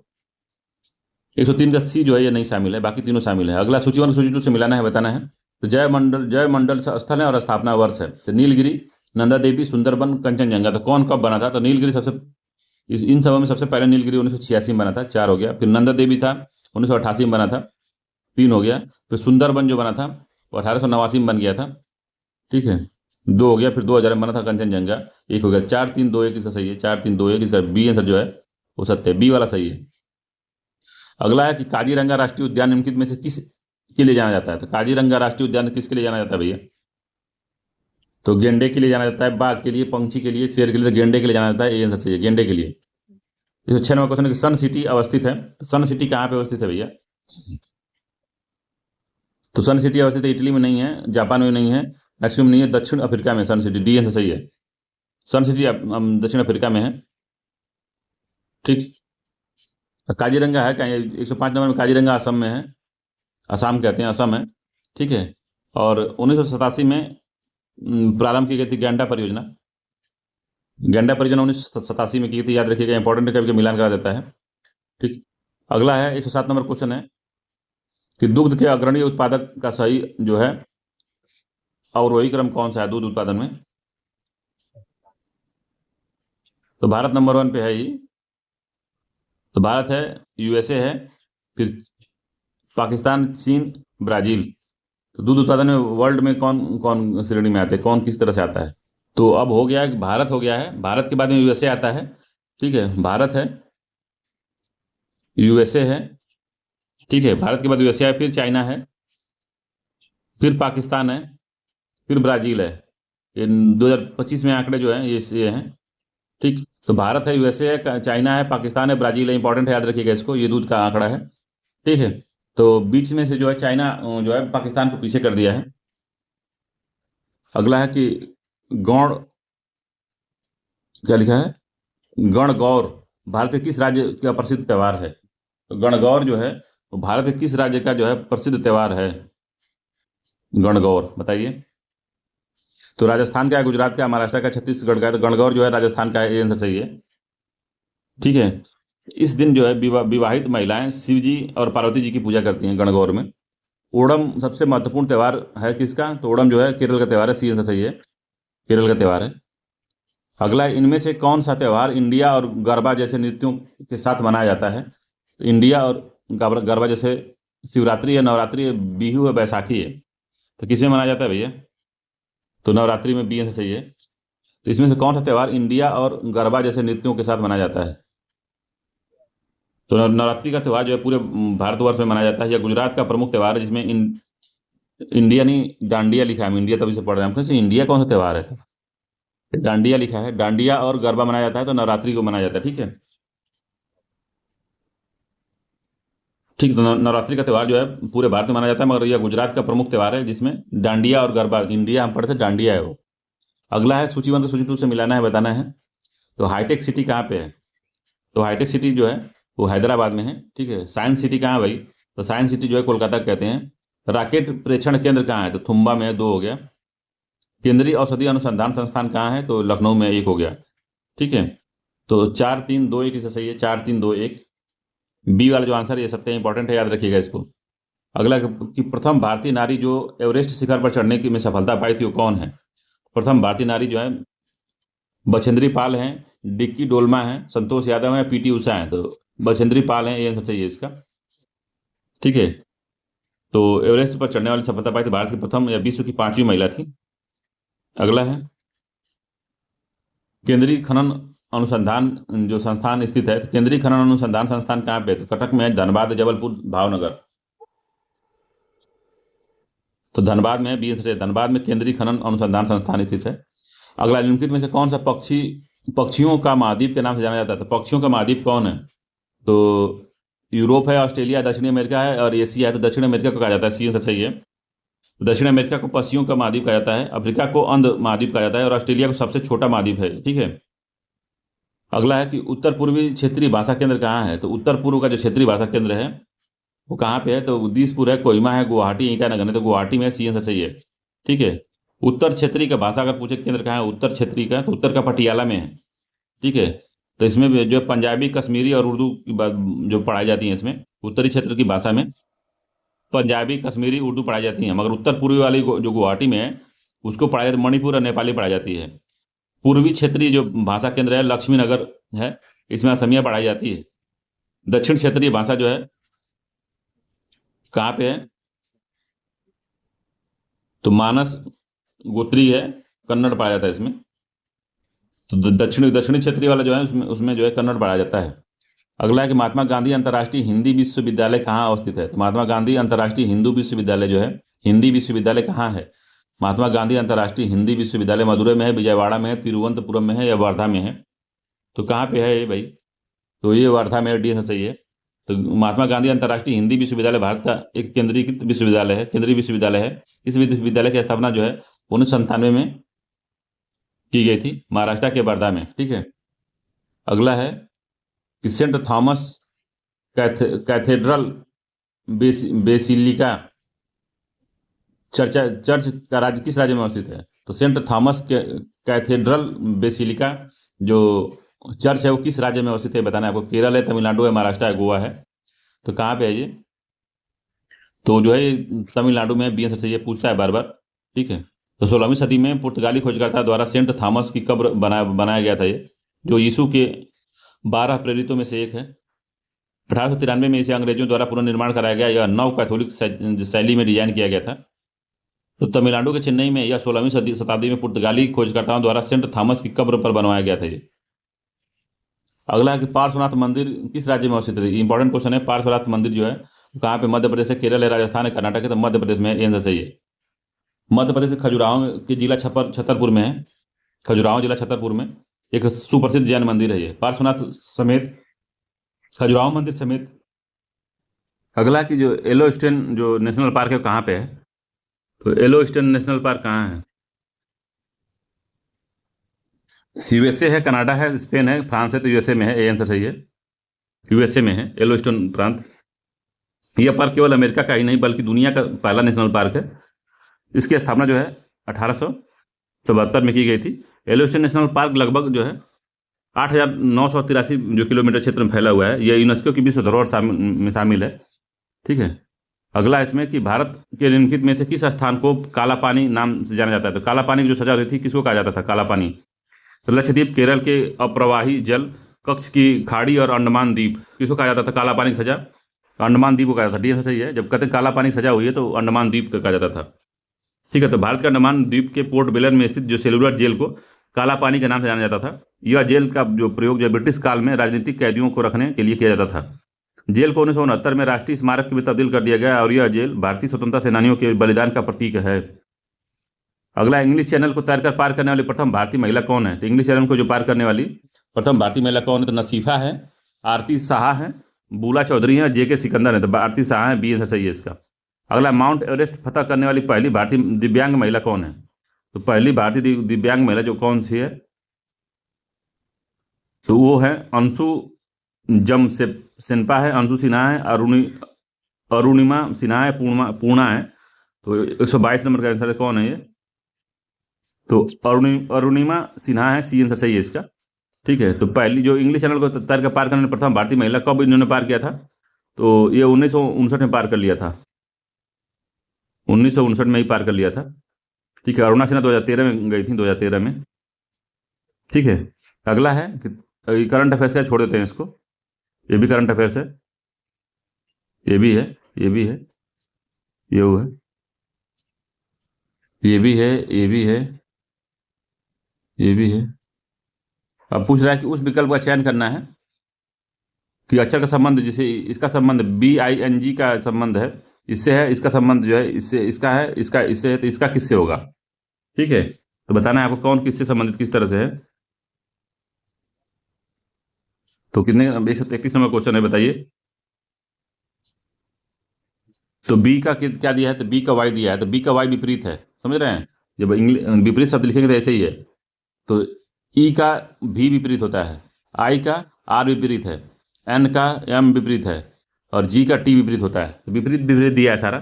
Speaker 1: 103 का सी जो है ये नहीं शामिल है, बाकी तीनों शामिल है। अगला सूची 1 सूची 2 से मिलाना है, बताना है। तो जयमंडल स्थल है और स्थापना वर्ष है। तो नीलगिरी, नंदा देवी, सुंदरबन, कंचनजंगा। तो कौन कब बना था, तो नीलगिरी इन सबों में सबसे पहले नीलगिरी 1986 में बना था, 4 हो गया। फिर नंदा देवी था 1988 में बना था, 3 हो गया। फिर सुंदरबन जो बना था वो 1889 में बन गया था, ठीक है, 2 हो गया। फिर 2000 में बना था कंचनजंगा, 1 हो गया। 4 3 2 1 इसका सही है, 4 3 2 1 इसका बी आंसर जो है वो सत्य है, बी वाला सही है। अगला है कि काजीरंगा राष्ट्रीय उद्यान निम्नलिखित में से किस के लिए जाना जाता है। तो काजीरंगा राष्ट्रीय उद्यान किसके लिए जाना जाता है भैया, तो गेंडे के लिए जाना जाता है, बाघ के लिए, पंछी के लिए, शेर के लिए। तो गेंडे के लिए जाना जाता है, ये आंसर सही है, गेंडे के लिए। 6 नंबर क्वेश्चन है कि सन सिटी अवस्थित है। तो सन सिटी कहाँ पे अवस्थित है भैया, तो सन सिटी अवस्थित है इटली में नहीं है, जापान में नहीं है, मैक्सिमम नहीं है, दक्षिण अफ्रीका में सन सिटी, डी आंसर सही है। सन सिटी दक्षिण अफ्रीका में है, ठीक। काजीरंगा है क्या, 105 नंबर में काजीरंगा असम में है, असम कहते हैं, असम है, ठीक है। और 1987 में प्रारंभ की गई थी गैंडा परियोजना। गैंडा परियोजना 1987 में की गई थी, याद रखिएगा, इंपॉर्टेंट है, कभी मिलान करा देता है, ठीक। अगला है 107 नंबर क्वेश्चन है कि दुग्ध के अग्रणी उत्पादक का सही जो है अवरोही क्रम कौन सा है दूध उत्पादन में। तो भारत नंबर 1 पे है ही, तो भारत है, यूएसए है, फिर पाकिस्तान, चीन, ब्राजील। तो दूध उत्पादन में वर्ल्ड में कौन कौन श्रेणी में आते हैं, कौन किस तरह से आता है। तो अब हो गया है, भारत हो गया है, भारत के बाद में यूएसए आता है, ठीक है, भारत है, यूएसए है, ठीक है, भारत के बाद यूएसए है, फिर चाइना है, फिर पाकिस्तान है, फिर ब्राजील है। ये 2025 में आंकड़े जो हैं ये हैं, ठीक। तो भारत है, यूएसए है, चाइना है, पाकिस्तान है, ब्राजील है, इंपॉर्टेंट है, याद रखिएगा इसको, ये दूध का आंकड़ा है, ठीक है। तो बीच में से जो है चाइना जो है पाकिस्तान को पीछे कर दिया है। अगला है कि गौड़, क्या लिखा है, गणगौर भारत के किस राज्य का प्रसिद्ध त्यौहार है। तो गणगौर जो है वो भारत के किस राज्य का जो है प्रसिद्ध त्यौहार है, गणगौर बताइए। तो राजस्थान का है, गुजरात का, महाराष्ट्र का, छत्तीसगढ़ का है। तो गणगौर जो है राजस्थान का है, ये आंसर सही है, ठीक है। इस दिन जो है विवाहित महिलाएं शिव जी और पार्वती जी की पूजा करती हैं गणगौर में। ओणम सबसे महत्वपूर्ण त्यौहार है किसका, तो ओणम जो है केरल का त्यौहार है, सी आंसर सही है, केरल का त्यौहार है। अगला है, इनमें से कौन सा त्यौहार इंडिया और गरबा जैसे नृत्यों के साथ मनाया जाता है। तो इंडिया और गरबा जैसे शिवरात्रि है, नवरात्रि है, बिहू है, बैसाखी है। तो किसमें मनाया जाता है भैया, तो नवरात्रि में, बी आंसर सही है। तो इसमें से कौन सा त्यौहार इंडिया और गरबा जैसे नृत्यों के साथ मनाया जाता है। तो नवरात्रि का त्यौहार जो है पूरे भारतवर्ष में मनाया जाता है, या गुजरात का प्रमुख त्यौहार है, जिसमें इंडिया नहीं डांडिया लिखा है, इंडिया तभी से पढ़ रहे हैं हम, इंडिया कौन सा त्यौहार है, डांडिया लिखा है, डांडिया और गरबा मनाया जाता है, तो नवरात्रि को मनाया जाता है, ठीक है, ठीक। तो नवरात्रि का त्यौहार जो है पूरे भारत में मनाया जाता है, मगर यह गुजरात का प्रमुख त्यौहार है, जिसमें डांडिया और गरबा, इंडिया हम पढ़े थे, डांडिया है वो। अगला है सूची 1 को सूची 2 से मिलाना है, बताना है। तो हाईटेक सिटी कहाँ पे है, तो हाईटेक सिटी जो है वो हैदराबाद में है, ठीक है। साइंस सिटी कहाँ है भाई, तो साइंस सिटी जो है कोलकाता कहते हैं। रॉकेट प्रेक्षण केंद्र कहाँ है, तो थुम्बा में है, 2 हो गया। केंद्रीय औषधि अनुसंधान संस्थान कहाँ है, तो लखनऊ में, 1 हो गया, ठीक है। तो 4 3 2 1 इसे सही है, 4 3 2 1 बी वाला जो आंसर है ये सत्य, इंपॉर्टेंट है, याद रखिएगा इसको। अगला कि प्रथम भारतीय नारी जो एवरेस्ट शिखर पर चढ़ने की में सफलता पाई थी वो कौन है। प्रथम भारतीय नारी जो है बछेंद्री पाल हैं, डिक्की डोलमा है, संतोष यादव है, पीटी उषा है। तो बछेंद्री पाल है, ये आंसर चाहिए इसका। ठीक है। तो एवरेस्ट पर चढ़ने वाली सफलता पाई थी भारत की प्रथम या विश्व की 5वीं महिला थी। अगला है केंद्रीय खनन अनुसंधान जो संस्थान स्थित है, तो केंद्रीय खनन अनुसंधान संस्थान कहाँ पे है? तो कटक में है, धनबाद, जबलपुर, भावनगर। तो धनबाद में है, बी आंसर है। धनबाद में केंद्रीय खनन अनुसंधान संस्थान स्थित है। अगला, निम्नलिखित में से कौन सा पक्षियों का महाद्वीप के नाम से जाना जाता है? तो पक्षियों का महाद्वीप कौन है? तो यूरोप है, ऑस्ट्रेलिया, दक्षिण अमेरिका है और एशिया है। तो दक्षिण अमेरिका को कहा जाता है, सी आंसर सही है। तो दक्षिण अमेरिका को पक्षियों का महाद्वीप कहा जाता है, अफ्रीका को अंध महाद्वीप कहा जाता है और ऑस्ट्रेलिया को सबसे छोटा महाद्वीप है। ठीक है। अगला है कि उत्तर पूर्वी क्षेत्रीय भाषा केंद्र कहाँ है? तो उत्तर पूर्व का जो क्षेत्रीय भाषा केंद्र है वो कहाँ पे है? तो दिसपुर है, कोहिमा है, गुवाहाटी, ईटानगर है। तो गुवाहाटी में, सी आंसर सही है। ठीक है। उत्तर क्षेत्रीय का भाषा अगर पूछे केंद्र कहाँ है उत्तर क्षेत्रीय का, तो उत्तर का पटियाला में है। ठीक है। तो इसमें भी जो पंजाबी, कश्मीरी और उर्दू की जो पढ़ाई जाती है, इसमें उत्तरी क्षेत्र की भाषा में पंजाबी, कश्मीरी, उर्दू पढ़ाई जाती है। मगर उत्तर पूर्वी वाली जो गुवाहाटी में है उसको पढ़ाई जाती है, मणिपुर और नेपाली पढ़ाई जाती है। पूर्वी क्षेत्रीय जो भाषा केंद्र है लक्ष्मी नगर है, इसमें असमिया पढ़ाई जाती है। दक्षिण क्षेत्रीय भाषा जो है कहाँ पे है? तो मानस गोत्री है, कन्नड़ पढ़ाया जाता है इसमें। तो दक्षिणी क्षेत्रीय वाला जो है उसमें उसमें जो है कन्नड़ पढ़ाया जाता है। अगला है कि महात्मा गांधी अंतर्राष्ट्रीय हिंदी विश्वविद्यालय कहाँ अवस्थित है? तो महात्मा गांधी अंतर्राष्ट्रीय हिंदू विश्वविद्यालय जो है, हिंदी विश्वविद्यालय कहाँ है? महात्मा गांधी अंतर्राष्ट्रीय हिंदी विश्वविद्यालय मदुरई में है, विजयवाड़ा में है, तिरुवनंतपुरम में है या वर्धा में है? तो कहाँ पे है ये भाई? तो ये वर्धा में, डी आंसर सही है। तो महात्मा गांधी अंतर्राष्ट्रीय हिंदी विश्वविद्यालय भारत का एक केंद्रीकृत विश्वविद्यालय है, केंद्रीय विश्वविद्यालय है। इस विश्वविद्यालय की स्थापना जो है 1997 में की गई थी, महाराष्ट्र के वर्धा में। ठीक है। अगला है कि Saint Thomas Cathedral Basilica church का राज्य किस राज्य में अवस्थित है? तो सेंट थॉमस कैथेड्रल बेसिलिका जो चर्च है वो किस राज्य में अवस्थित है बताना है आपको। केरल है, तमिलनाडु है, महाराष्ट्र है, गोवा है। तो कहाँ पे है ये? तो जो है तमिलनाडु में, बी आंसर सही है। पूछता है बार बार। ठीक है। तो 16वीं सदी में पुर्तगाली खोजकर्ता द्वारा सेंट थॉमस की कब्र बनाया गया था, ये जो यीशु के 12 प्रेरितों में से एक है। 1893 में इसे अंग्रेजों द्वारा पुनर्निर्माण कराया गया। यह नव कैथोलिक शैली में डिजाइन किया गया था। तो तमिलनाडु के चेन्नई में यह 16वीं शताब्दी में पुर्तगाली खोजकर्ताओं द्वारा सेंट थॉमस की कब्र पर बनवाया गया था ये। अगला है कि पार्श्वनाथ मंदिर किस राज्य में अवस्थित है? इंपॉर्टेंट क्वेश्चन है। पार्श्वनाथ मंदिर जो है कहाँ पे? मध्य प्रदेश है, केरल है, राजस्थान है, कर्नाटक है। तो मध्य प्रदेश में, आंसर सही है। मध्य प्रदेश के खजुराहो के जिला छतरपुर में है, खजुराहो जिला छतरपुर में एक सुप्रसिद्ध जैन मंदिर है ये, पार्श्वनाथ समेत, खजुराहो मंदिर समेत। अगला की जो येलोस्टोन जो नेशनल पार्क है कहाँ पे है? तो येलोस्टोन नेशनल पार्क कहाँ है? यूएसए है, कनाडा है, स्पेन है, फ्रांस है। तो यूएसए में है, ये आंसर सही है। यूएसए में है येलोस्टोन प्रांत। यह पार्क केवल अमेरिका का ही नहीं बल्कि दुनिया का पहला नेशनल पार्क है। इसकी स्थापना जो है 1877 में की गई थी। येलोस्टोन नेशनल पार्क लगभग जो है 8,983 जो किलोमीटर क्षेत्र में फैला हुआ है। यह यूनेस्को की विश्व धरोहर में शामिल है। ठीक है। अगला इसमें कि भारत के निम्नलिखित में से किस स्थान को काला पानी नाम से जाना जाता है? तो काला पानी की जो सजा होती थी किसको कहा जाता था काला पानी? तो लक्षद्वीप, केरल के अप्रवाही जल, कच्छ की खाड़ी और अंडमान द्वीप किसको कहा जाता था काला पानी की सजा? अंडमान द्वीप को कहा जाता था। डी आंसर सही है। जब कहते हैं काला पानी की सजा हुई है तो अंडमान द्वीप को कहा जाता था। ठीक है। तो भारत के अंडमान द्वीप के पोर्ट ब्लेयर में स्थित जो सेलुलर जेल को काला पानी के नाम से जाना जाता था। यह जेल का जो प्रयोग जो ब्रिटिश काल में राजनीतिक कैदियों को रखने के लिए किया जाता था। जेल को 1969 में राष्ट्रीय स्मारक में तब्दील कर दिया गया और यह जेल भारतीय स्वतंत्रता सेनानियों के बलिदान का प्रतीक है। अगला, इंग्लिश चैनल को तैरकर पार करने वाली प्रथम भारतीय महिला कौन है? तो इंग्लिश चैनल को जो पार करने वाली प्रथम भारतीय महिला कौन है? तो नसीफा है, आरती शाह है, बूला चौधरी है, जेके सिकंदर है। तो आरती शाह है, बी आंसर सही है इसका। अगला, माउंट एवरेस्ट फतह करने वाली पहली भारतीय दिव्यांग महिला कौन है? तो पहली भारतीय दिव्यांग महिला जो कौन सी है तो वो है अंशु जमसेनपा है, अंशु सिन्हा है, अरुणिमा सिन्हा है, पूर्णा है। तो 122 नंबर का आंसर है। कौन है ये? तो अरुणिमा सिन्हा है, सी आंसर सही है इसका। ठीक है। तो पहली जो इंग्लिश चैनल को तैर कर पार करने प्रथम भारतीय महिला कब इन्होंने पार किया था? तो ये 1959 में पार कर लिया था। 1959 में ही पार कर लिया था। ठीक है। अरुणा सिन्हा 2013 में गई थी, 2013 में। ठीक है। अगला है कि करंट अफेयर्स का छोड़ देते हैं इसको, ये भी करंट अफेयर्स है, ये भी है, ये भी है, ये वो है, ये भी है, ये भी है, ये भी है। अब पूछ रहा है कि उस विकल्प का चयन करना है कि अक्षर का संबंध, जैसे इसका संबंध BING का संबंध है इससे, है इसका संबंध जो है इससे, इसका है, इसका इससे है, तो इसका किससे होगा। ठीक है, तो बताना है आपको कौन किससे संबंधित किस तरह से है। तो कितने, 131 नंबर क्वेश्चन है, बताइए। तो बी का क्या दिया है, तो बी का वाई दिया है, तो बी का वाई विपरीत है, समझ रहे हैं। जब इंग्लिश विपरीत शब्द लिखेंगे तो ऐसे ही है। तो ई का भी विपरीत होता है, आई का आर विपरीत है, एन का एम विपरीत है, और जी का टी विपरीत होता है। तो विपरीत विपरीत दिया है, सारा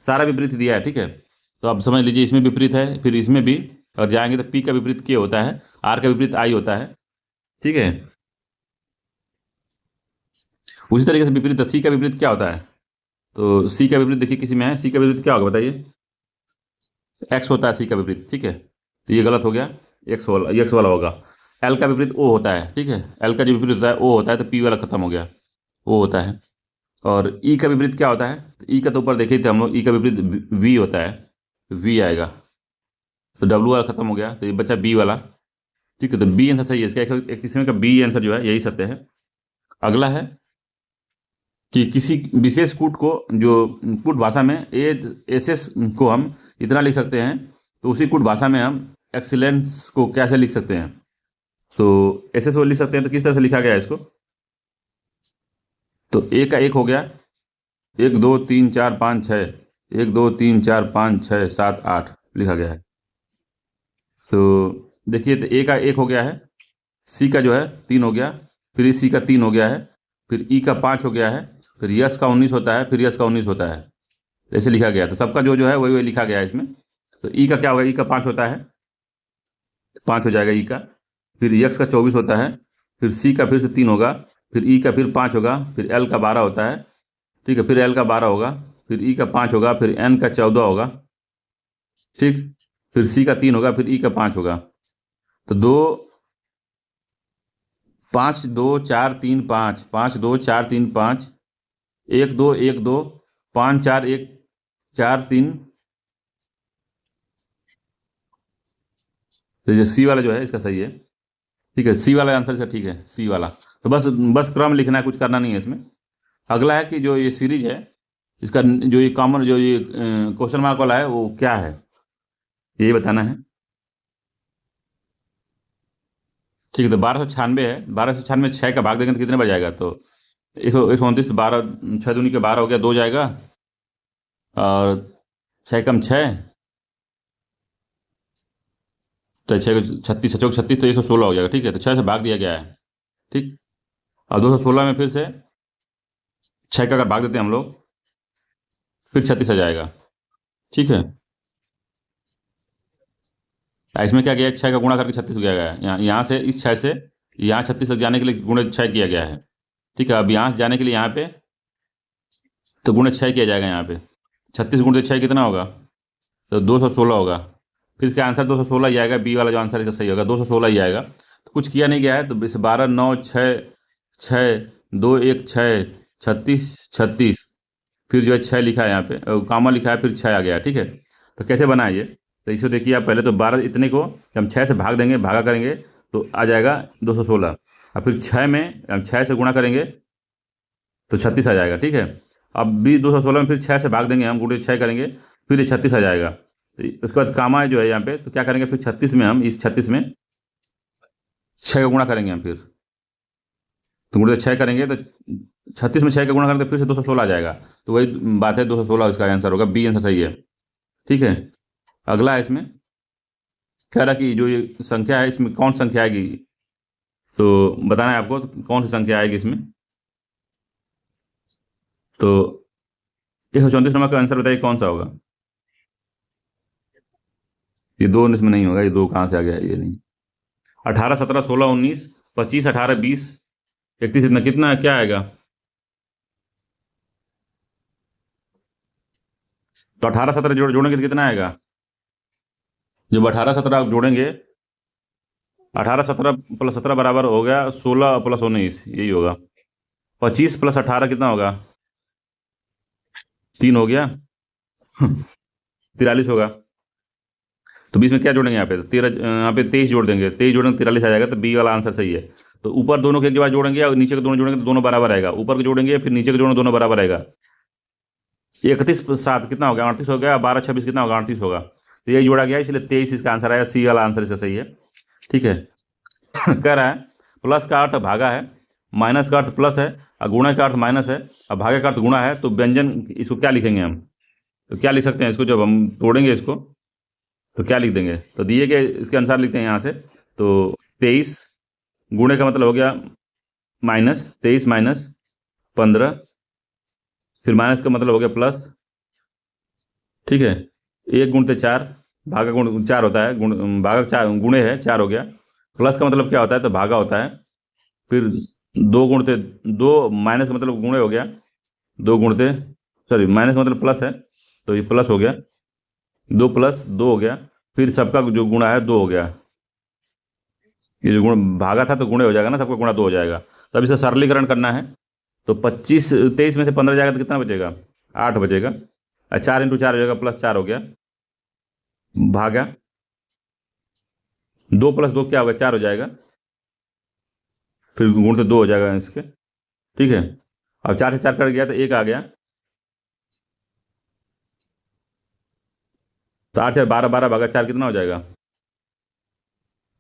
Speaker 1: सारा विपरीत दिया है। ठीक है, तो अब समझ लीजिए इसमें विपरीत है, फिर इसमें भी, और जाएंगे तो पी का विपरीत के होता है, आर का विपरीत आई होता है। ठीक है, उसी तरीके से विपरीत सी का विपरीत क्या होता है। तो सी का विपरीत देखिए किसी में है, सी का विपरीत क्या होगा बताइए, एक्स होता है सी का विपरीत। ठीक है, तो ये गलत हो गया, एक्स वाला होगा। एल का विपरीत ओ होता है। ठीक है, एल का जो विपरीत होता है ओ होता है, तो पी वाला खत्म हो गया, ओ होता है। और ई का विपरीत क्या होता है, तो ई का तो ऊपर देखे थे हम लोग, ई का विपरीत वी होता है, वी आएगा। तो डब्लू वाला खत्म हो गया, तो ये बच्चा बी वाला। ठीक है, तो बी आंसर सही है इसका, एक किस्म का बी आंसर जो है यही सत्य है। अगला है कि किसी विशेष कूट को, जो कूट भाषा में एस एस को हम इतना लिख सकते हैं, तो उसी कूट भाषा में हम एक्सीलेंस को कैसे लिख सकते हैं। तो एस एस वो लिख सकते हैं, तो किस तरह से लिखा गया है इसको। तो ए का एक हो गया, 1 2 3 4 5 6, 1 2 3 4 5 6 7 8 लिखा गया है। तो देखिए, तो ए का एक हो गया है, सी का जो है 3 हो गया, फिर सी का 3 हो गया है, फिर ई का 5 हो गया है, फिर यस का 19 होता है, फिर यस का 19 होता है। ऐसे लिखा गया, तो सबका जो जो है वही वही लिखा गया है इसमें। तो ई का क्या होगा, ई का 5 होता है, 5 हो जाएगा ई का। फिर यक्स का 24 होता है, फिर सी का फिर से 3 होगा, फिर ई का फिर 5 होगा, फिर एल का 12 होता है। ठीक है, फिर एल का 12 होगा, फिर ई का 5 होगा, फिर एन का 14 होगा। ठीक, फिर सी का 3 होगा, फिर ई का 5 होगा। तो 2 5 2 4 3 5, 5 2 4 3 5, 1 2 1 2, 5 4 1 4 3। तो ये सी वाला जो है इसका सही है। ठीक है, सी वाला आंसर इसका ठीक है, सी वाला। तो बस बस क्रम लिखना है, कुछ करना नहीं है इसमें। अगला है कि जो ये सीरीज है, इसका जो ये कॉमन, जो ये क्वेश्चन मार्क वाला है वो क्या है, ये बताना है। ठीक है, तो 1296 है, 1296 छः का भाग देंगे तो कितने बच जाएगा, तो 129, 12, 6 दूनी के 12 हो गया, 2 जाएगा, और 6 कम 6, तो 6 36, 6 36, तो 116 हो जाएगा। ठीक है, तो 6 से भाग दिया गया है। ठीक, और 216 में फिर से 6 का अगर भाग देते हैं हम लोग, फिर 36 आ जाएगा। ठीक है, इसमें क्या किया है, 6 का गुणा करके 36 किया गया है, यहाँ से इस 6 से यहाँ 36 तक जाने के लिए गुणे 6 किया गया है। ठीक है, अब यहाँ से जाने के लिए यहाँ पे तो गुणे 6 किया जाएगा यहाँ पे, 36 गुणे 6 कितना होगा, तो 216 होगा। फिर इसका आंसर 216 ही आएगा, बी वाला जो आंसर इसका सही होगा 216 ही आएगा। तो कुछ किया नहीं गया है, तो इस 12 9 6 6 2 1 6, 36 36, फिर जो है 6 लिखा है यहाँ पे, कामा लिखा है, फिर 6 आ गया। ठीक है, तो कैसे बना है ये, तो इसको देखिए आप, पहले तो 12 इतने को हम 6 से भाग देंगे, भागा करेंगे तो आ जाएगा 216, और फिर 6 में हम 6 से गुणा करेंगे तो 36 आ जाएगा। ठीक है, अब भी 216 में फिर 6 से भाग देंगे हम, गुणे 6 करेंगे, फिर ये 36 आ जाएगा। तो उसके बाद कामा जो है यहाँ पे, तो क्या करेंगे, फिर 36 में हम, इस 36 में 6 का गुणा करेंगे हम, फिर तो गुणे 6 करेंगे तो 36 में 6 का गुणा करेंगे तो फिर से 216 आ जाएगा। तो वही बात है, 216 इसका आंसर होगा, बी आंसर सही है। ठीक है, अगला है इसमें कह रहा कि जो ये संख्या है इसमें कौन संख्या आएगी, तो बताना है आपको तो कौन सी संख्या आएगी इसमें। तो 134 नंबर का आंसर बताइए कौन सा होगा। ये दो इसमें नहीं होगा, ये दो कहाँ से आ गया, ये नहीं। 18 17 16 19 25 18 20 31, इतना कितना क्या आएगा, तो 18 17 जोड़ेंगे तो कितना आएगा, जब 18 17 आप जोड़ेंगे 18 17 प्लस 17 बराबर हो गया 16 प्लस 19, यही होगा। 25 प्लस 18 कितना होगा? 3 हो गया। 43 होगा। तो बीच में क्या जोड़ेंगे यहाँ पे? 13, यहाँ पे 23 जोड़ देंगे, 23 जोड़ेंगे 43 आ जाएगा। तो बी वाला आंसर सही है। तो ऊपर दोनों के एक के बाद जोड़ेंगे और नीचे के दोनों जोड़ेंगे तो दोनों बराबर आएगा। ऊपर के जोड़ेंगे फिर नीचे के जोड़ेंगे, दोनों बराबर आएगा। 31 7 कितना हो गया? 38 हो गया। 12 26 कितना होगा? 38 होगा। तो यही जोड़ा गया, इसलिए 23 इसका आंसर आया। सी वाला आंसर इसका सही है। ठीक है। कह रहा है प्लस का अर्थ भागा है, माइनस का अर्थ प्लस है, और गुणा का अर्थ माइनस है, और भागे का अर्थ गुणा है। तो व्यंजन इसको क्या लिखेंगे हम? तो क्या लिख सकते हैं इसको? जब हम तोड़ेंगे इसको तो क्या लिख देंगे? तो दिए गए इसके अनुसार लिखते हैं यहाँ से। तो 23 गुणे का मतलब हो गया माइनस, 23 माइनस 15, फिर माइनस का मतलब हो गया प्लस। ठीक है। 1 गुणते 4, भागा गुण 4 होता है, गुण भागा 4 गुणे है 4 हो गया। प्लस का मतलब क्या होता है? तो भागा होता है। फिर 2 गुणते 2, माइनस का मतलब गुणे हो गया। 2 गुणते, सॉरी माइनस का मतलब प्लस है, तो ये प्लस हो गया। 2 प्लस 2 हो गया। फिर सबका जो गुणा है 2 हो गया। ये जो गुण भागा था तो गुणे हो जाएगा ना, सबका गुणा 2 हो जाएगा। तो अब इसे सरलीकरण करना है। तो 25 23 में से 15 जाएगा तो कितना बचेगा? 8 बचेगा। 4 इंटू 4 हो जाएगा, प्लस 4 हो गया, भागा 2 प्लस 2 क्या होगा? 4 हो जाएगा। फिर गुण तो 2 हो जाएगा इसके। ठीक है। अब 4 से 4 कट गया तो 1 आ गया। तो 8 से 12, 12 भागा 4 कितना हो जाएगा?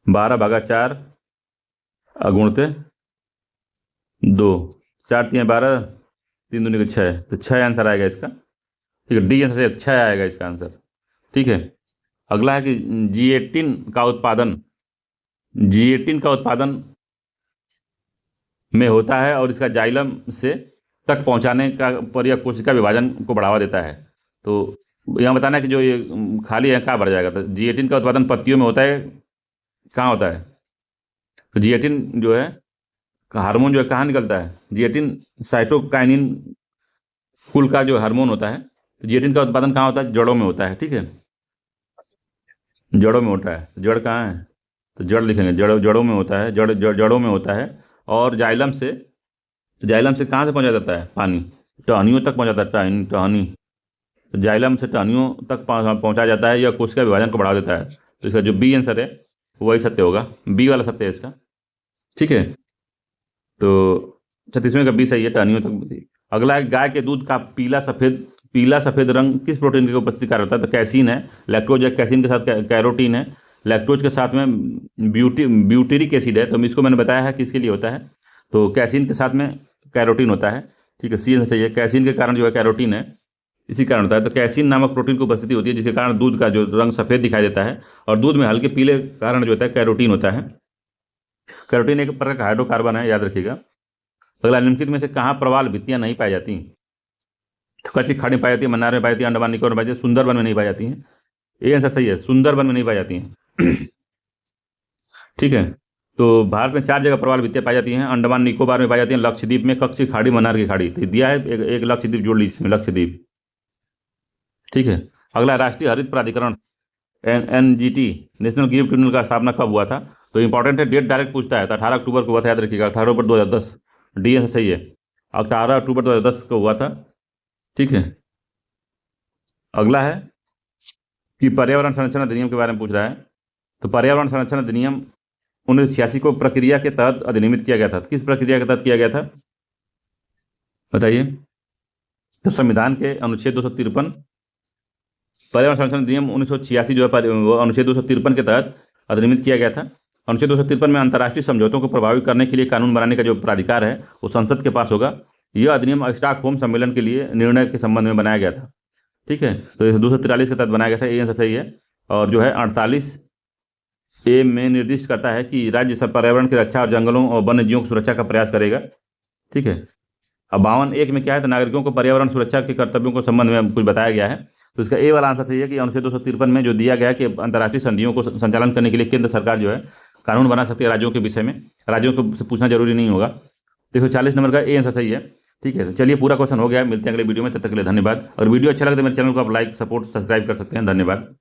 Speaker 1: 12 भागा 4 गुणते 2, 4 3 12, 3 दूनी के 6, तो 6 आंसर आएगा इसका। ठीक है। डी आंसर से 6 आएगा इसका आंसर। ठीक है। अगला है कि जी18 का उत्पादन में होता है और इसका जाइलम से तक पहुंचाने का पर यह कोशिका विभाजन को बढ़ावा देता है। तो यहाँ बताना है कि जो ये खाली है कहाँ भर जाएगा? तो जी18 का उत्पादन पत्तियों में होता है, कहाँ होता है? तो जी18 जो है हार्मोन जो है कहाँ निकलता है? जी18 साइटोकाइनिन कुल का जो हार्मोन होता है। तो जी18 का उत्पादन कहाँ होता है? जड़ों में होता है। ठीक है। जड़ों में होता है। जड़ कहाँ है? तो जड़ लिखेंगे, जड़ों में होता है, जड़ों में होता है। और जाइलम से कहाँ से पहुँचा जाता है पानी? टहनियों तक पहुँचाता है, टहनी। तो जाइलम से टहनियों तक पहुँचा जाता है, यह कोशिका विभाजन को बढ़ा देता है। तो इसका जो बी आंसर है वही सत्य होगा, बी वाला सत्य है इसका। ठीक है। तो 36वें का बी सही है, टहनियों तक। अगला है गाय के दूध का पीला सफेद रंग किस प्रोटीन की उपस्थिति कारण होता है? तो कैसीन है, लैक्टोज है, कैसीन के साथ कैरोटीन है, लैक्टोज के साथ में ब्यूटेरिक एसिड है। तो इसको मैंने बताया है किसके लिए होता है। तो कैसीन के साथ में कैरोटीन होता है। ठीक है। सी चाहिए, कैसीन के कारण जो है कैरोटीन है, इसी कारण होता है। तो कैसीन नामक प्रोटीन की उपस्थिति होती है जिसके कारण दूध का जो रंग सफेद दिखाई देता है, और दूध में हल्के पीले कारण जो होता है कैरोटीन होता है। कैरोटीन एक प्रकार का हाइड्रोकार्बन है, याद रखिएगा। अगला, निम्नलिखित में से कहाँ प्रवाल भित्तियां नहीं पाई जाती? तो कच्ची खाड़ी में पाई जाती है, मन्नार में पाई जाती है, अंडमान निकोबार में पाई जाती है, सुंदरबन में नहीं पाई जाती हैं। ये आंसर सही है, सुंदरबन में नहीं पाई जाती हैं। ठीक है। तो भारत में 4 जगह प्रवाल भित्तियां पाई जाती हैं। अंडमान निकोबार में पाई जाती हैं, लक्षद्वीप में, कच्ची खाड़ी, मन्नार की खाड़ी। तो दिया है एक लक्षद्वीप जोड़ लीजिए इसमें, लक्षद्वीप। ठीक है। अगला, राष्ट्रीय हरित प्राधिकरण एनजीटी, नेशनल ग्रीन ट्रिब्यूनल का स्थापना कब हुआ था? तो इंपॉर्टेंट है, डेट डायरेक्ट पूछता है। तो 18 अक्टूबर को हुआ था, याद रखिएगा, 18 अक्टूबर 2010। डी आंसर सही है, 18 अक्टूबर 2010 को हुआ था। ठीक है। अगला है कि पर्यावरण संरक्षण अधिनियम के बारे में पूछ रहा है। तो पर्यावरण संरक्षण अधिनियम 1986 को प्रक्रिया के तहत अधिनियमित किया गया था। किस प्रक्रिया के तहत किया गया था बताइए? तो संविधान के अनुच्छेद 253, पर्यावरण संरक्षण अधिनियम 1986 जो है वो अनुच्छेद 253 के तहत अधिनियमित किया गया था। अनुच्छेद 253 में अंतर्राष्ट्रीय समझौतों को प्रभावित करने के लिए कानून बनाने का जो प्राधिकार है वो संसद के पास होगा। यह अधिनियम स्टॉकहोम सम्मेलन के लिए निर्णय के संबंध में बनाया गया था। ठीक है। तो 243 के तहत बनाया गया था, ये आंसर सही है। और जो है 48A में निर्दिष्ट करता है कि राज्य सब पर्यावरण की रक्षा और जंगलों और वन्य जीवों की सुरक्षा का प्रयास करेगा। ठीक है। अब 52(1) में क्या है? तो नागरिकों को पर्यावरण सुरक्षा के कर्तव्यों को संबंध में कुछ बताया गया है। तो इसका ए वाला आंसर सही है कि अनुच्छेद 253 में जो दिया गया है कि अंतर्राष्ट्रीय संधियों को संचालन करने के लिए केंद्र सरकार जो है कानून बना सकती है राज्यों के विषय में, राज्यों को से पूछना जरूरी नहीं होगा। देखो 40 नंबर का ए आंसर सही है। ठीक है। तो चलिए, पूरा क्वेश्चन हो गया है। मिलते हैं अगले वीडियो में, तब तक के लिए धन्यवाद। और वीडियो अच्छा लगे तो मेरे चैनल को आप लाइक, सपोर्ट, सब्सक्राइब कर सकते हैं। धन्यवाद।